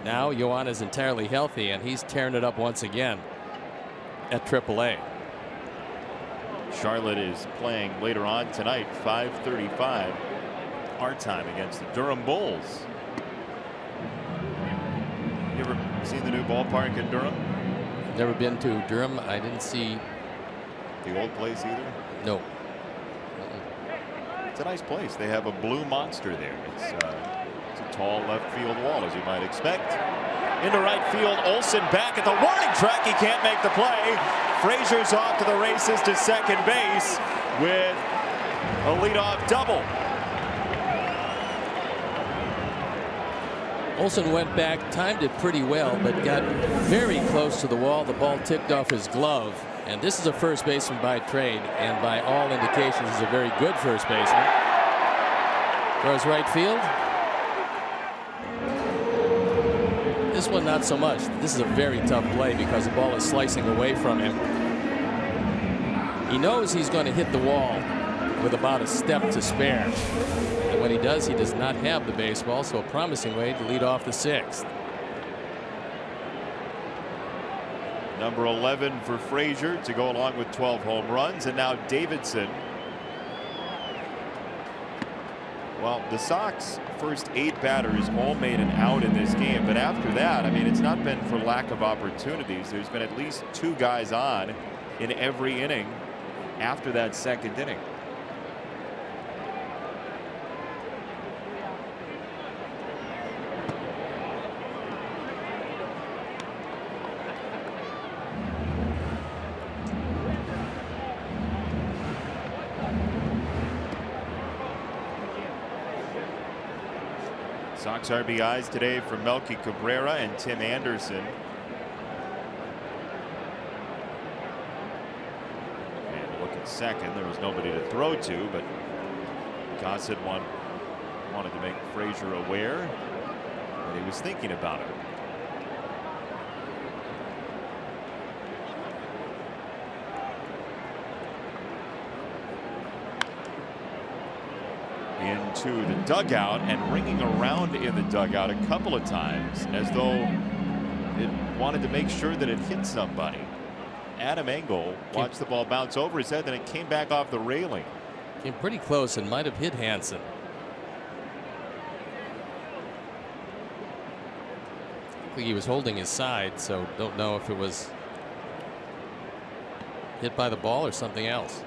now Yoan is entirely healthy, and he's tearing it up once again at AAA. Charlotte is playing later on tonight, 5:35 our time, against the Durham Bulls. You ever seen the new ballpark in Durham? Never been to Durham. I didn't see the old place either. No. It's a nice place. They have a blue monster there. It's a tall left field wall, as you might expect. Into right field, Olsen back at the warning track. He can't make the play. Frazier's off to the races to second base with a leadoff double. Olsen went back, timed it pretty well, but got very close to the wall. The ball tipped off his glove. And this is a first baseman by trade, and by all indications is a very good first baseman. Throws right field. This one not so much. This is a very tough play because the ball is slicing away from him. He knows he's going to hit the wall with about a step to spare. And when he does not have the baseball, so a promising way to lead off the 6th. Number 11 for Frazier to go along with 12 home runs. And now Davidson. Well, the Sox first 8 batters all made an out in this game, but after that, I mean, it's not been for lack of opportunities. There's been at least 2 guys on in every inning after that second inning. Sox RBIs today from Melky Cabrera and Tim Anderson. And look at second. There was nobody to throw to, but Gossett wanted to make Frazier aware that he was thinking about it. Into the dugout and ringing around in the dugout a couple of times as though it wanted to make sure that it hit somebody. Adam Engel watched the ball bounce over his head, then it came back off the railing. Came pretty close and might have hit Hansen. I think he was holding his side, so don't know if it was hit by the ball or something else.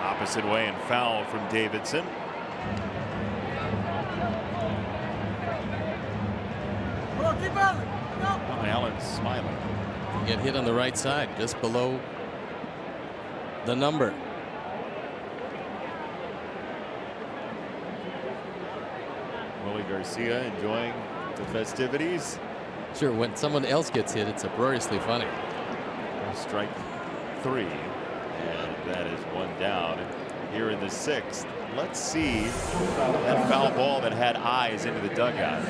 Opposite way and foul from Davidson. Allen's smiling. You get hit on the right side, just below the number. Willie Garcia enjoying the festivities. Sure, when someone else gets hit, it's uproariously funny. Strike 3. And that is 1 down here in the 6th. Let's see that foul ball that had eyes into the dugout.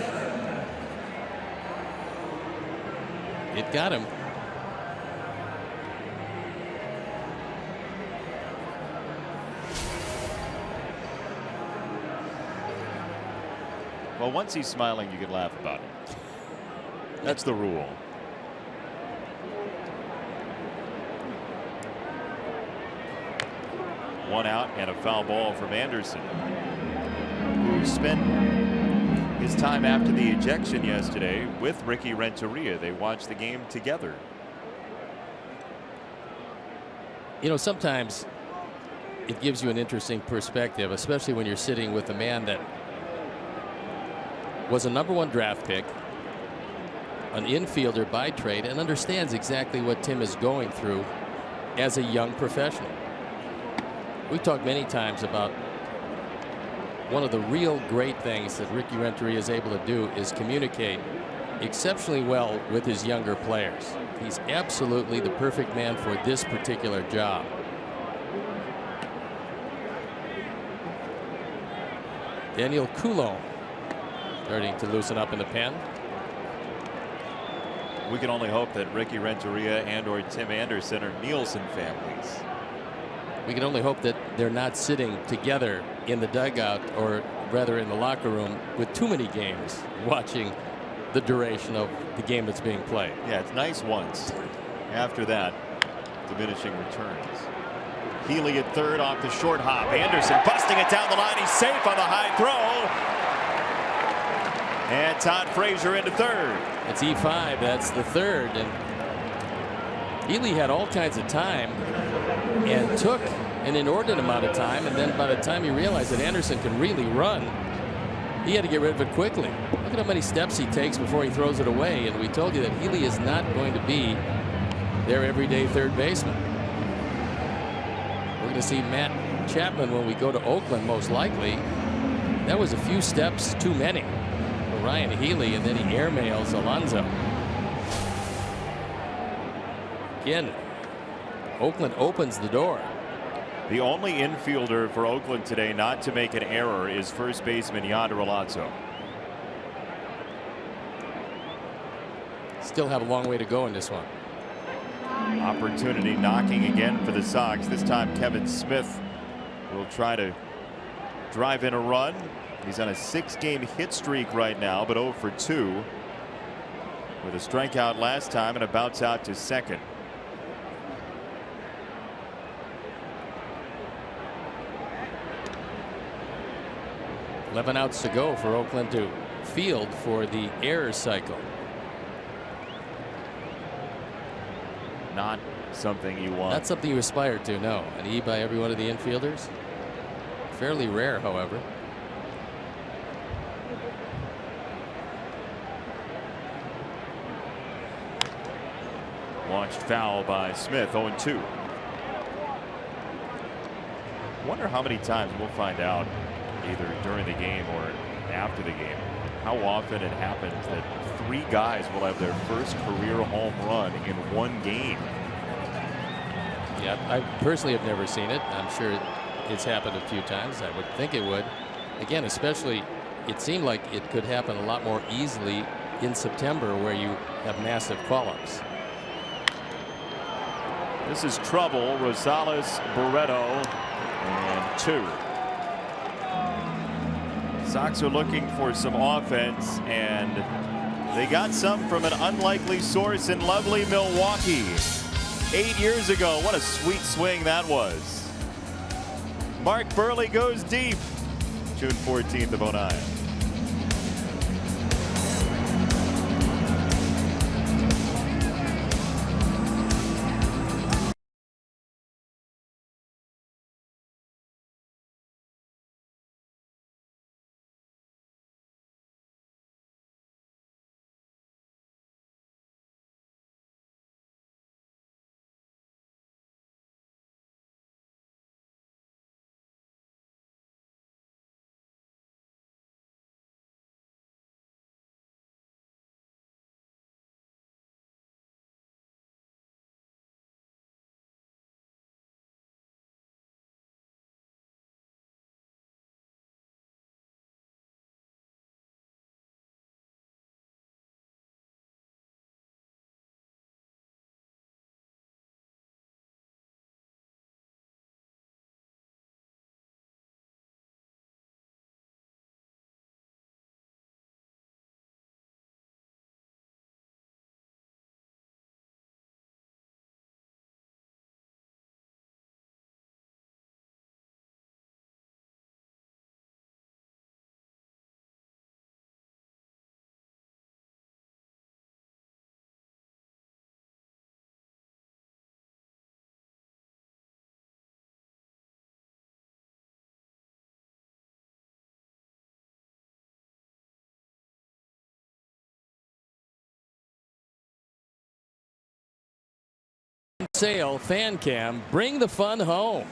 It got him. Well, once he's smiling, you can laugh about it. That's the rule. One out and a foul ball from Anderson, who spent his time after the ejection yesterday with Ricky Renteria. They watched the game together. You know, sometimes it gives you an interesting perspective, especially when you're sitting with a man that was a #1 draft pick, an infielder by trade, and understands exactly what Tim is going through as a young professional. We've talked many times about one of the real great things that Ricky Renteria is able to do is communicate exceptionally well with his younger players. He's absolutely the perfect man for this particular job. Daniel Coulomb starting to loosen up in the pen. We can only hope that Ricky Renteria and or Tim Anderson are Nielsen families. We can only hope that they're not sitting together in the dugout, or rather in the locker room, with too many games watching the duration of the game that's being played. Yeah, it's nice once. After that, diminishing returns. Healy at third off the short hop. Anderson busting it down the line. He's safe on the high throw. And Todd Frazier into third. It's E5. That's the third. And Healy had all kinds of time and took an inordinate amount of time. And then by the time he realized that Anderson can really run, he had to get rid of it quickly. Look at how many steps he takes before he throws it away. And we told you that Healy is not going to be their everyday third baseman. We're going to see Matt Chapman when we go to Oakland, most likely. That was a few steps too many for Ryan Healy, and then he airmails Alonso. Again, Oakland opens the door. The only infielder for Oakland today not to make an error is first baseman Yonder Alonso. Still have a long way to go in this one. Opportunity knocking again for the Sox. This time Kevin Smith will try to drive in a run. He's on a 6-game hit streak right now, but 0 for 2 with a strikeout last time and a bounce out to second. Eleven outs to go for Oakland to field for the error cycle. Not something you want. Not something you aspire to, no. An E by every one of the infielders. Fairly rare, however. Launched foul by Smith. 0-2. Wonder how many times we'll find out, either during the game or after the game, how often it happens that 3 guys will have their first career home run in one game. Yeah, I personally have never seen it. I'm sure it's happened a few times. I would think it would. Again, especially, it seemed like it could happen a lot more easily in September, where you have massive call-ups. This is trouble. Rosales, Barreto, and 2. Sox are looking for some offense, and they got some from an unlikely source in lovely Milwaukee 8 years ago. What a sweet swing that was. Mark Buehrle goes deep. June 14th of '09. Sale fan cam. Bring the fun home.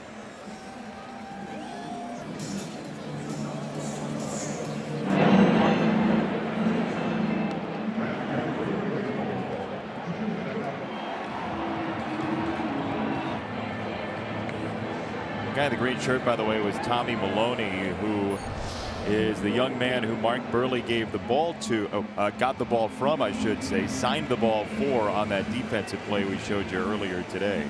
The guy in the green shirt, by the way, was Tommy Maloney, who is the young man who Mark Burley gave the ball to, got the ball from, I should say, signed the ball for on that defensive play we showed you earlier today.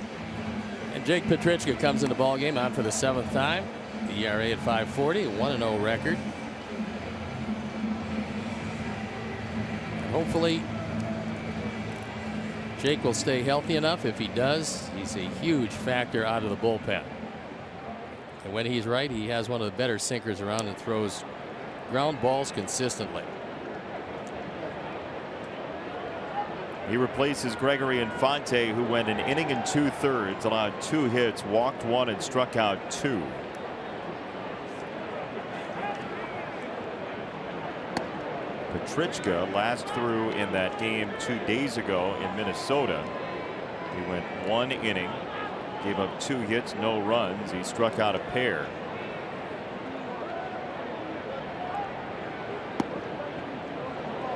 And Jake Petrichka comes in the ball game out for the 7th time. The ERA at 5.40, 1-0 record. Hopefully, Jake will stay healthy enough. If he does, he's a huge factor out of the bullpen. And when he's right, he has one of the better sinkers around and throws ground balls consistently. He replaces Gregory Infante, who went an inning and 2/3, allowed 2 hits, walked 1, and struck out 2. Petrichka last threw in that game 2 days ago in Minnesota. He went 1 inning, gave up 2 hits, no runs. He struck out a pair.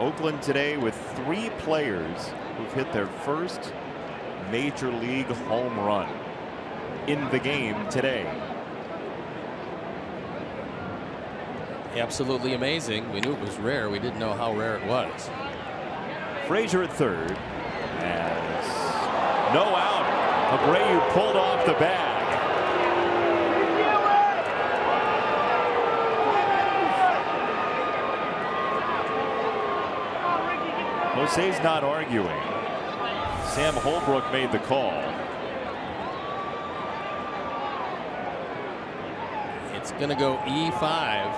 Oakland today with 3 players who've hit their first major league home run in the game today. Absolutely amazing. We knew it was rare. We didn't know how rare it was. Frazier at third. As no out. Abreu pulled off the bag. Jose's not arguing. Sam Holbrook made the call. It's going to go E5.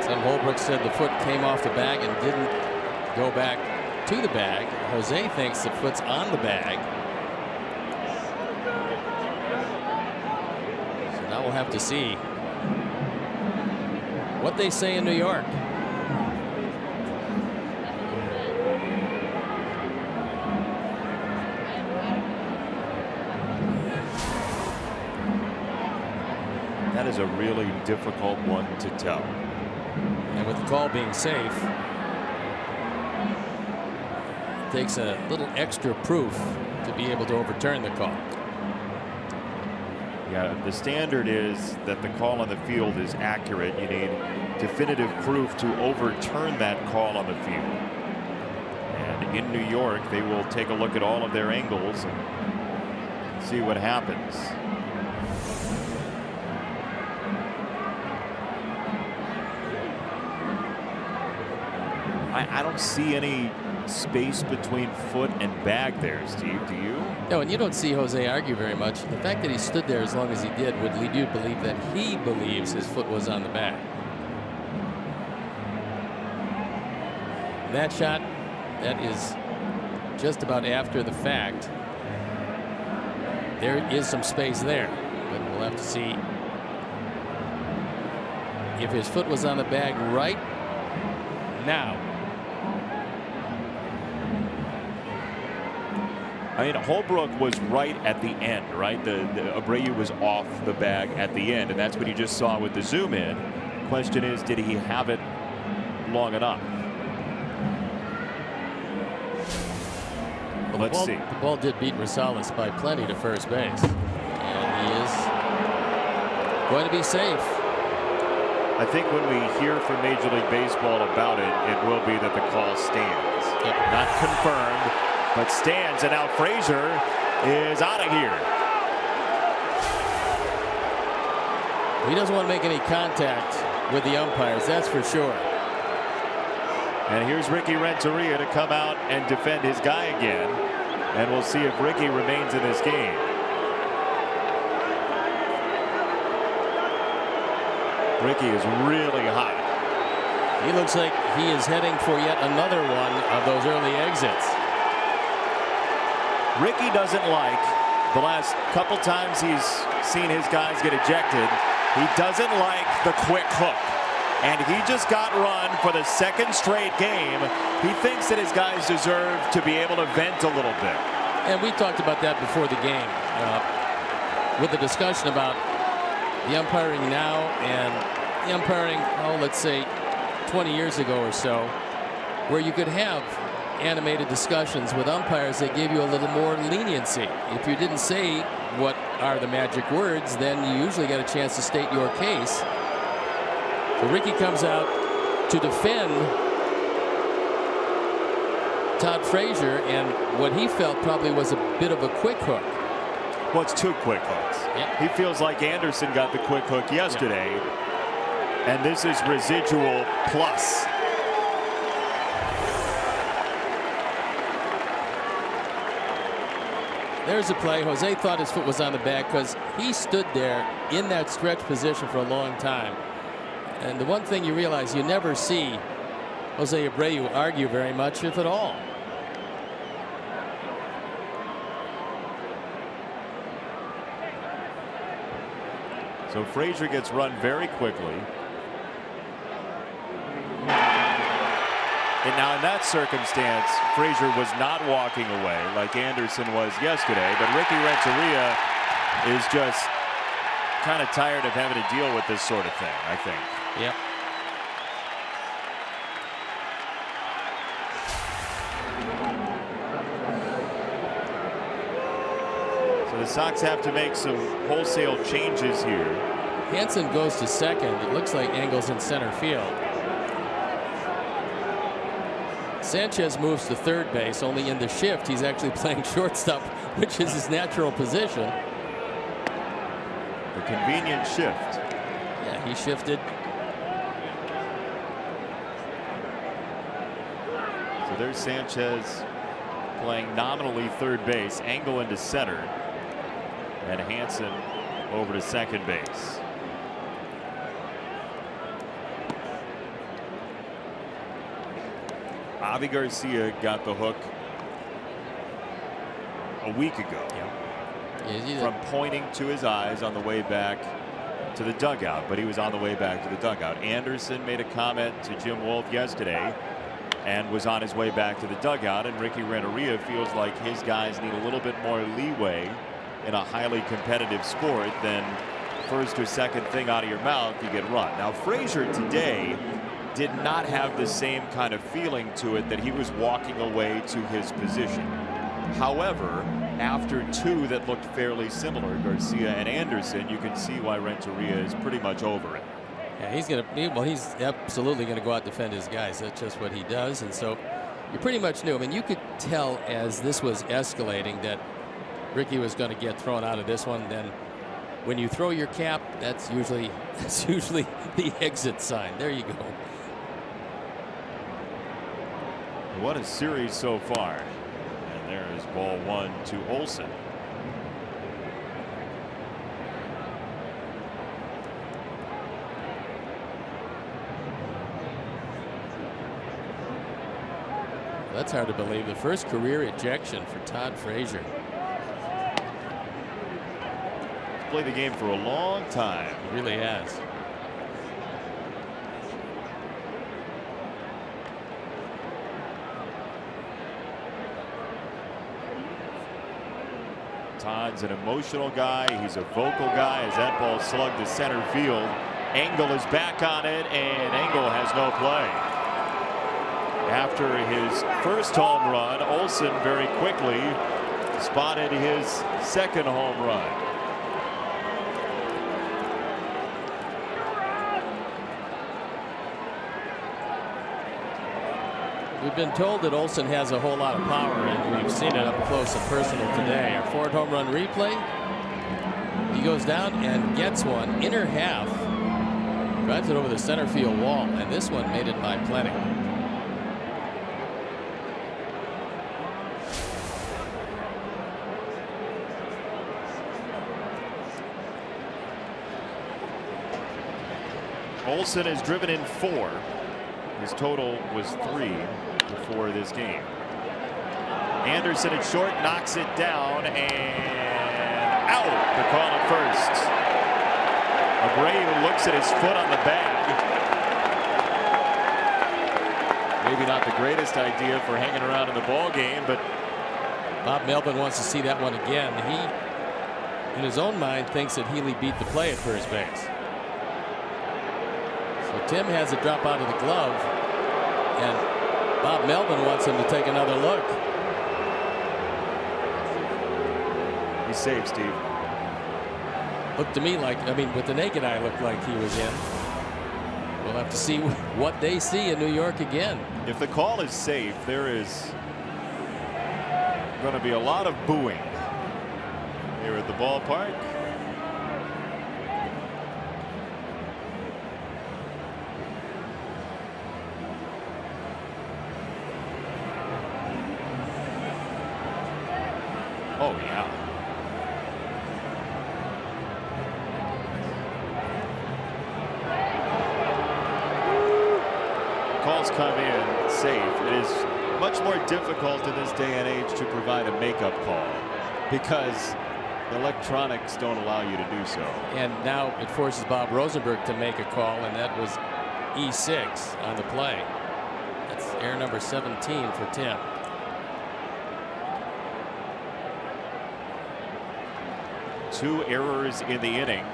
Sam Holbrook said the foot came off the bag and didn't go back to the bag. Jose thinks the foot's on the bag. So now we'll have to see what they say in New York. That is a really difficult one to tell. And with the call being safe, it takes a little extra proof to be able to overturn the call. Yeah, the standard is that the call on the field is accurate. You need definitive proof to overturn that call on the field. And in New York, they will take a look at all of their angles and see what happens. I don't see any space between foot and bag there, Steve. Do you? No, and you don't see Jose argue very much. The fact that he stood there as long as he did would lead you to believe that he believes his foot was on the bag. That shot, that is just about after the fact. There is some space there, but we'll have to see if his foot was on the bag right now. I mean, Holbrook was right at the end, right? The Abreu was off the bag at the end, and that's what you just saw with the zoom in. Question is, did he have it long enough? Well, let's see. The ball did beat Rosales by plenty to first base, and he is going to be safe. I think when we hear from Major League Baseball about it, it will be that the call stands. Yep. Not confirmed, but stands, and now Frazier is out of here. He doesn't want to make any contact with the umpires, that's for sure. And here's Ricky Renteria to come out and defend his guy again, and we'll see if Ricky remains in this game. Ricky is really hot. He looks like he is heading for yet another one of those early exits. Ricky doesn't like the last couple times he's seen his guys get ejected. He doesn't like the quick hook. And he just got run for the second straight game. He thinks that his guys deserve to be able to vent a little bit. And we talked about that before the game with the discussion about the umpiring now and the umpiring, let's say 20 years ago or so, where you could have animated discussions with umpires that gave you a little more leniency. If you didn't say what are the magic words, then you usually got a chance to state your case. So Ricky comes out to defend Todd Frazier, and what he felt probably was a bit of a quick hook. Well, it's two quick hooks. Yep. He feels like Anderson got the quick hook yesterday, and this is residual plus. There's a play. Jose thought his foot was on the back because he stood there in that stretch position for a long time. And the one thing you realize, you never see Jose Abreu argue very much, if at all. So Frazier gets run very quickly. And now in that circumstance, Frazier was not walking away like Anderson was yesterday, but Ricky Renteria is just kind of tired of having to deal with this sort of thing, I think. Yep. So the Sox have to make some wholesale changes here. Hansen goes to second. It looks like Engel's in center field. Sanchez moves to third base. Only in the shift he's actually playing shortstop, which is his natural position. The convenient shift. Yeah, he shifted. So there's Sanchez playing nominally third base. Engel into center, and Hansen over to second base. Avi Garcia got the hook a week ago from pointing to his eyes on the way back to the dugout, but he was on the way back to the dugout. Anderson made a comment to Jim Wolf yesterday and was on his way back to the dugout, and Ricky Renteria feels like his guys need a little bit more leeway in a highly competitive sport than first or second thing out of your mouth you get run. Now Frazier today did not have the same kind of feeling to it, that he was walking away to his position. However, after two that looked fairly similar, Garcia and Anderson, you can see why Renteria is pretty much over it. Yeah, he's absolutely gonna go out and defend his guys. That's just what he does. And so you pretty much knew. I mean, you could tell as this was escalating that Ricky was going to get thrown out of this one. Then when you throw your cap, that's usually the exit sign. There you go. What a series so far. And there is ball one to Olsen. That's hard to believe. The first career ejection for Todd Frazier. He's played the game for a long time. He really has. Todd's an emotional guy. He's a vocal guy. As that ball slugged to center field, Engel is back on it, and Engel has no play. After his first home run, Olsen very quickly spotted his second home run. We've been told that Olsen has a whole lot of power, and we've seen it up close and personal today. Our fourth home run replay. He goes down and gets one. Inner half. Drives it over the center field wall, and this one made it by plenty. Olsen has driven in 4. His total was 3 before this game. Anderson at short knocks it down, and out. The call at first. Abreu looks at his foot on the bag. Maybe not the greatest idea for hanging around in the ball game, but Bob Melvin wants to see that one again. He, in his own mind, thinks that Healy beat the play at first base. So Tim has it drop out of the glove, and Bob Melvin wants him to take another look. He's safe, Steve. Looked to me like, I mean, with the naked eye, looked like he was in. We'll have to see what they see in New York again. If the call is safe, there is going to be a lot of booing here at the ballpark. Oh, yeah. Calls come in safe. It is much more difficult in this day and age to provide a makeup call because the electronics don't allow you to do so. And now it forces Bob Rosenberg to make a call, and that was E6 on the play. That's error number 17 for Tim. Two errors in the inning.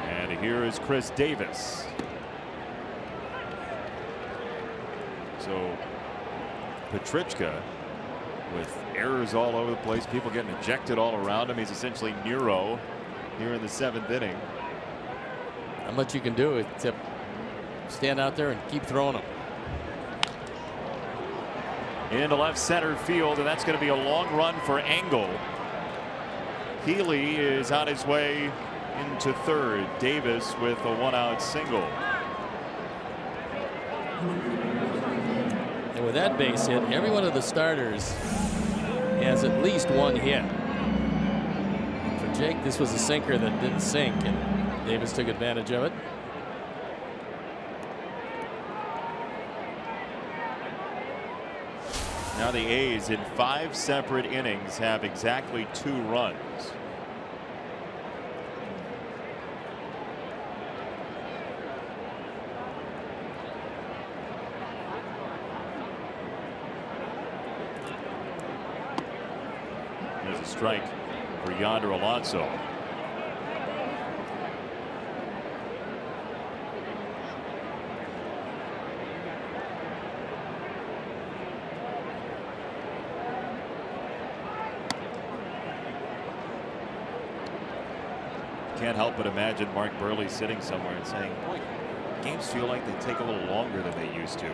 And here is Chris Davis. So Petrichka with errors all over the place, people getting ejected all around him. He's essentially Nero here in the 7th inning. Not much you can do except stand out there and keep throwing them. Into left center field, and that's going to be a long run for Engel. Healy is on his way into third. Davis with a 1-out single. And with that base hit, every one of the starters has at least one hit. For Jake, this was a sinker that didn't sink, and Davis took advantage of it. Now the A's in 5 separate innings have exactly 2 runs. There's a strike for Yonder Alonso. Can't help but imagine Mark Burley sitting somewhere and saying, boy, games feel like they take a little longer than they used to.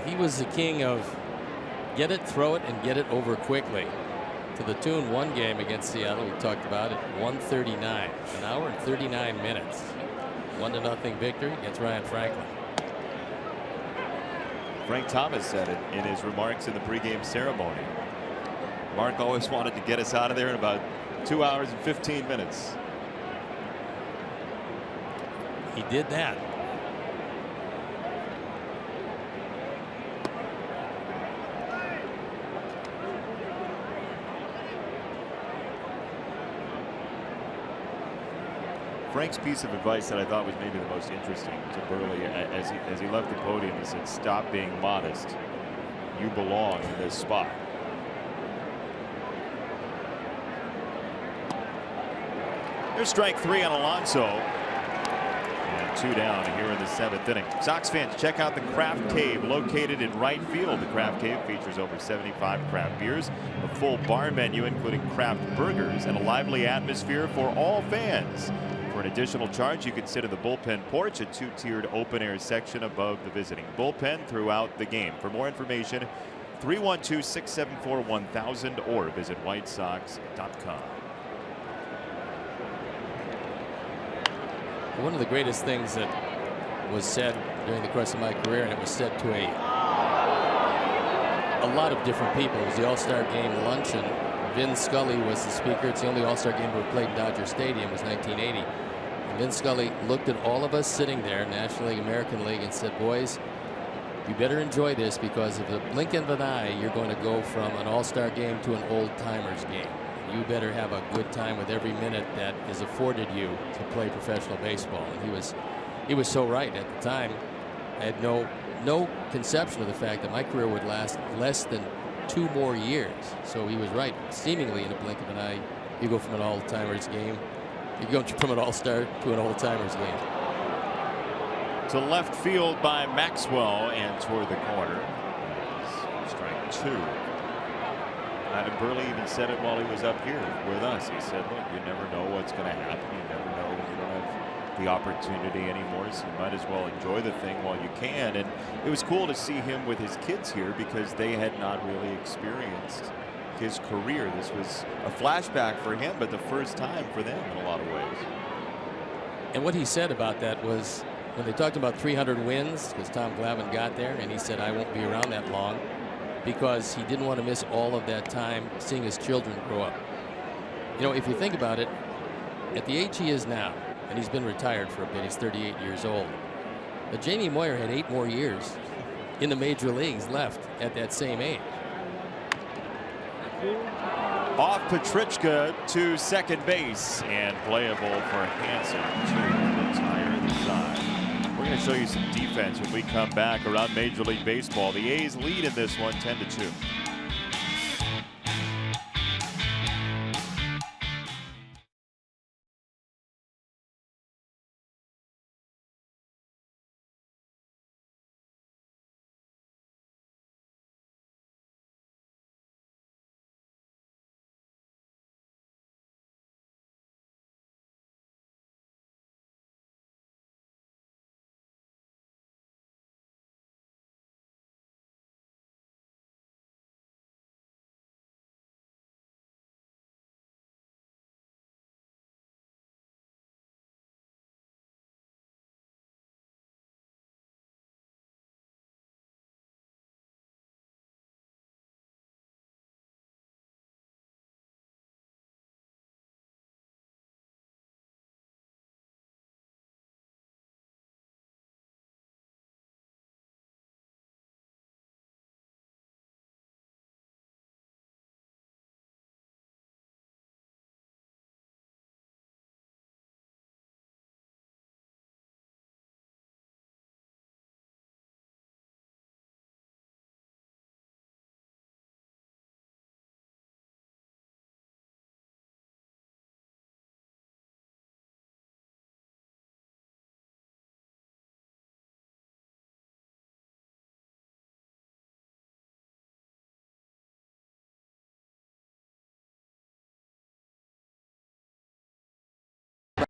He was the king of get it, throw it, and get it over quickly. To the tune one game against Seattle, we talked about it, 139, an hour and 39 minutes. 1-0 victory against Ryan Franklin. Frank Thomas said it in his remarks in the pregame ceremony. Mark always wanted to get us out of there in about 2 hours and 15 minutes. He did that. Frank's piece of advice that I thought was maybe the most interesting to Burley as he left the podium, he said, stop being modest. You belong in this spot. Here's strike 3 on Alonso. And 2 down here in the 7th inning. Sox fans, check out the Craft Cave located in right field. The Craft Cave features over 75 craft beers, a full bar menu including craft burgers, and a lively atmosphere for all fans. For an additional charge, you can sit in the bullpen porch, a 2-tiered open-air section above the visiting bullpen throughout the game. For more information, 312-674-1000 or visit whitesox.com. One of the greatest things that was said during the course of my career, and it was said to a lot of different people, it was the All-Star Game luncheon. Vin Scully was the speaker. It's the only All-Star game ever played in Dodger Stadium. It was 1980. And Vin Scully looked at all of us sitting there, National League, American League, and said, boys, You better enjoy this, because if a blink of an eye, you're going to go from an all-star game to an old-timers game. You better have a good time with every minute that is afforded you to play professional baseball. And he was so right at the time. I had no conception of the fact that my career would last less than 2 more years. So he was right. Seemingly in a blink of an eye, you go from an all-timers game, you go from an all-star to an old-timers game. To left field by Maxwell and toward the corner. Strike 2. Adam Burley even said it while he was up here with us. He said, look, you never know what's going to happen. You never know. You don't have the opportunity anymore, so you might as well enjoy the thing while you can. And it was cool to see him with his kids here, because they had not really experienced his career. This was a flashback for him, but the first time for them in a lot of ways. And what he said about that was, when they talked about 300 wins, because Tom Glavine got there, and he said, I won't be around that long, because he didn't want to miss all of that time seeing his children grow up. You know, if you think about it, at the age he is now, and he's been retired for a bit, he's 38 years old, but Jamie Moyer had 8 more years in the major leagues left at that same age. Off Petrichka to second base, and playable for Hansen to retire the side. We're going to show you some defense when we come back around Major League Baseball. The A's lead in this one 10-2.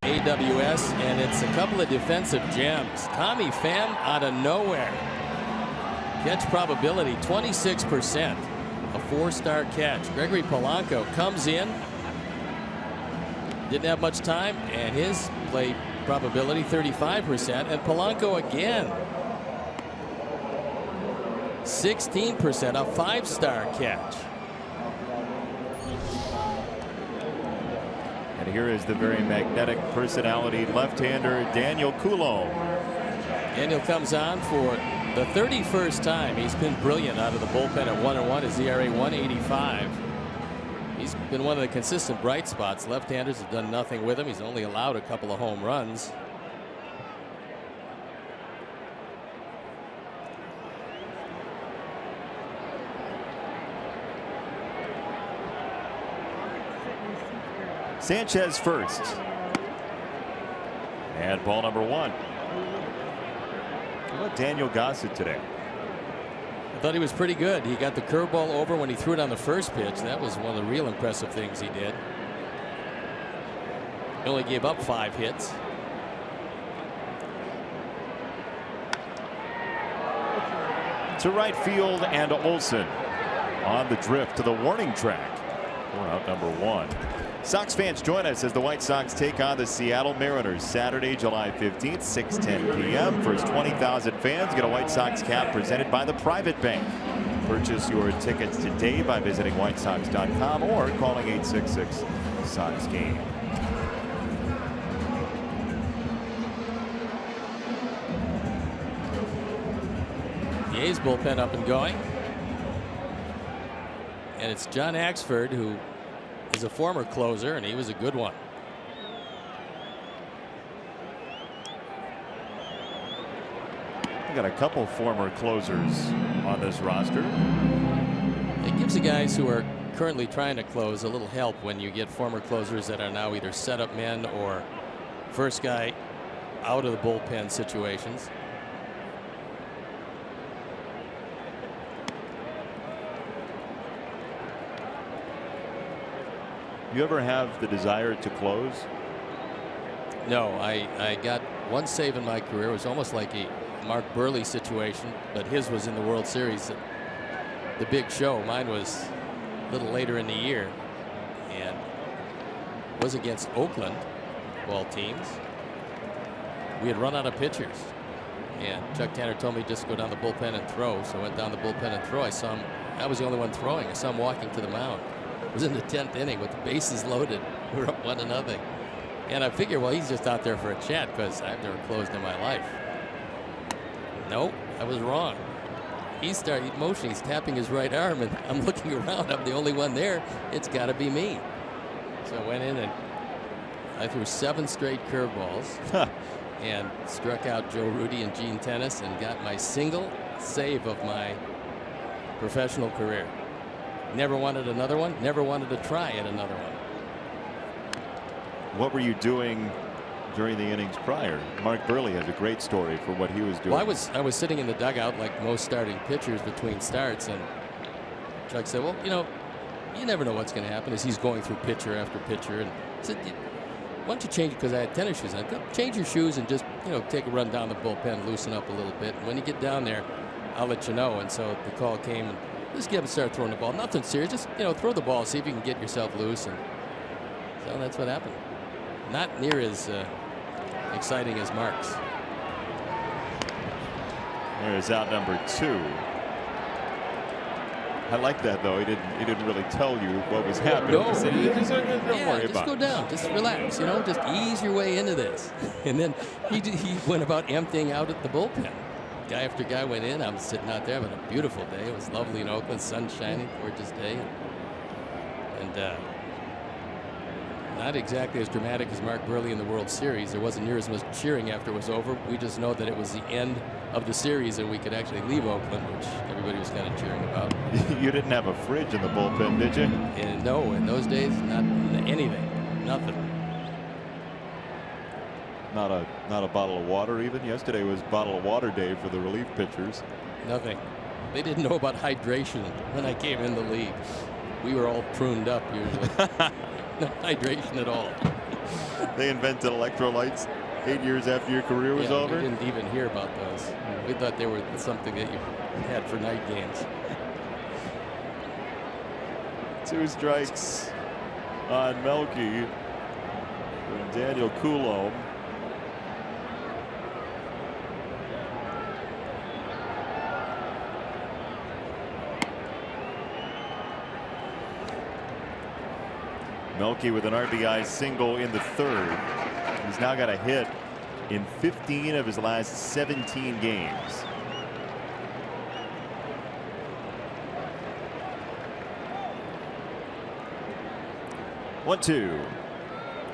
AWS, and it's a couple of defensive gems. Tommy Pham out of nowhere. Catch probability 26%. A 4-star catch. Gregory Polanco comes in. Didn't have much time, and his play probability 35%. And Polanco again. 16%. A 5-star catch. And here is the very magnetic personality left-hander Daniel Coulombe. Daniel comes on for the 31st time. He's been brilliant out of the bullpen at 1-1. His ERA 1.85. He's been one of the consistent bright spots. Left-handers have done nothing with him. He's only allowed a couple of home runs. Sanchez first. And ball number 1. How about Daniel Gossett today? I thought he was pretty good. He got the curveball over when he threw it on the first pitch. That was one of the real impressive things he did. He only gave up 5 hits. To right field, and Olsen on the drift to the warning track. We're out number 1. Sox fans, join us as the White Sox take on the Seattle Mariners Saturday, July 15th, 6:10 p.m. First 20,000 fans get a White Sox cap presented by the Private Bank. Purchase your tickets today by visiting whitesox.com or calling 866-SOX-GAME. The A's bullpen up and going. And it's John Axford, who is a former closer, and he was a good one. We got a couple former closers on this roster. It gives the guys who are currently trying to close a little help when you get former closers that are now either setup men or first guy out of the bullpen situations. You ever have the desire to close? No, I got one save in my career. It was almost like a Mark Burley situation, but his was in the World Series, the big show. Mine was a little later in the year and was against Oakland, of all teams. We had run out of pitchers, and Chuck Tanner told me just go down the bullpen and throw. So I went down the bullpen and throw. I saw him. I was the only one throwing. I saw him walking to the mound. It was in the 10th inning with the bases loaded. We were up 1-0. And I figured, well, he's just out there for a chat because I've never closed in my life. Nope, I was wrong. He started motioning. He's tapping his right arm, and I'm looking around. I'm the only one there. It's got to be me. So I went in and I threw 7 straight curveballs and struck out Joe Rudy and Gene Tennis and got my single save of my professional career. Never wanted another one. Never wanted to try at another one. What were you doing during the innings prior? Mark Burley has a great story for what he was doing. Well, I was sitting in the dugout like most starting pitchers between starts, and Chuck said, well, you never know what's going to happen as he's going through pitcher after pitcher. And I said, why don't you change it, because I had tennis shoes on. Change your shoes and just, take a run down the bullpen, loosen up a little bit. And when you get down there, I'll let you know. And so the call came, and just get him to start throwing the ball. Nothing serious. Just, throw the ball, see if you can get yourself loose. And so that's what happened. Not near as exciting as Mark's. There's out number 2. I like that, though. He didn't really tell you what was happening. No, He said, don't worry just about go it. down, just relax, just ease your way into this. And then he went about emptying out at the bullpen. Guy after guy went in. I'm sitting out there having a beautiful day. It was lovely in Oakland, sun shining, gorgeous day. And not exactly as dramatic as Mark Burley in the World Series. There wasn't near as much cheering after it was over. We just know that it was the end of the series and we could actually leave Oakland, which everybody was kind of cheering about. You didn't have a fridge in the bullpen, did you? And no, in those days, not anything, nothing. Not a bottle of water even. Yesterday was bottle of water day for the relief pitchers. Nothing. They didn't know about hydration when I came in the league. We were all pruned up usually. No hydration at all. They invented electrolytes 8 years after your career was over? We didn't even hear about those. We thought they were something that you had for night games. 2 strikes on Melky from Daniel Coulomb. Melky with an RBI single in the 3rd. He's now got a hit in 15 of his last 17 games. One, 2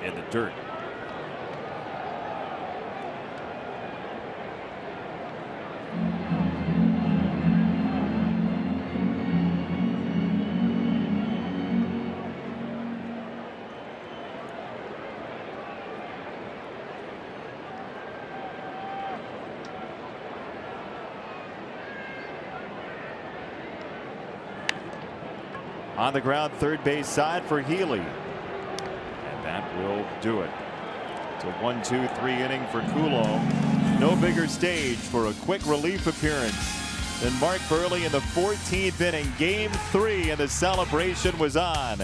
in the dirt. On the ground, third base side for Healy. And that will do it. It's a 1-2-3 inning for Coulomb. No bigger stage for a quick relief appearance than Mark Burley in the 14th inning. Game 3, and the celebration was on.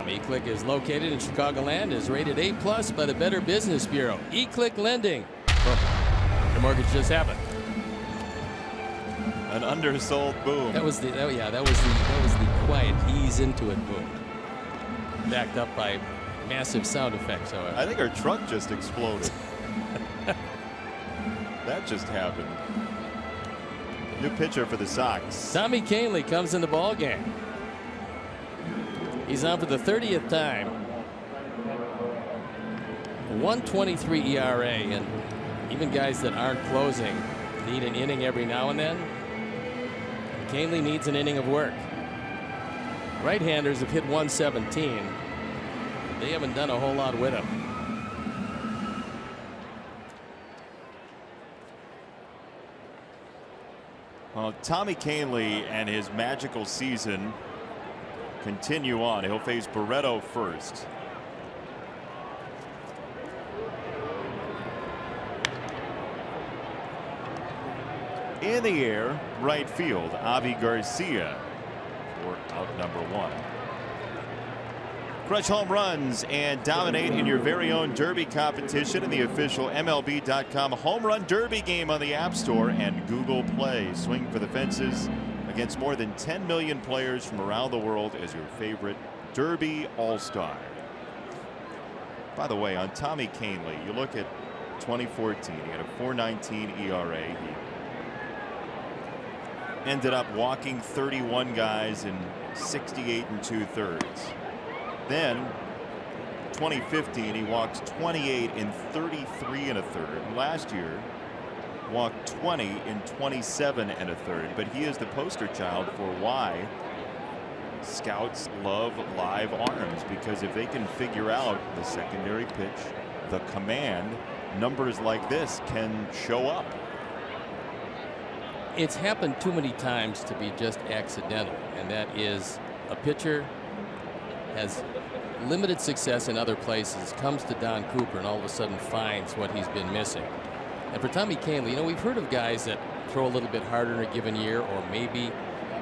E-Click is located in Chicagoland, is rated A+ by the Better Business Bureau. E-Click Lending. Oh, the mortgage just happened. An undersold boom. That was the quiet ease into it boom. Backed up by massive sound effects, however. I think our truck just exploded. That just happened. New pitcher for the Sox. Tommy Kahnle comes in the ball game. He's on for the 30th time. 1.23 ERA, and even guys that aren't closing need an inning every now and then. Kahnle needs an inning of work. Right-handers have hit 117. They haven't done a whole lot with him. Well, Tommy Kahnle and his magical season continue on. He'll face Barreto first. In the air, right field, Avi Garcia for out number 1. Crush home runs and dominate in your very own Derby competition in the official MLB.com Home Run Derby game on the App Store and Google Play. Swing for the fences against more than 10 million players from around the world as your favorite Derby All-Star. By the way, on Tommy Kahnle, you look at 2014, he had a 4.19 ERA. He ended up walking 31 guys in 68 2/3. Then 2015, he walked 28 in 33 1/3. Last year, walked 20 in 27 1/3. But he is the poster child for why scouts love live arms, because if they can figure out the secondary pitch, the command, numbers like this can show up. It's happened too many times to be just accidental, and that is a pitcher has limited success in other places, comes to Don Cooper, and all of a sudden finds what he's been missing. And for Tommy Kahnle, you know, we've heard of guys that throw a little bit harder in a given year, or maybe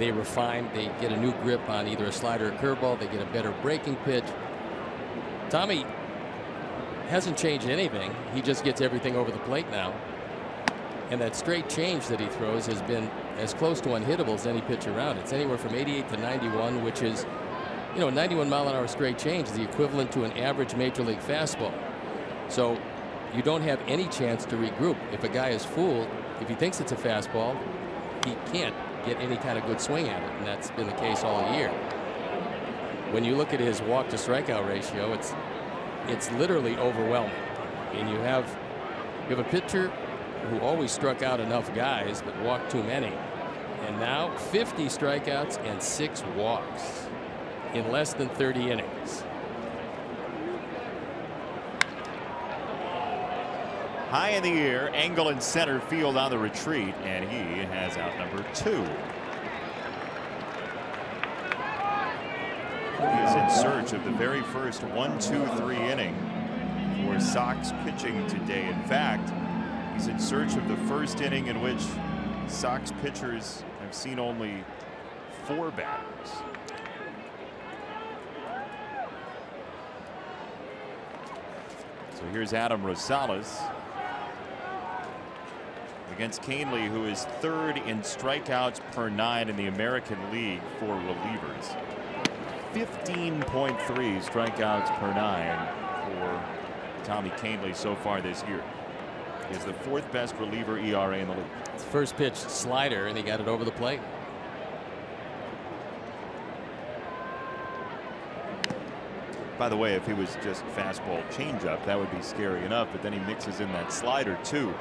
they refine, they get a new grip on either a slider or curveball, they get a better breaking pitch. Tommy hasn't changed anything. He just gets everything over the plate now. And that straight change that he throws has been as close to unhittable as any pitch around. It's anywhere from 88 to 91, which is, you know, 91 mile an hour straight change is the equivalent to an average major league fastball. So you don't have any chance to regroup. If a guy is fooled, if he thinks it's a fastball, he can't get any kind of good swing at it, and that's been the case all year. When you look at his walk to strikeout ratio, it's literally overwhelming. I mean, you have a pitcher who always struck out enough guys but walked too many, and now 50 strikeouts and 6 walks in less than 30 innings. High in the air, angle in center field on the retreat, and he has out number 2. He is in search of the very first 1-2-3 inning for Sox pitching today. In fact, he's in search of the first inning in which Sox pitchers have seen only 4 batters. So here's Adam Rosales against Kahnle, who is 3rd in strikeouts per 9 in the American League for relievers. 15.3 strikeouts per 9 for Tommy Kahnle so far this year. He is the 4th best reliever ERA in the league. His first pitch slider, and he got it over the plate. By the way, if he was just fastball changeup, that would be scary enough, but then he mixes in that slider too.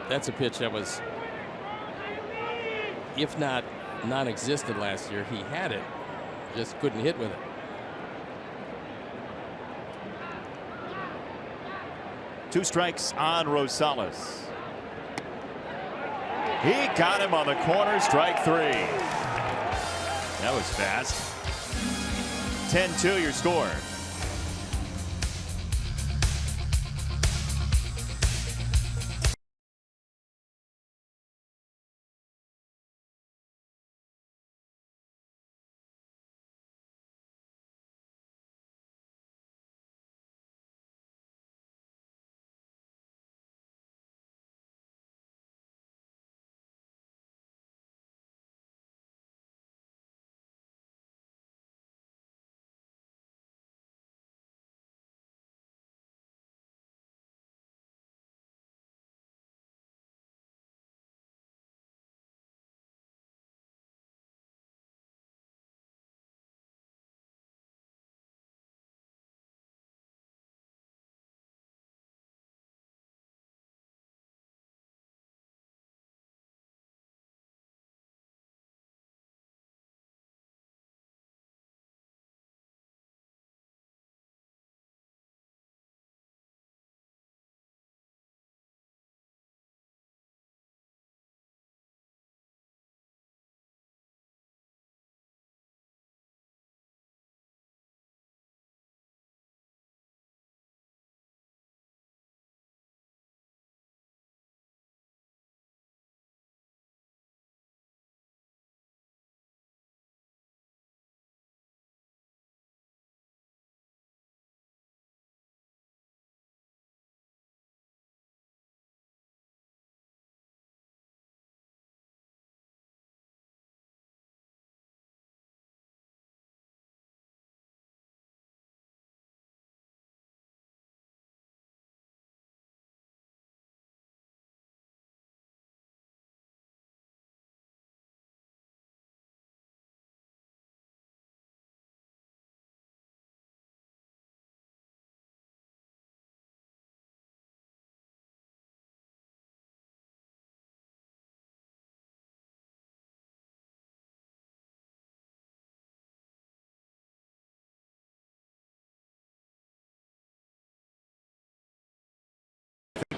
That's a pitch that was, if not non-existent last year, he had it, just couldn't hit with it. Two strikes on Rosales. He got him on the corner, strike 3. That was fast. 10-2 your score.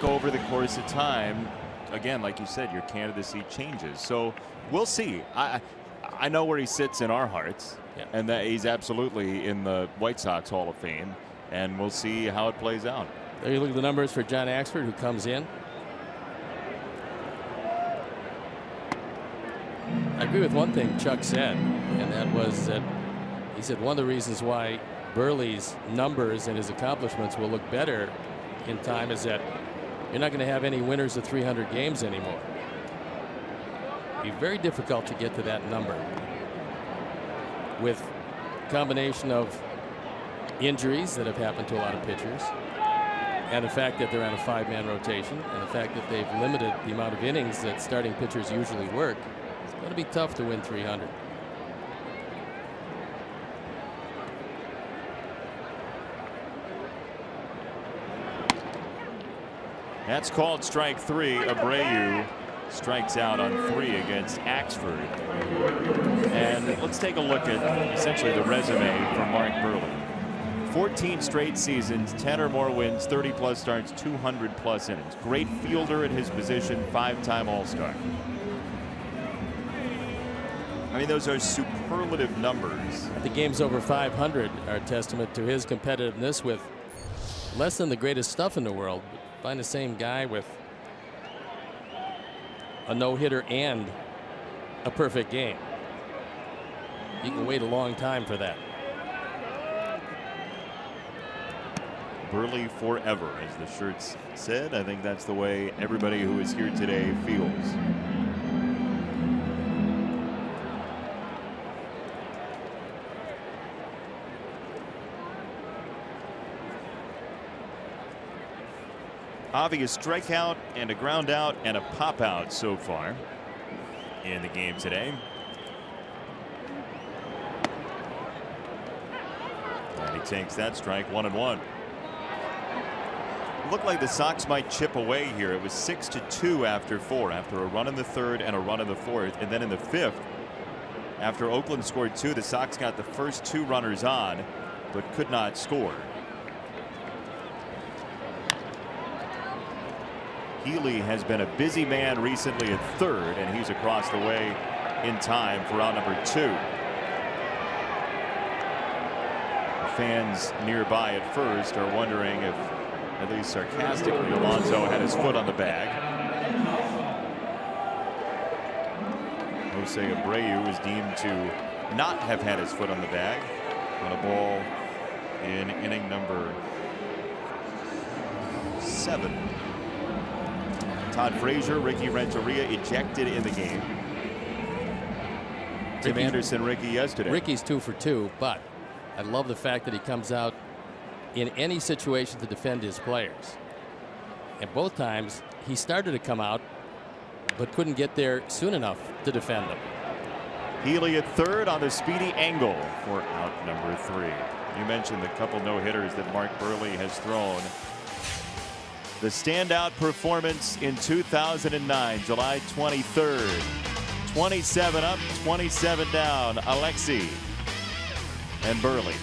over the course of time, again, like you said, your candidacy changes. So we'll see. I know where he sits in our hearts, and that he's absolutely in the White Sox Hall of Fame, and we'll see how it plays out. There you look at the numbers for John Axford, who comes in. I agree with one thing Chuck said, and that was that he said one of the reasons why Burley's numbers and his accomplishments will look better in time is that you're not going to have any winners of 300 games anymore. It'd be very difficult to get to that number with a combination of injuries that have happened to a lot of pitchers, and the fact that they're on a 5-man rotation, and the fact that they've limited the amount of innings that starting pitchers usually work. It's going to be tough to win 300. That's called strike 3. Abreu strikes out on 3 against Axford. And let's take a look at essentially the resume for Mark Buehrle. 14 straight seasons, 10 or more wins, 30-plus starts, 200-plus innings. Great fielder at his position, 5-time All-Star. I mean, those are superlative numbers. The games over 500 are a testament to his competitiveness with less than the greatest stuff in the world. Find the same guy with a no-hitter and a perfect game. You can wait a long time for that. Buehrle forever, as the shirts said. I think that's the way everybody who is here today feels. Obvious strikeout and a ground out and a pop out so far in the game today. And he takes that strike, 1-1. Looked like the Sox might chip away here. It was 6-2 after 4, after a run in the 3rd and a run in the 4th, and then in the 5th, after Oakland scored 2, the Sox got the first 2 runners on, but could not score. Healy has been a busy man recently at 3rd, and he's across the way in time for out number 2. The fans nearby at first are wondering if, at least sarcastically, Alonso had his foot on the bag. Jose Abreu is deemed to not have had his foot on the bag on a ball in inning number 7. Todd Frazier, Ricky Renteria ejected in the game. Tim Anderson, Ricky yesterday. Ricky's 2 for 2, but I love the fact that he comes out in any situation to defend his players. And both times he started to come out, but couldn't get there soon enough to defend them. Healy at 3rd on the speedy angle for out number 3. You mentioned the couple no-hitters that Mark Buehrle has thrown. The standout performance in 2009, July 23rd. 27 up, 27 down. Alexi and Buehrle.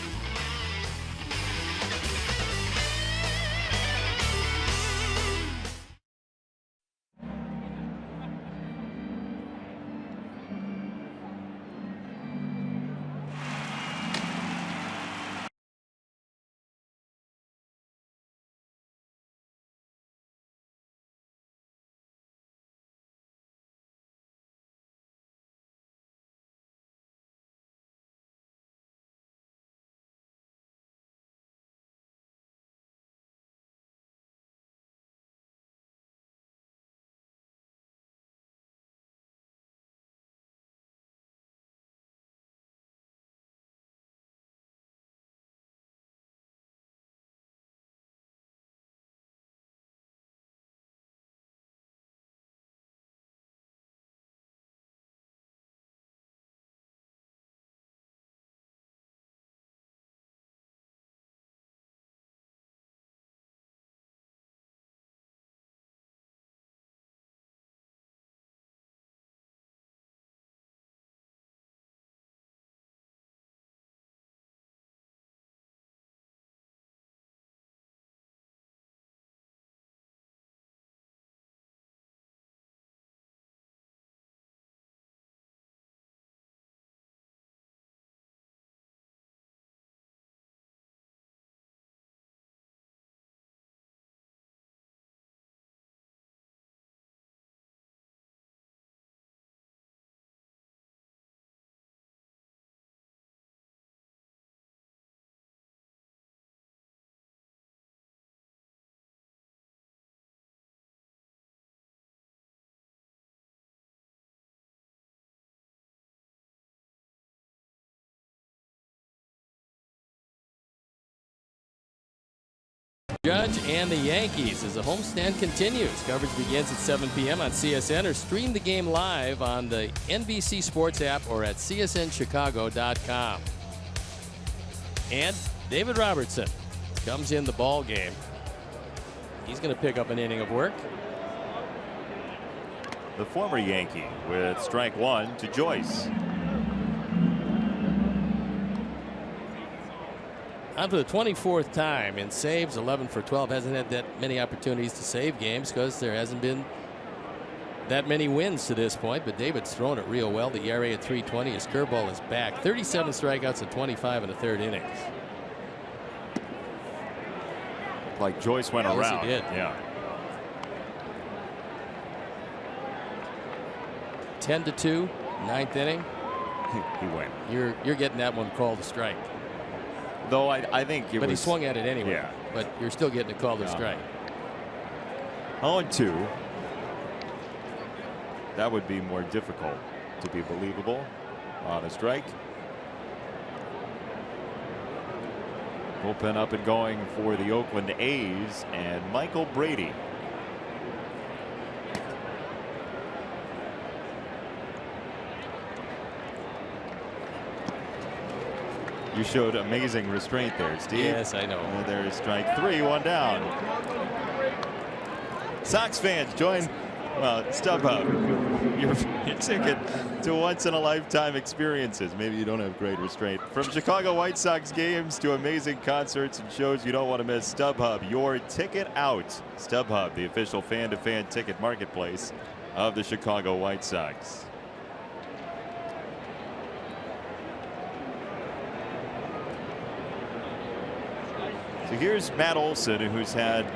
Judge and the Yankees as the homestand continues. Coverage begins at 7 p.m. on CSN, or stream the game live on the NBC Sports app or at csnchicago.com. And David Robertson comes in the ball game. He's going to pick up an inning of work. The former Yankee with strike one to Joyce. On for the 24th time in saves, 11 for 12. Hasn't had that many opportunities to save games because there hasn't been that many wins to this point. But David's thrown it real well. The ERA at 3.20. His curveball is back. 37 strikeouts and 25 in the third inning. Like Joyce went yes, around. He did. Yeah. 10-2, ninth inning. He went. You're getting that one called a strike. Though I think it but was, he swung at it anyway. Yeah. But you're still getting a call to strike. 0-2. That would be more difficult to be believable on a strike. Bullpen up and going for the Oakland A's and Michael Brady. You showed amazing restraint there, Steve. Yes, I know. There's strike three, one down. Sox fans, join StubHub. Your ticket to once-in-a-lifetime experiences. Maybe you don't have great restraint. From Chicago White Sox games to amazing concerts and shows you don't want to miss, StubHub, your ticket out. StubHub, the official fan-to-fan ticket marketplace of the Chicago White Sox. So here's Matt Olson, who's had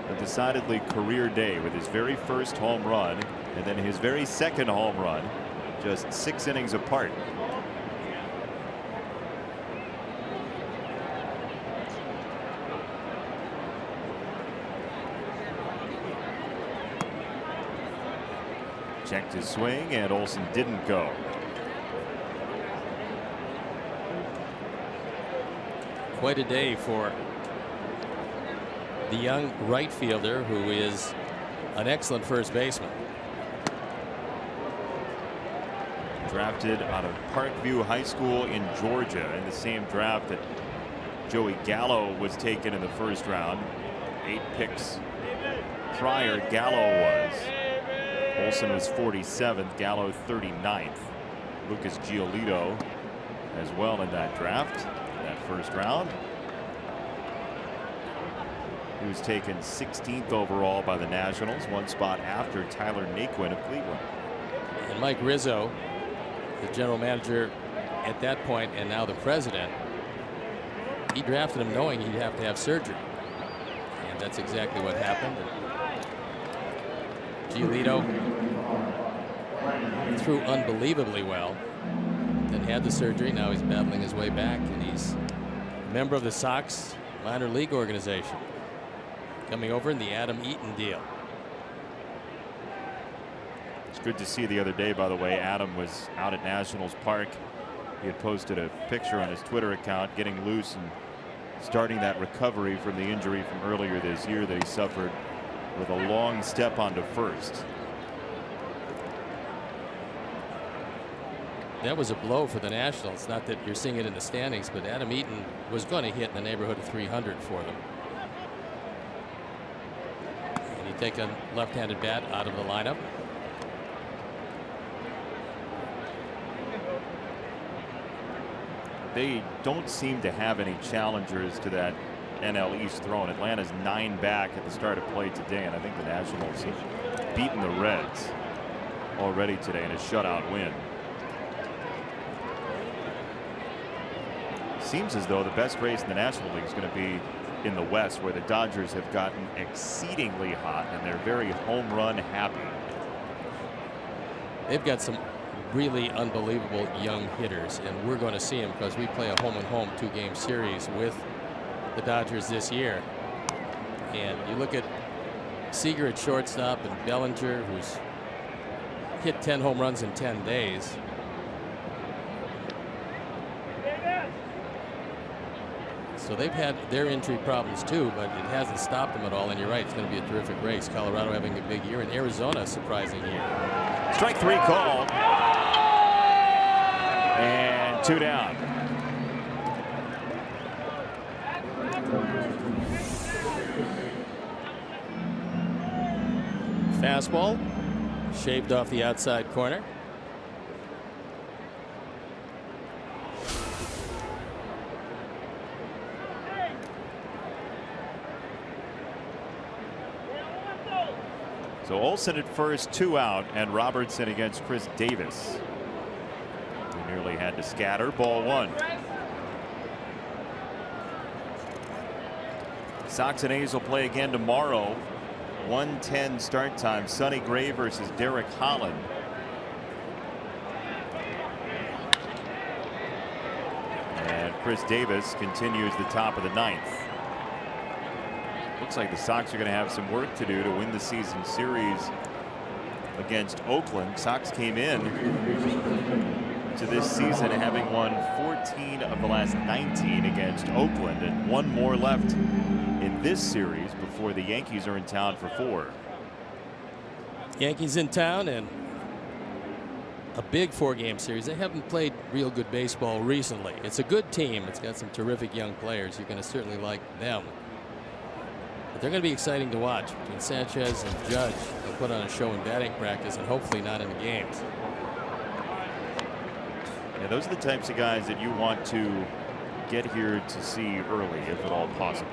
a decidedly career day with his very first home run and then his very second home run, just 6 innings apart. Checked his swing and Olson didn't go. Quite a day for the young right fielder, who is an excellent first baseman. Drafted out of Parkview High School in Georgia in the same draft that Joey Gallo was taken in the first round. 8 picks prior, Gallo was. Olson was 47th, Gallo 39th. Lucas Giolito as well in that draft. That first round. He was taken 16th overall by the Nationals, one spot after Tyler Naquin of Cleveland. And Mike Rizzo, the general manager at that point and now the president, he drafted him knowing he'd have to have surgery, and that's exactly what happened. Giolito threw unbelievably well, then had the surgery. Now he's battling his way back, and he's a member of the Sox minor league organization, coming over in the Adam Eaton deal. It's good to see the other day, by the way. Adam was out at Nationals Park. He had posted a picture on his Twitter account getting loose and starting that recovery from the injury from earlier this year that he suffered with a long step onto first. That was a blow for the Nationals. Not that you're seeing it in the standings, but Adam Eaton was going to hit in the neighborhood of 300 for them. And you take a left-handed bat out of the lineup. They don't seem to have any challengers to that NL East throne. Atlanta's 9 back at the start of play today, and I think the Nationals have beaten the Reds already today in a shutout win. Seems as though the best race in the National League is going to be in the West, where the Dodgers have gotten exceedingly hot and they're very home run happy. They've got some really unbelievable young hitters, and we're going to see them because we play a home and home 2-game series with the Dodgers this year. And you look at Seager at shortstop and Bellinger, who's hit 10 home runs in 10 days. So they've had their injury problems too, but it hasn't stopped them at all. And you're right, it's going to be a terrific race. Colorado having a big year, and Arizona a surprising year. Strike 3 called. And 2 down. Fastball shaved off the outside corner. So Olsen at first, 2 out, and Robertson against Chris Davis. He nearly had to scatter. Ball 1. Sox and A's will play again tomorrow. 1:10 start time. Sonny Gray versus Derek Holland. And Chris Davis continues the top of the 9th. Looks like the Sox are going to have some work to do to win the season series against Oakland. Sox came in to this season having won 14 of the last 19 against Oakland, and 1 more left in this series before the Yankees are in town for 4. Yankees in town, and a big 4-game series. They haven't played real good baseball recently. It's a good team. It's got some terrific young players. You're going to certainly like them. But they're going to be exciting to watch. Between Sanchez and Judge, they'll put on a show in batting practice and hopefully not in the games. Yeah, those are the types of guys that you want to get here to see early, if at all possible.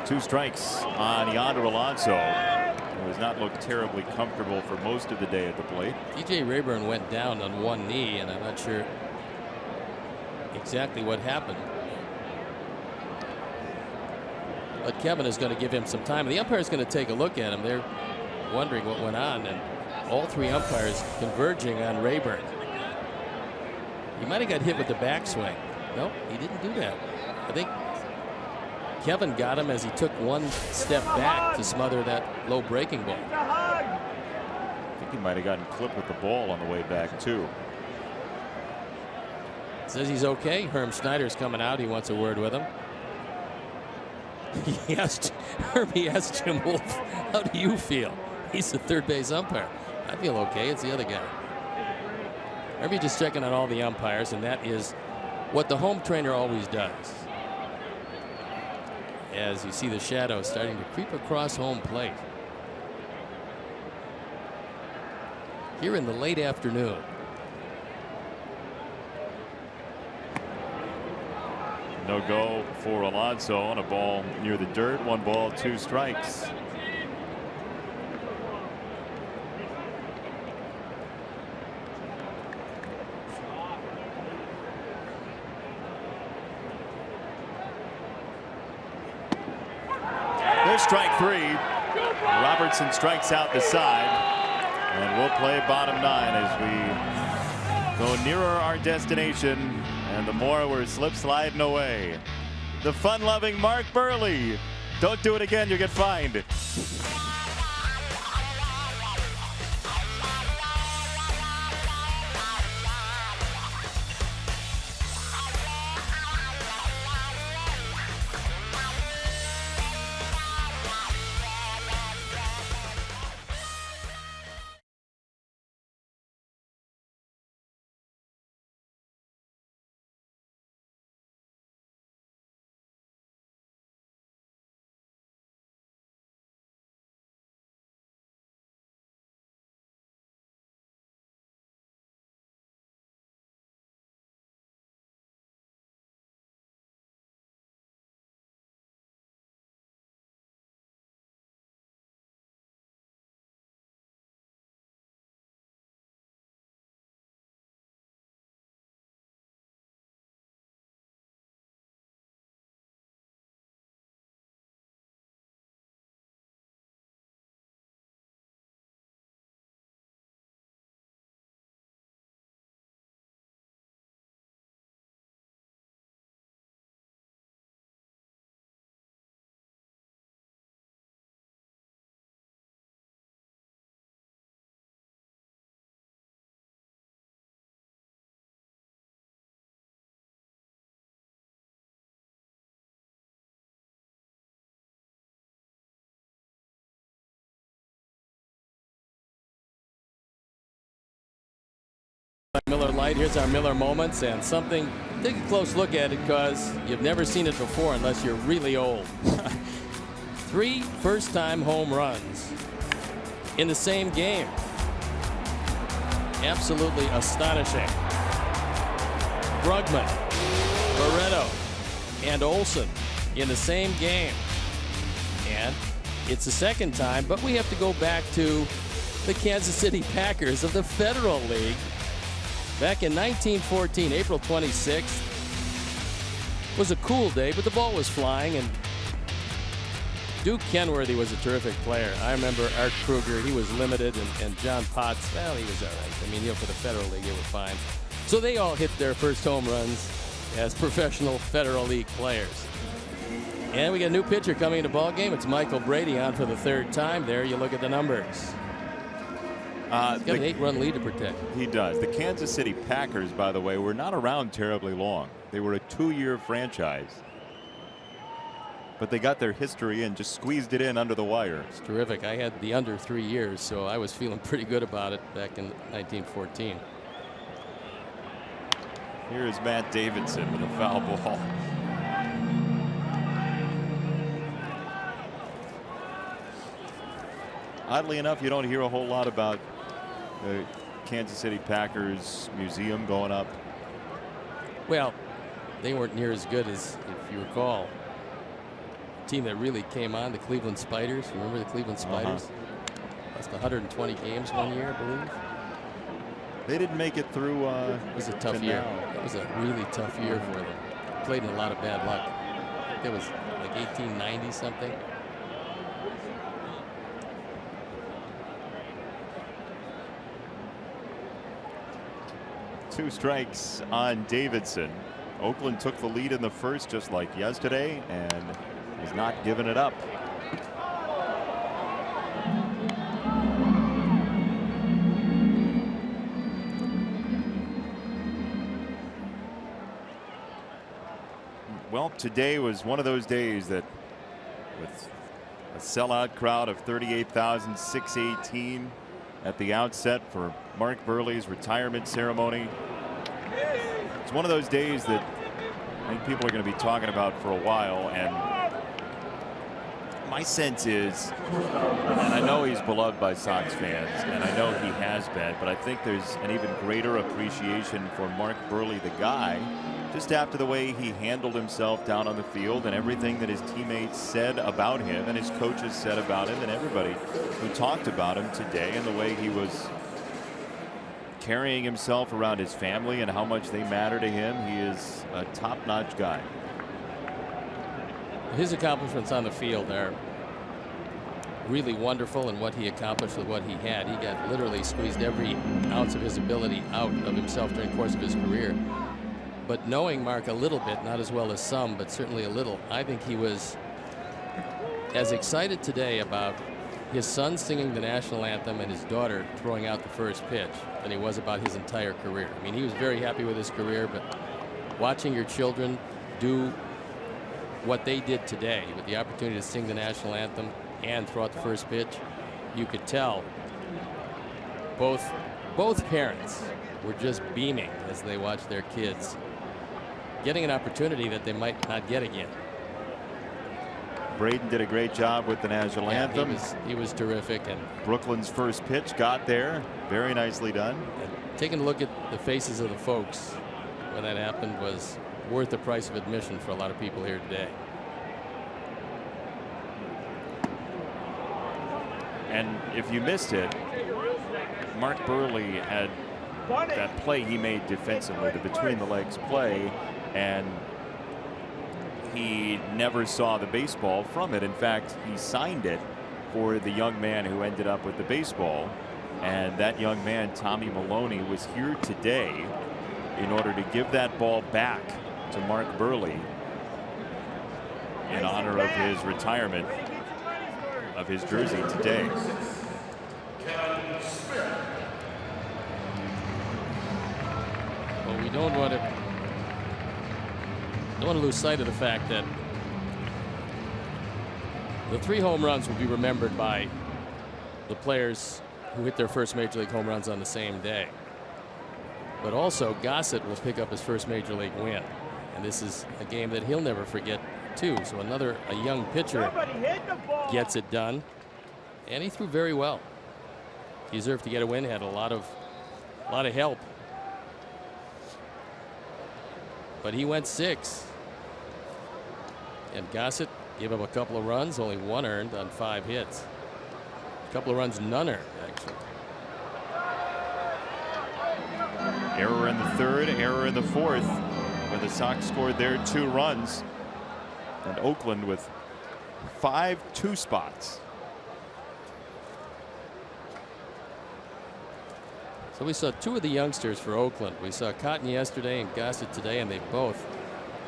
Two strikes on Yonder Alonso, who has not looked terribly comfortable for most of the day at the plate. DJ Rayburn went down on one knee, and I'm not sure exactly what happened. But Kevin is going to give him some time. The umpire is going to take a look at him. They're wondering what went on, and all 3 umpires converging on Rayburn. He might have got hit with the backswing. No, he didn't do that. I think Kevin got him as he took 1 step back to smother that low breaking ball. I think he might have gotten clipped with the ball on the way back too. Says he's okay. Herm Schneider's coming out. He wants a word with him. Herbie asked Jim Wolf, how do you feel? He's the third base umpire. I feel okay. It's the other guy. Herbie just checking on all the umpires, and that is what the home trainer always does. As you see the shadow starting to creep across home plate here in the late afternoon. No go for Alonso on a ball near the dirt. 1 ball, 2 strikes. There's strike 3. Robertson strikes out the side, and we'll play bottom 9 as we go nearer our destination. And the more we're slip sliding away. The fun-loving Mark Burley. Don't do it again, you'll get fined. Miller Lite. Here's our Miller Moments, and something, take a close look at it because you've never seen it before unless you're really old. 3 first-time home runs in the same game. Absolutely astonishing. Brugman, Barreto, and Olson in the same game. And it's the second time, but we have to go back to the Kansas City Packers of the Federal League. Back in 1914, April 26th, was a cool day, but the ball was flying, and Duke Kenworthy was a terrific player. I remember Art Kruger, he was limited, and John Potts, well, he was all right. I mean, for the Federal League, they were fine. So they all hit their first home runs as professional Federal League players. And we got a new pitcher coming into ball game. It's Michael Brady on for the 3rd time. There you look at the numbers. He's got an 8-run lead to protect. He does. The Kansas City Packers, by the way, were not around terribly long. They were a 2-year franchise. But they got their history and just squeezed it in under the wire. It's terrific. I had the under 3 years, so I was feeling pretty good about it back in 1914. Here is Matt Davidson with a foul ball. Oddly enough, you don't hear a whole lot about the Kansas City Packers museum going up. Well, they weren't near as good as, if you recall, the team that really came on, the Cleveland Spiders. Remember the Cleveland Spiders? Lost 120 games one year, I believe. They didn't make it through. It was a tough year. It was a really tough year for them. Played in a lot of bad luck. I think it was like 1890 something. Two strikes on Davidson. Oakland took the lead in the first just like yesterday and is not giving it up. Well, today was one of those days that with a sellout crowd of 38,618 at the outset for Mark Buehrle's retirement ceremony. It's one of those days that I think people are going to be talking about for a while, and my sense is, and I know he's beloved by Sox fans, and I know he has been, but I think there's an even greater appreciation for Mark Buehrle, the guy, just after the way he handled himself down on the field and everything that his teammates said about him and his coaches said about him and everybody who talked about him today, and the way he was carrying himself around his family and how much they matter to him. He is a top-notch guy. His accomplishments on the field are really wonderful, and what he accomplished with what he had. He got literally squeezed every ounce of his ability out of himself during the course of his career. But knowing Mark a little bit, not as well as some, but certainly a little, I think he was as excited today about his son singing the national anthem and his daughter throwing out the first pitch than he was about his entire career. I mean, he was very happy with his career, but watching your children do what they did today with the opportunity to sing the national anthem and throw out the first pitch, you could tell both parents were just beaming as they watched their kids getting an opportunity that they might not get again. Braden did a great job with the national anthem. He was terrific, and Brooklyn's first pitch got there. Very nicely done. And taking a look at the faces of the folks when that happened was worth the price of admission for a lot of people here today. And if you missed it, Mark Buehrle had that play he made defensively, the between the legs play, and he never saw the baseball from it. In fact, he signed it for the young man who ended up with the baseball, and that young man, Tommy Maloney, was here today in order to give that ball back to Mark Buehrle in honor of his retirement of his jersey today. Well, we don't want to lose sight of the fact that the 3 home runs will be remembered by the players who hit their first major league home runs on the same day. but also Gossett will pick up his first major league win. And this is a game that he'll never forget, too. So a young pitcher gets it done. And he threw very well. He deserved to get a win, had a lot of help. But he went 6. And Gossett gave up a couple of runs, only 1 earned on 5 hits. A couple of runs, none earned, actually. Error in the 3rd, error in the 4th, where the Sox scored their 2 runs. And Oakland with 5 2 spots. So we saw 2 of the youngsters for Oakland. We saw Cotton yesterday and Gossett today, and they both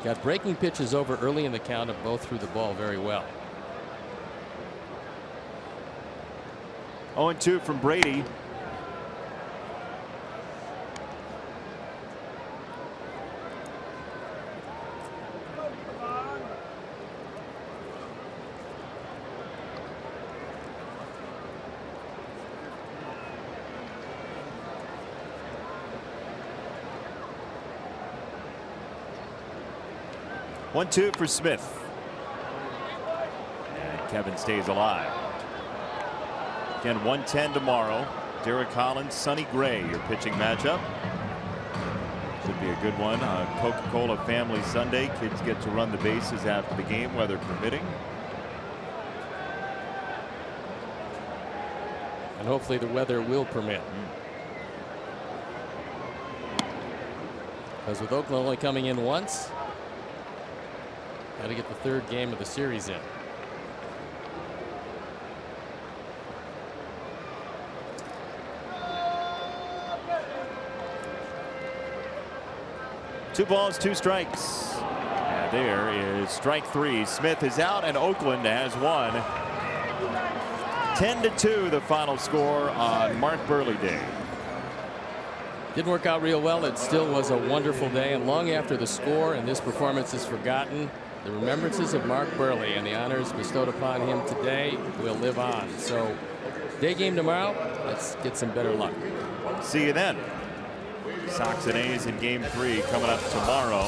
got breaking pitches over early in the count and both threw the ball very well. 0-2 from Brady. One, 2 for Smith. And Kevin stays alive. Again, 1:10 tomorrow. Derek Collins, Sonny Gray, your pitching matchup. Should be a good one. Coca-Cola Family Sunday. Kids get to run the bases after the game, weather permitting. And hopefully the weather will permit. Because with Oakland only coming in once, got to get the 3rd game of the series in. Two balls, 2 strikes. And there is strike 3. Smith is out and Oakland has won. 10-2 the final score on Mark Burley Day. Didn't work out real well. It still was a wonderful day, and long after the score and this performance is forgotten, the remembrances of Mark Burley and the honors bestowed upon him today will live on. So day game tomorrow. Let's get some better luck. See you then. Sox and A's in game 3 coming up tomorrow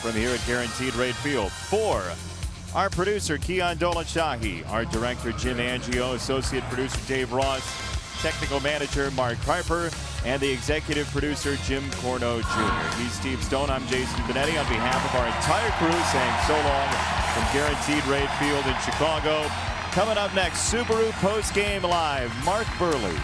from here at Guaranteed Rate Field. For our producer Keon Dolan-Shahi, our director Jim Angio, associate producer Dave Ross, technical manager Mark Harper, and the executive producer Jim Corno Jr. He's Steve Stone. I'm Jason Benetti. On behalf of our entire crew, saying so long from Guaranteed Rate Field in Chicago. Coming up next, Subaru Post-Game Live. Mark Burley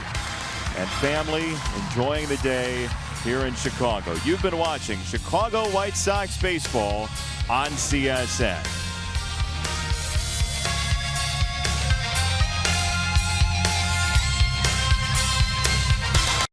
and family enjoying the day here in Chicago. You've been watching Chicago White Sox baseball on CSN.